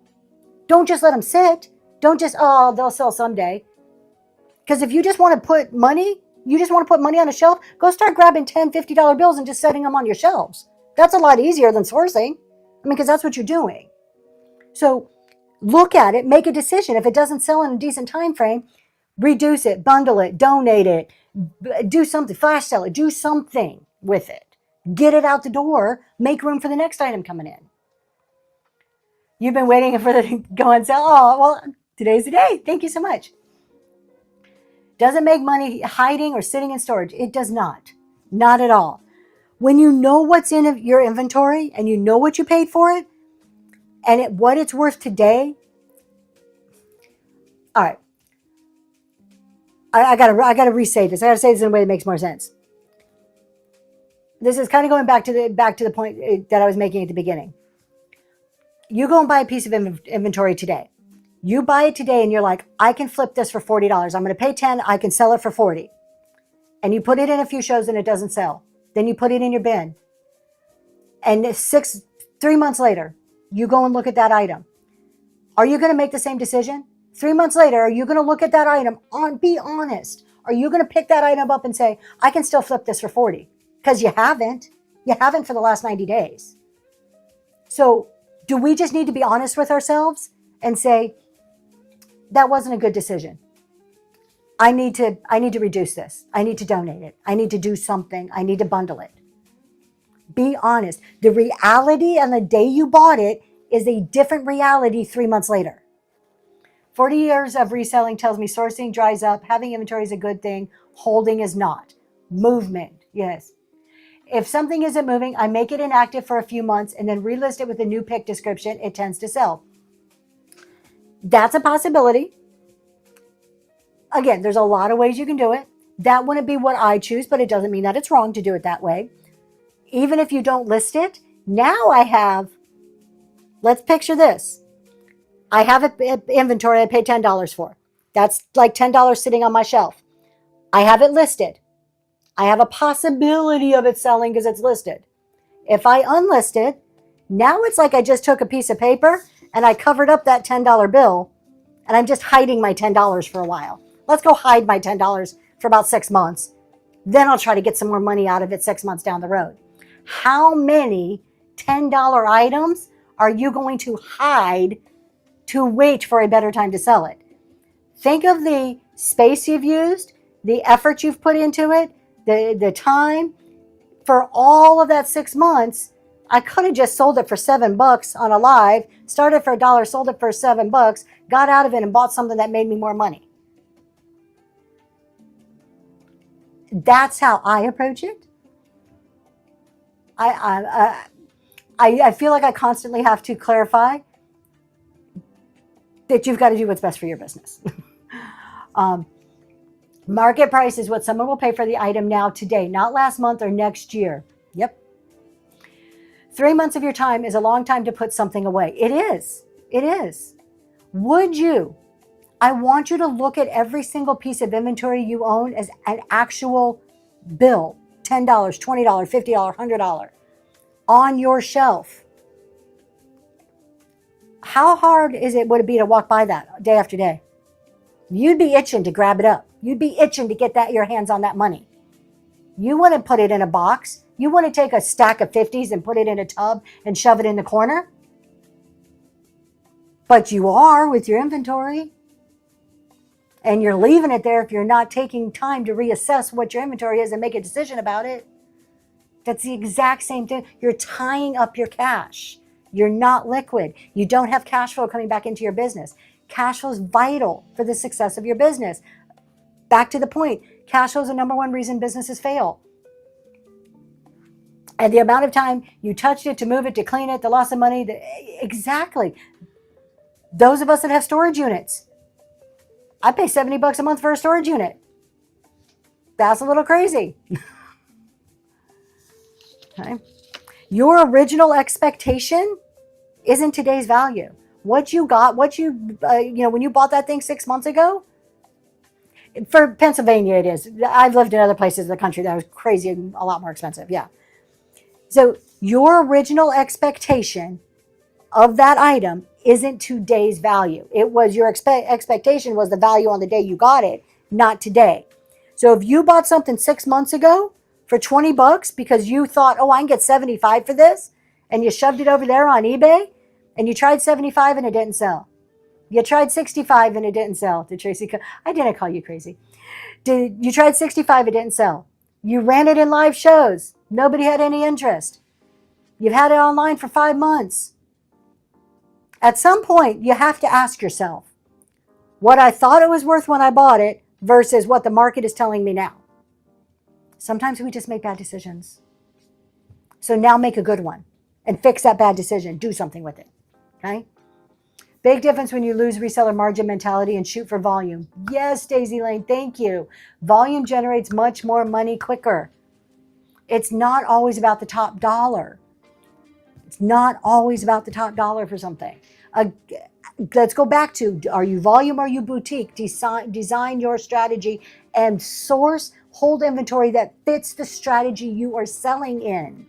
S1: Don't just let them sit. Don't just, oh, they'll sell someday. Because if you just want to put money, on a shelf, go start grabbing $10, $50 bills and just setting them on your shelves. That's a lot easier than sourcing. I mean, because that's what you're doing. So look at it, make a decision. If it doesn't sell in a decent time frame, reduce it, bundle it, donate it, do something, flash sell it, do something with it. Get it out the door, make room for the next item coming in. You've been waiting for the go on sale. Oh, well, today's the day. Thank you so much. Doesn't make money hiding or sitting in storage. It does not. Not at all. When you know what's in your inventory and you know what you paid for it and what it's worth today. All right. I gotta re-say this. I gotta say this in a way that makes more sense. This is kind of going back to the point that I was making at the beginning. You go and buy a piece of inventory today. You buy it today and you're like, I can flip this for $40. I'm going to pay 10. I can sell it for 40. And you put it in a few shows and it doesn't sell. Then you put it in your bin. And 3 months later, you go and look at that item. Are you going to make the same decision? 3 months later, are you going to look at that item? Be honest. Are you going to pick that item up and say, I can still flip this for 40? Because you haven't. You haven't for the last 90 days. So do we just need to be honest with ourselves and say, that wasn't a good decision. I need to reduce this. I need to donate it. I need to do something. I need to bundle it. Be honest. The reality on the day you bought it is a different reality 3 months later. 40 years of reselling tells me sourcing dries up. Having inventory is a good thing. Holding is not. Movement, yes. If something isn't moving, I make it inactive for a few months and then relist it with a new pick description. It tends to sell. That's a possibility. Again, there's a lot of ways you can do it. That wouldn't be what I choose, but it doesn't mean that it's wrong to do it that way. Even if you don't list it, now I have, let's picture this. I have an inventory I paid $10 for. That's like $10 sitting on my shelf. I have it listed. I have a possibility of it selling because it's listed. If I unlist it, now it's like I just took a piece of paper and I covered up that $10 bill and I'm just hiding my $10 for a while. Let's go hide my $10 for about 6 months. Then I'll try to get some more money out of it 6 months down the road. How many $10 items are you going to hide to wait for a better time to sell it? Think of the space you've used, the effort you've put into it, the time. For all of that 6 months, I could have just sold it for $7 on a live, started for $1, sold it for $7, got out of it and bought something that made me more money. That's how I approach it. I feel like I constantly have to clarify that you've got to do what's best for your business. Market price is what someone will pay for the item now today, not last month or next year. Yep. 3 months of your time is a long time to put something away. It is. It is. Would you? I want you to look at every single piece of inventory you own as an actual bill. $10, $20, $50, $100 on your shelf. How hard would it be to walk by that day after day? You'd be itching to grab it up. You'd be itching to get your hands on that money. You wouldn't put it in a box. You wouldn't take a stack of 50s and put it in a tub and shove it in the corner. But you are with your inventory. And you're leaving it there if you're not taking time to reassess what your inventory is and make a decision about it. That's the exact same thing. You're tying up your cash. You're not liquid. You don't have cash flow coming back into your business. Cash flow is vital for the success of your business. Back to the point, cash flow is the number one reason businesses fail. And the amount of time you touched it, to move it, to clean it, the loss of money, exactly. Those of us that have storage units, I pay $70 a month for a storage unit. That's a little crazy. Okay. Your original expectation isn't today's value. What you got, when you bought that thing 6 months ago, for Pennsylvania it is. I've lived in other places in the country that was crazy and a lot more expensive. Yeah. So your original expectation of that item isn't today's value. It was your expectation was the value on the day you got it, not today. So if you bought something 6 months ago for $20 because you thought, oh, I can get 75 for this, and you shoved it over there on eBay, and you tried 75 and it didn't sell. You tried 65 and it didn't sell. Did Tracy? I didn't call you crazy. You tried 65, it didn't sell. You ran it in live shows. Nobody had any interest. You've had it online for 5 months. At some point, you have to ask yourself, what I thought it was worth when I bought it versus what the market is telling me now. Sometimes we just make bad decisions. So now make a good one and fix that bad decision. Do something with it. Okay? Big difference when you lose reseller margin mentality and shoot for volume. Yes, Daisy Lane, thank you. Volume generates much more money quicker. It's not always about the top dollar. It's not always about the top dollar for something. Let's go back to, are you volume or are you boutique? Design your strategy and hold inventory that fits the strategy you are selling in.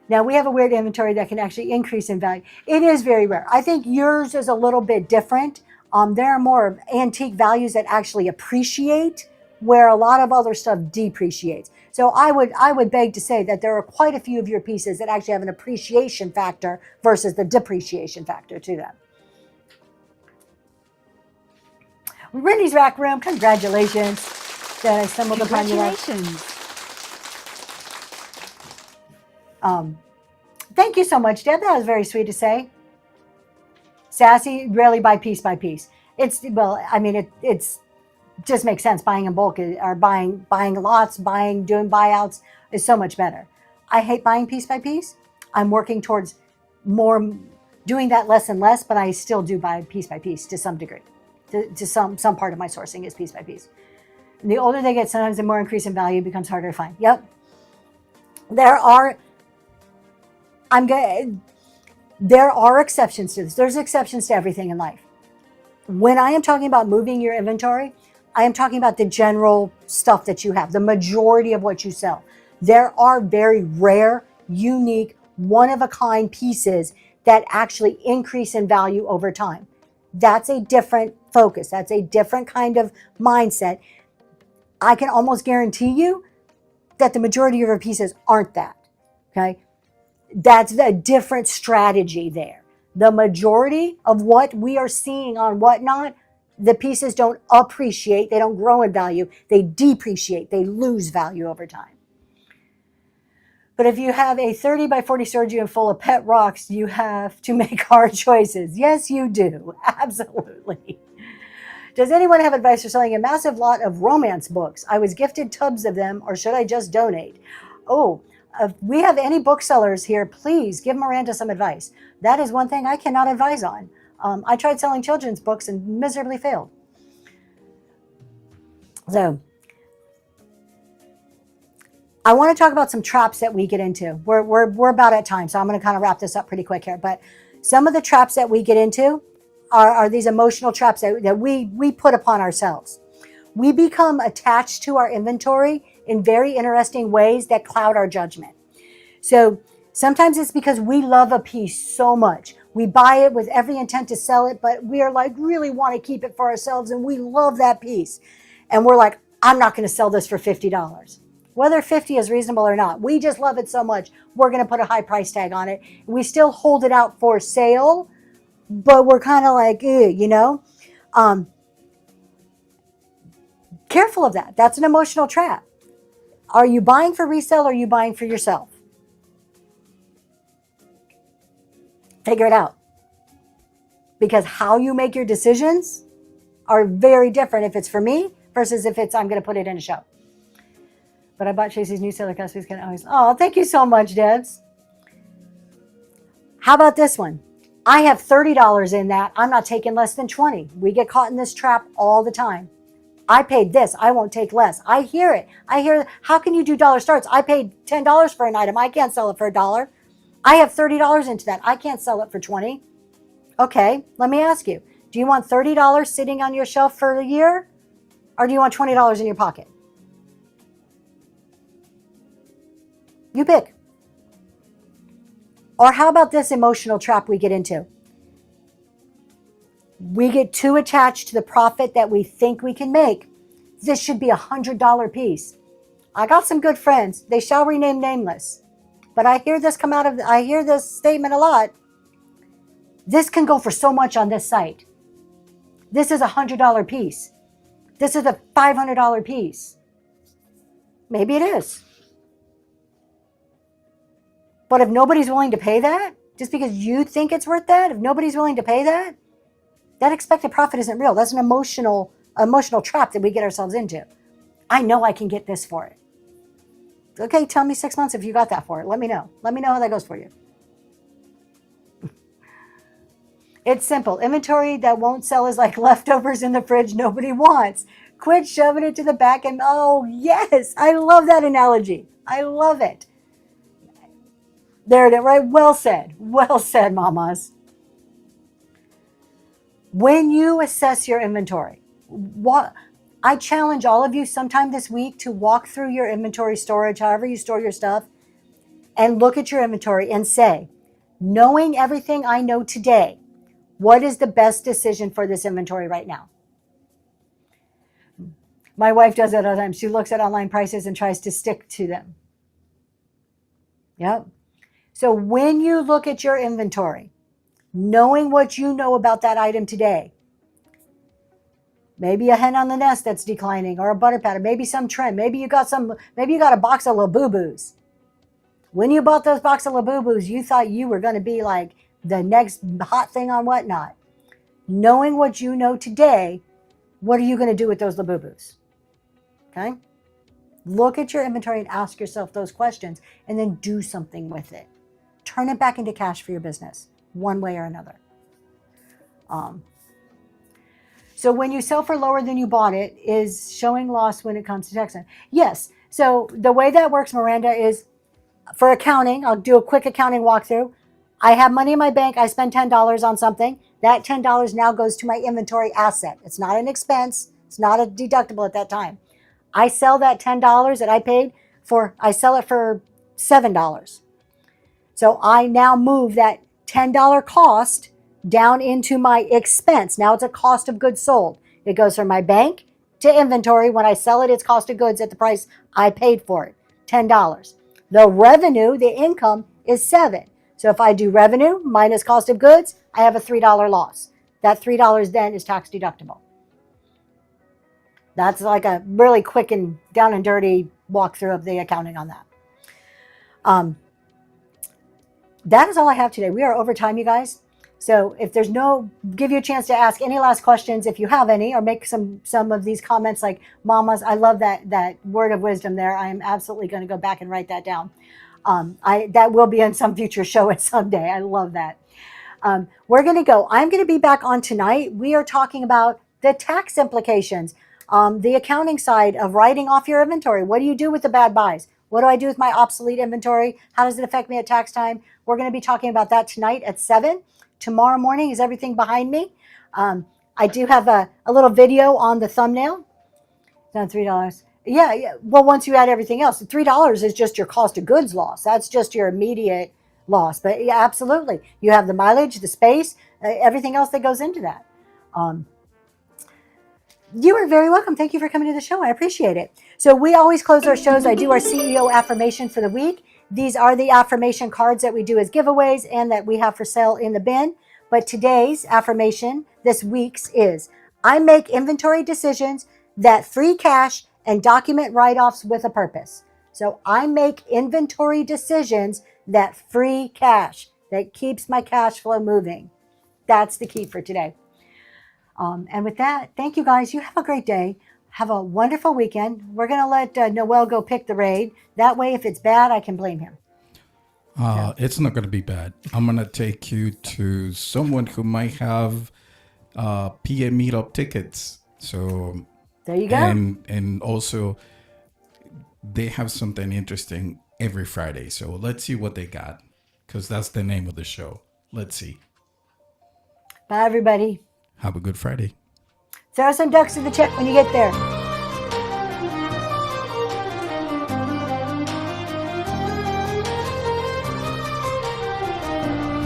S1: Now, we have a weird inventory that can actually increase in value. It is very rare. I think yours is a little bit different. There are more antique values that actually appreciate, where a lot of other stuff depreciates. So I would beg to say that there are quite a few of your pieces that actually have an appreciation factor versus the depreciation factor to them. Rennie's Rack Room, congratulations that I stumbled upon you. Thank you so much, Deb. That was very sweet to say. Sassy, really buy piece by piece. It's just makes sense. Buying in bulk or buying lots, doing buyouts is so much better. I hate buying piece by piece. I'm working towards doing that less and less, but I still do buy piece by piece to some degree. To some part of my sourcing is piece by piece. And the older they get, sometimes the more increase in value becomes harder to find. Yep. There are exceptions to this. There's exceptions to everything in life. When I am talking about moving your inventory, I am talking about the general stuff that you have, the majority of what you sell. There are very rare, unique, one-of-a-kind pieces that actually increase in value over time. That's a different focus. That's a different kind of mindset. I can almost guarantee you that the majority of your pieces aren't that. Okay? That's a different strategy there. The majority of what we are seeing on Whatnot, the pieces don't appreciate, they don't grow in value, they depreciate, they lose value over time. But if you have a 30 by 40 storage unit full of pet rocks, you have to make hard choices. Yes, you do. Absolutely. Does anyone have advice for selling a massive lot of romance books? I was gifted tubs of them, or should I just donate? Oh, if we have any booksellers here, please give Miranda some advice. That is one thing I cannot advise on. I tried selling children's books and miserably failed. So, I want to talk about some traps that we get into. We're about at time, so I'm going to kind of wrap this up pretty quick here. But some of the traps that we get into are these emotional traps that we put upon ourselves. We become attached to our inventory in very interesting ways that cloud our judgment. So sometimes it's because we love a piece so much. We buy it with every intent to sell it, but we are like really want to keep it for ourselves, and we love that piece. And we're like, I'm not going to sell this for $50. Whether 50 is reasonable or not, we just love it so much, we're going to put a high price tag on it. We still hold it out for sale, but we're kind of like, you know, careful of that. That's an emotional trap. Are you buying for resale or are you buying for yourself? Figure it out. Because how you make your decisions are very different if it's for me versus if it's I'm going to put it in a show. But I bought Tracy's new seller customers can always. Oh, thank you so much, Debs. How about this one? I have $30 in that. I'm not taking less than 20. We get caught in this trap all the time. I paid this. I won't take less. I hear it. I hear, how can you do dollar starts? I paid $10 for an item. I can't sell it for $1. I have $30 into that. I can't sell it for 20. Okay, let me ask you. Do you want $30 sitting on your shelf for a year? Or do you want $20 in your pocket? You pick. Or how about this emotional trap we get into? We get too attached to the profit that we think we can make. This should be a $100 piece. I got some good friends. They shall remain nameless. But I hear this statement a lot. This can go for so much on this site. This is a $100 piece. This is a $500 piece. Maybe it is. But if nobody's willing to pay that, just because you think it's worth that, if nobody's willing to pay that, that expected profit isn't real. That's an emotional trap that we get ourselves into. I know I can get this for it. Okay, tell me 6 months if you got that for it. Let me know. Let me know how that goes for you. It's simple. Inventory that won't sell is like leftovers in the fridge nobody wants. Quit shoving it to the back and, oh, yes, I love that analogy. I love it. There it is, right? Well said. Well said, mamas. When you assess your inventory, I challenge all of you sometime this week to walk through your inventory storage, however you store your stuff, and look at your inventory and say, knowing everything I know today, what is the best decision for this inventory right now? My wife does that all the time. She looks at online prices and tries to stick to them. Yep. So when you look at your inventory, knowing what you know about that item today, maybe a hen on the nest that's declining, or a butter pattern, maybe some trend, maybe you got a box of Labubus. When you bought those box of Labubus, you thought you were going to be like the next hot thing on whatnot. Knowing what you know today, what are you going to do with those Labubus? Okay? Look at your inventory and ask yourself those questions, and then do something with it. Turn it back into cash for your business, one way or another. So when you sell for lower than you bought it, is showing loss when it comes to tax. Yes. So the way that works, Miranda, is for accounting. I'll do a quick accounting walkthrough. I have money in my bank. I spend $10 on something. That $10 now goes to my inventory asset. It's not an expense. It's not a deductible at that time. I sell that $10 that I paid for, I sell it for $7. So I now move that $10 cost down into my expense. Now it's a cost of goods sold. It goes from my bank to inventory. When I sell it, it's cost of goods at the price I paid for it, $10. The revenue, the income, is $7. So if I do revenue minus cost of goods, I have a $3 loss. That $3 then is tax deductible. That's like a really quick and down and dirty walkthrough of the accounting on that. That is all I have today. We are over time, you guys. So if there's give you a chance to ask any last questions if you have any, or make some of these comments like mamas. I love that word of wisdom there. I am absolutely going to go back and write that down. That will be in some future show at some day. I love that. We're going to go. I'm going to be back on tonight. We are talking about the tax implications, the accounting side of writing off your inventory. What do you do with the bad buys? What do I do with my obsolete inventory? How does it affect me at tax time? We're going to be talking about that tonight at 7. Tomorrow morning is everything behind me. I do have a little video on the thumbnail. It's on $3. Yeah. Well, once you add everything else, $3 is just your cost of goods loss. That's just your immediate loss. But yeah, absolutely. You have the mileage, the space, everything else that goes into that. You are very welcome. Thank you for coming to the show. I appreciate it. So we always close our shows. I do our CEO affirmation for the week. These are the affirmation cards that we do as giveaways and that we have for sale in the bin. But today's affirmation, this week's, is I make inventory decisions that free cash and document write-offs with a purpose. So I make inventory decisions that free cash, that keeps my cash flow moving. That's the key for today. And with that, thank you guys. You have a great day. Have a wonderful weekend. We're going to let Noel go pick the raid. That way, if it's bad, I can blame him.
S2: It's not going to be bad. I'm going to take you to someone who might have PA meetup tickets. So
S1: there you go.
S2: And also, they have something interesting every Friday. So let's see what they got, because that's the name of the show. Let's see.
S1: Bye, everybody.
S2: Have a good Friday.
S1: Throw some ducks in the chat when you get there.